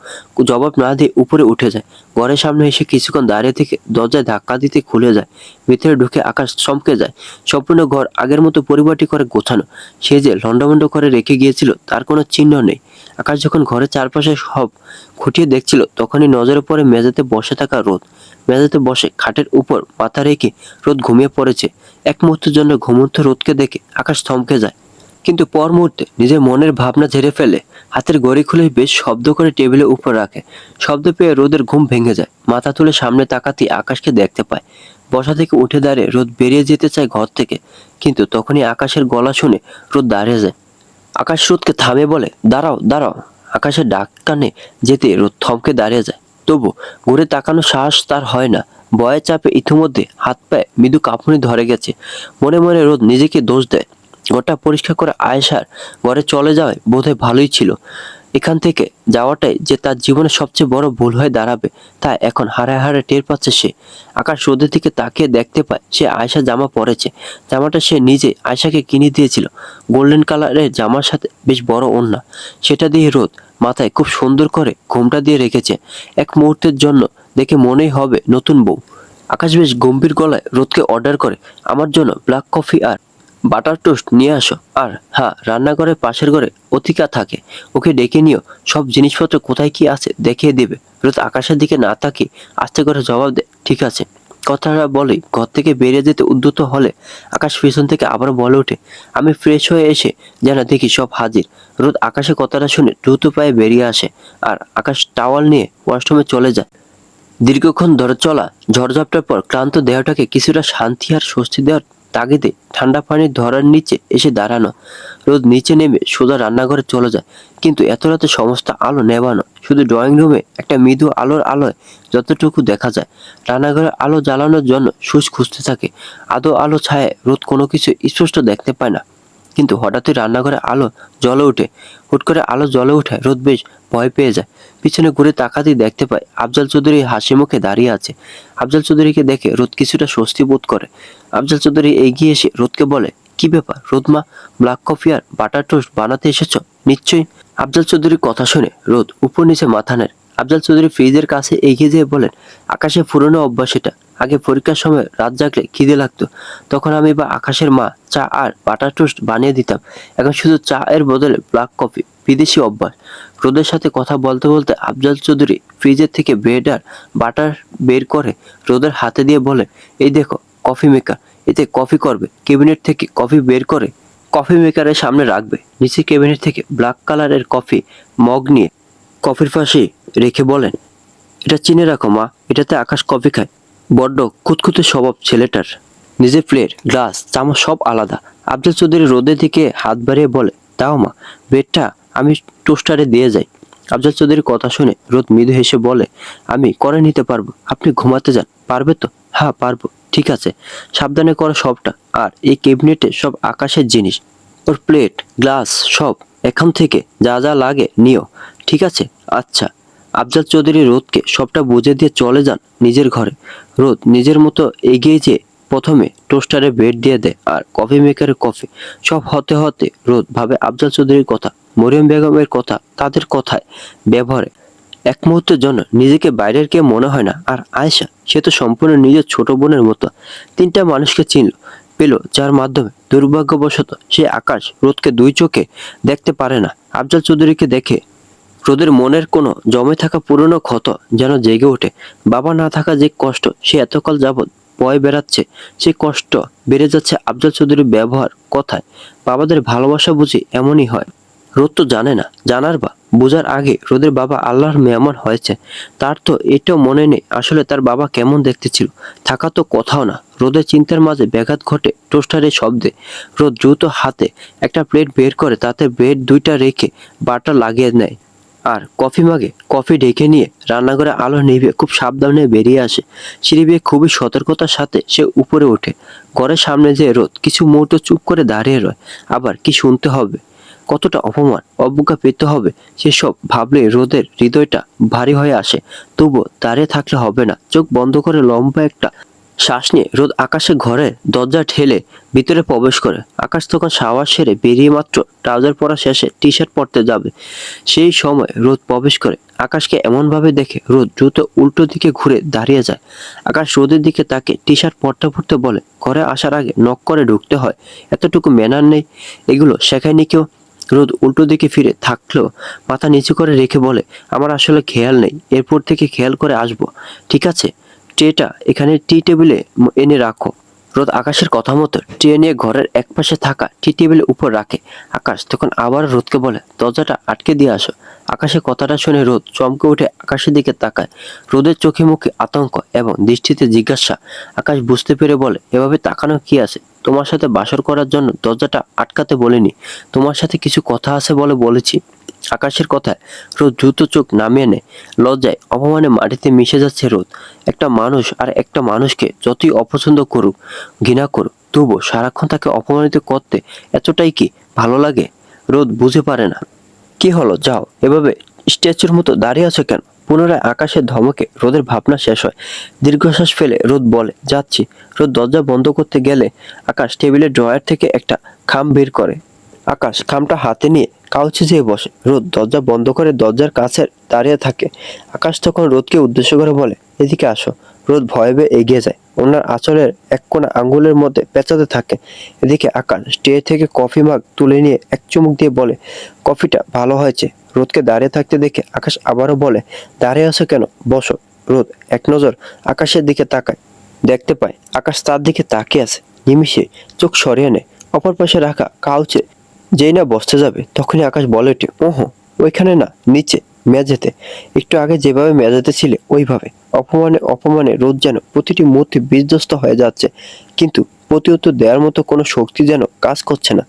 জবাব না দিয়ে উপরে উঠে যায়। ঘরের সামনে এসে কিছুক্ষণ দাঁড়িয়ে থেকে দরজায় ধাক্কা দিতে খুলে যায়। ভিতরে ঢুকে আকাশ চমকে যায়। সম্পূর্ণ ঘর আগের মতো পরিপাটি করে গোছানো। সে যে লন্ডভন্ড করে রেখে গিয়েছিল তার কোনো চিহ্ন নেই। আকাশ যখন ঘরের চারপাশে সব খুঁটিয়ে দেখছিল, তখনই নজরে পড়ে মেঝেতে বসে থাকা রোদ। মেঝেতে বসে খাটের উপর মাথা রেখে রোদ ঘুমিয়ে পড়েছে। এক মুহূর্তের জন্য ঘুমন্ত রোদকে দেখে আকাশ থমকে যায়, কিন্তু পর মুহূর্তে নিজের মনের ভাবনা ঝেড়ে ফেলে হাতের ঘড়ি খুলে বেশ শব্দ করে টেবিলের উপর রাখে। শব্দ পেয়ে রোদের ঘুম ভেঙে যায়। মাথা তুলে সামনে তাকাতেই আকাশকে দেখতে পায়। বসা থেকে উঠে দাঁড়িয়ে রোদ বেরিয়ে যেতে চায় ঘর থেকে, কিন্তু তখনই আকাশের গলা শুনে রোদ দাঁড়িয়ে যায়। আকাশ রোদকে থামে বলে, দাঁড়াও দাঁড়াও। আকাশের ডাক কানে যেতে রোদ থমকে দাঁড়িয়ে যায়। তবু ঘুরে তাকানোর সাহস তার হয় না। ভয়ে চাপে ইতিমধ্যে হাত পায়ে মৃদু কাঁপুনি ধরে গেছে। মনে মনে রোদ নিজেকে দোষ দেয়। ঘরটা পরিষ্কার করে আয়েশার ঘরে চলে যাওয়ায় বোধহয় ভালোই ছিল। এখান থেকে যাওয়াটাই যে তার জীবনের সবচেয়ে বড় ভুল হয়ে দাঁড়াবে তা এখন হারায় হারায় টের পাচ্ছে সে। আকাশ রোদের দিকে তাকিয়ে দেখতে পায় সে আয়েশা জামা পরেছে। জামাটা সে নিজে আয়েশাকে কিনে দিয়েছিল। গোল্ডেন কালারের জামার সাথে বেশ বড় ওড়না। সেটা দিয়ে রোদ মাথায় খুব সুন্দর করে ঘোমটা দিয়ে রেখেছে। এক মুহূর্তের জন্য দেখে মনেই হবে নতুন বউ। আকাশ বেশ গম্ভীর গলায় রোদকে অর্ডার করে, আমার জন্য ব্ল্যাক কফি আর বাটার টোস্ট নিয়ে আসো। আর হ্যাঁ, রান্নাঘরের পাশের ঘরে অতিকা থাকে, ওকে ডেকে নিও। সব জিনিসপত্র কোথায় কি আছে দেখিয়ে দেবে। রোদ আকাশের দিকে না তাকিয়ে আস্তে করে জবাব দেয়, ঠিক আছে। কথাটা বলে ঘর থেকে বেরিয়ে যেতে উদ্যত হলে আকাশ পিছন থেকে আবার বলে ওঠে, আমি ফ্রেশ হয়ে এসে যেন দেখি সব হাজির। রোদ আকাশের কথাটা শুনে দ্রুত পায়ে বেরিয়ে আসে আর আকাশ টাওয়াল নিয়ে ওয়াশরুমে চলে যায়। দীর্ঘক্ষণ ধরে চলা ঝড়ঝাপটার পর ক্লান্ত দেহটাকে কিছুটা শান্তি আর স্বস্তি দেওয়ার তাগিদে ঠান্ডা পানির ধরার নিচে এসে দাঁড়ানো। রোদ নিচে নেমে সোজা রান্নাঘরে চলে যায়। কিন্তু এত রাতে সমস্ত আলো নেভানো, শুধু ড্রয়িং রুমে একটা মৃদু আলোর আলোয় যতটুকু দেখা যায়। রান্নাঘরের আলো জ্বালানোর জন্য সুইচ খুঁজতে থাকে। আদৌ আলো ছায়ায় রোদ কোনো কিছু স্পষ্ট দেখতে পায় না। কিন্তু হঠাৎই রান্নাঘরে আলো জ্বলে ওঠে। হুট করে আলো জ্বলে ওঠে রোদ বেশ ভয় পেয়ে যায়। পিছনে ঘুরে তাকাতেই দেখতে পায় আফজাল চৌধুরী হাসি মুখে দাঁড়িয়ে আছে। আফজাল চৌধুরীকে দেখে রোদ কিছুটা স্বস্তি বোধ করে। আফজাল চৌধুরী এগিয়ে এসে রোদকে বলে, কি ব্যাপার রোদমা, ব্ল্যাক কফি আর বাটার টোস্ট বানাতে এসেছো নিশ্চয়ই? আফজাল চৌধুরীর কথা শুনে রোদ উপর নিচে মাথা নেয়। আফজাল চৌধুরী ফ্রিজের কাছে এগিয়ে যেয়ে বলেন, আকাশের পুরনো অভ্যাস এটা। আগে পরীক্ষার সময় রাত জাগলে খিদে লাগতো, তখন আমি বা আকাশের মা চা আর বাটার টোস্ট বানিয়ে দিতাম। এখন শুধু চা এর বদলে ব্ল্যাক কফি, বিদেশি অভ্যাস। রোদের সাথে কথা বলতে বলতে আফজাল চৌধুরী ফ্রিজের থেকে ব্রেড আর বাটার বের করে রোদের হাতে দিয়ে বলে, এই দেখো কফি মেকার, এতে কফি করবে। ক্যাবিনেট থেকে কফি বের করে কফি মেকারের সামনে রাখবে। নিচে ক্যাবিনেট থেকে ব্ল্যাক কালারের কফি মগ নিয়ে কফির পাশে রেখে বলেন, এটা চিনে রাখো মা, এটাতে আকাশ কফি খায়। বড্ড খুঁতখুঁতে স্বভাব ছেলেটার। নিজের প্লেট, গ্লাস, চামচ সব আলাদা। আফজাল চৌধুরী রোদের দিকে হাত বাড়িয়ে বলে, দাও মা, ব্রেডটা আমি টোস্টারে দিয়ে যাই। আফজাল চৌধুরীর কথা শুনে রোদ মৃদু হেসে বলে, আমি করে নিতে পারবো, আপনি ঘুমাতে যান। পারবে তো? হ্যাঁ পারবো। ঠিক আছে, সাবধানে করো সবটা। আর এই ক্যাবিনেটে সব আকাশের জিনিস, ওর প্লেট, গ্লাস সব এখান থেকে যা যা লাগে নিও, ঠিক আছে? আচ্ছা। আফজাল চৌধুরী রোদকে সবটা বুঝে দিয়ে চলে যান নিজের ঘরে। রোদ নিজের মতো এগিয়ে যেয়ে প্রথমে টোস্টারে ব্রেড দিয়ে দেয় আর কফি মেকারে কফি। সব হতে হতে রোদ ভাবে আফজাল চৌধুরীর কথা, মরিয়ম বেগমের কথা, তাদের কথায় ব্যবহারে এক মুহূর্তের জন্য নিজেকে বাইরের কেউ মনে হয় না। আর আয়েশা, সে তো সম্পূর্ণ নিজের ছোট বোনের মতো। তিনটা মানুষকে চিনল, পেল, যার মাধ্যমে দুর্ভাগ্যবশত সে আকাশ রোদকে দুই চোখে দেখতে পারে না। আফজাল চৌধুরীকে দেখে রোদের মনের কোনো জমে থাকা পুরনো ক্ষত যেন জেগে ওঠে। বাবা না থাকা যে কষ্ট সে এতকাল যাবৎ বয়ে বেড়াচ্ছে, সেই কষ্ট বেড়ে যাচ্ছে আফজাল চৌধুরীর ব্যবহার, কথায়। বাবাদের ভালোবাসা বুঝি এমনই হয়? রোদ তো জানে না, জানার বা বোঝার আগে রোদের বাবা আল্লাহর মেহমান হয়েছে। তার তো এটাও মনে নেই আসলে তার বাবা কেমন দেখতে ছিল। থাকা তো কোথাও না। রোদের চিন্তার মাঝে ব্যাঘাত ঘটে টোস্টারের শব্দে। রোদ দ্রুত হাতে একটা প্লেট বের করে তাতে ব্রেড দুইটা রেখে বাটার লাগিয়ে নেয় আর কফি মাগে কফি ঢেকে নিয়ে রান্নাঘরে আলো নিভিয়ে খুব সাবধানে বেরিয়ে আসে। সিঁড়ি বেয়ে খুবই সতর্কতার সাথে সে উপরে ওঠে। ঘরের সামনে যে রোদ কিছু মুহূর্ত চুপ করে দাঁড়িয়ে রয়। আবার কি শুনতে হবে, কতটা অপমান অবজ্ঞা পেতে হবে, সেসব ভাবলে রোদের হৃদয়টা ভারী হয়ে আসে। তবুও দাঁড়িয়ে থাকলে হবে না। চোখ বন্ধ করে লম্বা একটা শ্বাস নিয়ে রোদ আকাশের ঘরে দরজা ঠেলে ভিতরে প্রবেশ করে। আকাশ তখন শাওয়ার সেরে বেরিয়ে মাত্র ট্রাউজার পরা শেষে টি শার্ট পরতে যাবে। সেই সময় রোদ প্রবেশ করে। আকাশকে এমনভাবে দেখে রোদ দ্রুত উল্টো দিকে ঘুরে দাঁড়িয়ে যায়। আকাশ রোদের দিকে তাকে টি শার্ট পরতে পরতে বলে, ঘরে আসার আগে নক করে ঢুকতে হয়, এতটুকু ম্যানার নেই? এগুলো শেখায়নি কেউ? রোদ উল্টো দিকে ফিরে থাকলেও মাথা নিচু করে রেখে বলে, আমার আসলে খেয়াল নেই, এরপর থেকে খেয়াল করে আসবো। ঠিক আছে, ট্রেটা এখানে টি টেবিলে এনে রাখো। রোদ আকাশের কথা মতো ট্রে নিয়ে ঘরের একপাশে থাকা টি টেবিলের উপর রাখে। আকাশ তখন আবার রোদকে বলে, দরজাটা আটকে দিয়ে আসো। আকাশের কথাটা শুনে রোদ চমকে উঠে আকাশের দিকে তাকায়। রোদের চোখে মুখে আতঙ্ক এবং দৃষ্টিতে জিজ্ঞাসা। আকাশ বুঝতে পেরে বলে, এভাবে তাকানো কি আছে? তোমার সাথে বাসর করার জন্য দরজাটা আটকাতে বলিনি, তোমার সাথে কিছু কথা আছে বলে বলেছি। আকাশের কথায় রোদ দ্রুত চোখ নামিয়ে নেয়। লজ্জায় অপমানে মাটিতে মিশে যাচ্ছে রোদ। একটা মানুষ আর একটা মানুষকে যতই অপছন্দ করুক, ঘৃণা করুক, তবুও সারাক্ষণ তাকে অপমানিত করতে এতটাই কি ভালো লাগে? রোদ বুঝে পারে না। কি হলো, যাও, এভাবে স্ট্যাচুর মতো দাঁড়িয়ে আছো কেন? পুনরায় আকাশের ধমকে রোদের ভাবনা শেষ হয়। দীর্ঘশ্বাস ফেলে রোদ বলে, যাচ্ছি। রোদ দরজা বন্ধ করতে গেলে আকাশ টেবিলের ড্রয়ার থেকে একটা খাম বের করে। আকাশ খামটা হাতে নিয়ে কাউচে যেয়ে বসে। রোদ দরজা বন্ধ করে দরজার কাছে দাঁড়িয়ে থাকে। আকাশ তখন রোদকে উদ্দেশ্য করে বলে, এদিকে আসো। রোদ ভয়ে ভয়ে এগিয়ে যায়। ওনার আঁচলের এক কোণা আঙ্গুলের মধ্যে পেঁচাতে থাকে। এদিকে আকাশ ট্রে থেকে কফি মাগ তুলে নিয়ে এক চুমুক দিয়ে বলে, কফিটা ভালো হয়েছে। রোদকে দাঁড়িয়ে থাকতে দেখে আকাশ আবারও বলে, দাঁড়িয়ে আছো কেন, বসো। রোদ এক নজর আকাশের দিকে তাকায়। দেখতে পায় আকাশ তার দিকে তাকিয়ে আছে। নিমিষে চোখ সরিয়ে নেয়। অপর পাশে রাখা কাউচে যেই না বসতে যাবে তখনই আকাশ বলে ওঠে, ওহো, ওইখানে না, নিচে মেঝেতে। একটু আগে যেভাবে মেঝেতে ছিলে ওইভাবে। অপমানে অপমানে রোদ যেন প্রতিটি মুহূর্তে বিধ্বস্ত হয়ে যাচ্ছে, কিন্তু প্রতি উত্তর দেওয়ার মতো কোনো শক্তি যেন কাজ করছে না।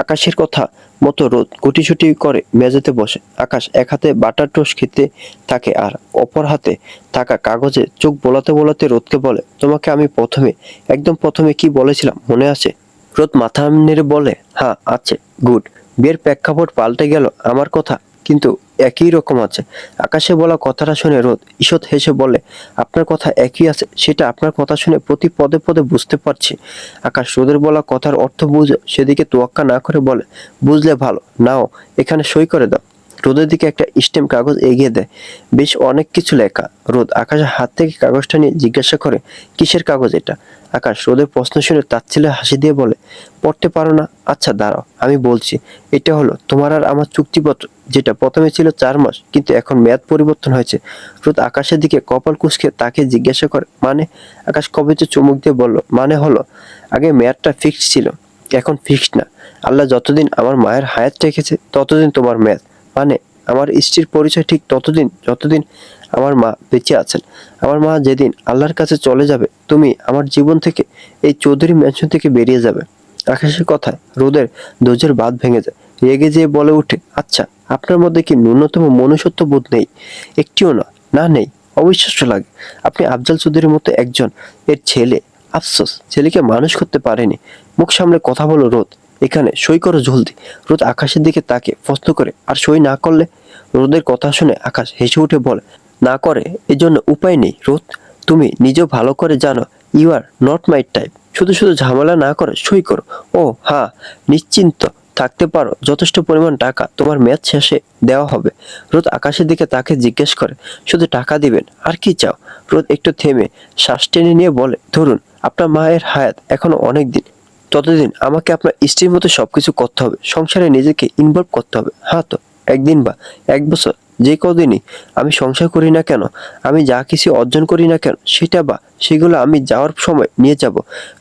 আকাশের কথা মতো রোদ গুটিসুটি করে মেঝেতে বসে। আকাশ এক হাতে বাটার টোস্ট খেতে থাকে আর অপর হাতে থাকা কাগজে চোখ বোলাতে বোলাতে রোদকে বলে, তোমাকে আমি একদম প্রথমে কি বলেছিলাম মনে আছে? রোদ মাথা নেড়ে বলে, হ্যাঁ আছে। গুড। বিয়ের প্রেক্ষাপট পাল্টে গেল আমার কথা কিন্তু একই রকম আছে। আকাশে বলা কথাটা শুনে রোদ ঈষৎ হেসে বলে, আপনার কথা একই আছে সেটা আপনার কথা শুনে প্রতি পদে পদে বুঝতে পারছি। আকাশ রোদের বলা কথার অর্থ বুঝে সেদিকে তোয়াক্কা না করে বলে, বুঝলে ভালো, নাও এখানে সই করে দাও। রোদের দিকে একটা স্টেম কাগজ এগিয়ে দেয়। বেশ অনেক কিছু লেখা। রোদ আকাশের হাত থেকে কাগজটা নিয়ে জিজ্ঞাসা করে, কিসের কাগজ এটা? আকাশ রোদের প্রশ্ন শুনে তাচ্ছিল্যে হাসি দিয়ে বলে, পড়তে পারো না? আচ্ছা দাঁড়াও, আমি বলছি। এটা হলো তোমার আর আমার চুক্তিপত্র, যেটা প্রথমে ছিল 4 মাস কিন্তু এখন মেয়াদ পরিবর্তন হয়েছে। রোদ আকাশের দিকে কপাল কুঁচকে তাকে জিজ্ঞাসা করে, মানে? আকাশ কবিতে চুমুক দিয়ে বলল, মানে হলো আগে মেয়াদটা ফিক্সড ছিল, এখন ফিক্সড না। আল্লাহ যতদিন আমার মায়ের হায়াত রেখেছে ততদিন তোমার মেয়াদ, মানে আমার স্ত্রীর পরিচয় ঠিক ততদিন যতদিন আমার মা বেঁচে আছেন। আমার মা যেদিন আল্লাহর কাছে চলে যাবে তুমি আমার জীবন থেকে, এই চৌধুরী ম্যানশন থেকে বেরিয়ে যাবে। আকাশের কথায় রোদের ধৈর্যের বাঁধ ভেঙে যায়। রেগে যেয়ে বলে ওঠে, আচ্ছা আপনার মধ্যে কি ন্যূনতম মনুষ্যত্ব বোধ নেই? একটিও না? না নেই? অবিশ্বাস্য লাগে। আপনি আফজাল চৌধুরীর মতো একজন এর ছেলে, আফসোস ছেলেকে মানুষ করতে পারেনি। মুখ সামলে কথা বলো রোদ, এখানে সই করো জলদি। রোদ আকাশের দিকে তাকে প্রশ্ন করে, আর সই না করলে? রোদের কথা শুনে আকাশ হেসে উঠে বলে, না করে এজন্য উপায় নেই রোদ। তুমি নিজেও ভালো করে জানো you are not my type. শুধু শুধু ঝামেলা না করে সই করো। ও হ্যাঁ, নিশ্চিন্ত থাকতে পারো, যথেষ্ট পরিমাণ টাকা তোমার মেয়াদ শেষে দেওয়া হবে। রোদ আকাশের দিকে তাকে জিজ্ঞেস করে, শুধু টাকা দিবেন, আর কি চাও? রোদ একটু থেমে শ্বাস টেনে নিয়ে বলে, ধরুন আপনার মায়ের হায়াত এখনো অনেক দিন, ততদিন আমাকে আপনার স্ত্রীর মতো সবকিছু করতে হবে, সংসারে নিজেকে ইনভলভ করতে হবে। হ্যাঁ তো একদিন বা 1 বছর, যে কদিনই আমি সংসার করি না কেন, আমি যা কিছু অর্জন করি না কেন, সেগুলো আমি যাওয়ার সময় নিয়ে যাব।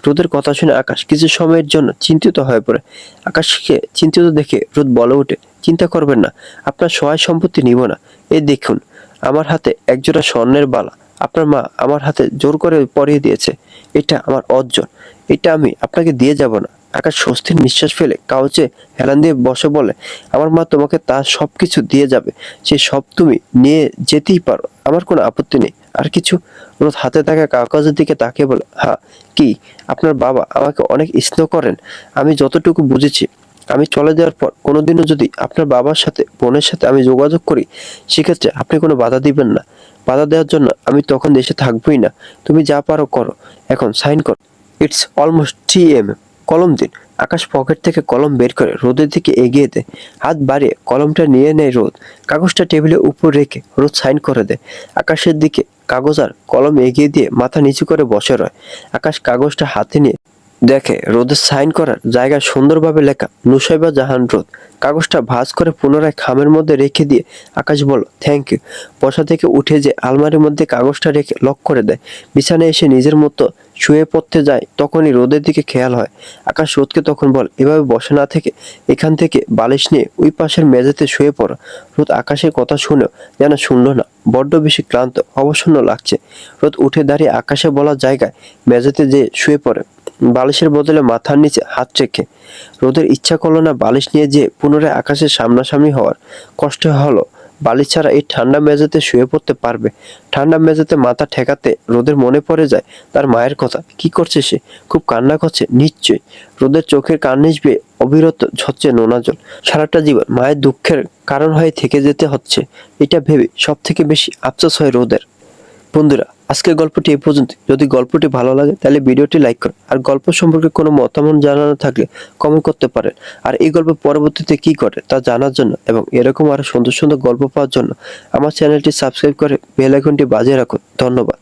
রোদের কথা শুনে আকাশ কিছু সময়ের জন্য চিন্তিত হয়ে পড়ে। আকাশকে চিন্তিত দেখে রোদ বলে ওঠে, চিন্তা করবেন না, আপনার সহায় সম্পত্তি নিব না। এই দেখুন আমার হাতে একজোড়া স্বর্ণের বালা, আপনার মা আমার হাতে জোর করে পরিয়ে দিয়েছে। এটা আমার অর্জন, এটা আমি আপনাকে দিয়ে যাব না। আকাশ স্বস্তির নিঃশ্বাস ফেলে কাউচে হেলান দিয়ে বসে বলে, আমার মা তোমাকে তার সবকিছু দিয়ে যাবে, সে সব তুমি নিয়ে যেতেই পারো, আমার কোনো আপত্তি নেই। আর কিছু? রোদ হাতে থাকা কাগজের দিকে তাকিয়ে বলে, হ্যাঁ। কি? আপনার বাবা আমাকে অনেক স্নেহ করেন, আমি যতটুকু বুঝেছি। আমি চলে যাওয়ার পর কোনোদিনও যদি আপনার বাবার সাথে বোনের সাথে আমি যোগাযোগ করি, সেক্ষেত্রে আপনি কোনো বাধা দিবেন না। বাধা দেওয়ার জন্য আমি তখন দেশে থাকবোই না। তুমি যা পারো করো, এখন সাইন করো। It's almost 3 AM। কলম দিন। আকাশ পকেট থেকে কলম বের করে রোদের দিকে এগিয়ে দেয়। হাত বাড়িয়ে কলমটা নিয়ে নেয় রোদ। কাগজটা টেবিলের উপর রেখে রোদ সাইন করে দেয়। আকাশের দিকে কাগজ আর কলম এগিয়ে দিয়ে মাথা নিচু করে বসে রয়। আকাশ কাগজটা হাতে নিয়ে দেখে রোদের সাইন করার জায়গায় সুন্দরভাবে লেখা নুসাইবা জাহান রোদ। কাগজটা ভাঁজ করে পুনরায় খামের মধ্যে রেখে দিয়ে আকাশ বলল, থ্যাংক ইউ। বসা থেকে উঠে যে আলমারির মধ্যে কাগজটা রেখে লক করে দেয়। বিছানায় এসে নিজের মতো শুয়ে পড়তে যায়, তখনই রোদের দিকে খেয়াল হয়। আকাশ রোদকে তখন বল, এভাবে বসে না থেকে এখান থেকে বালিশ নিয়ে ওই পাশের মেঝেতে শুয়ে পড়ো। রোদ আকাশের কথা শুনেও যেন শুনল না। বড্ড বেশি ক্লান্ত, অবসন্ন লাগছে। রোদ উঠে দাঁড়িয়ে আকাশে বলা জায়গায় মেঝেতে যে শুয়ে পড়ে। বালিশের বদলে মাথার নিচে হাত রেখে। রোদের ইচ্ছা করলো না বালিশ নিয়ে যেয়ে পুনরায় আকাশের সামনাসামনি হওয়ার। কষ্ট হলো, বালিশ ছাড়া এই ঠান্ডা মেঝেতে শুয়ে পড়তে পারবে? ঠান্ডা মেঝেতে মাথা ঠেকাতে রোদের মনে পড়ে যায় তার মায়ের কথা। কি করছে সে? খুব কান্না করছে নিশ্চয়ই। রোদের চোখের কার্নিশ বেয়ে অবিরত ঝরছে নোনা জল। সারাটা জীবন মায়ের দুঃখের কারণ হয়ে থেকে যেতে হচ্ছে, এটা ভেবে সব থেকে বেশি আফসোস হয় রোদের। বন্ধুরা, আজকের গল্পটি এই পর্যন্ত। যদি গল্পটি ভালো লাগে তাহলে ভিডিওটি লাইক করুন, আর গল্প সম্পর্কে কোনো মতামত জানানো থাকলে কমেন্ট করতে পারেন। আর এই গল্প পরবর্তীতে কি করে তা জানার জন্য এবং এরকম আরো সুন্দর সুন্দর গল্প পাওয়ার জন্য আমার চ্যানেলটি সাবস্ক্রাইব করে বেল আইকনটি বাজিয়ে রাখুন। ধন্যবাদ।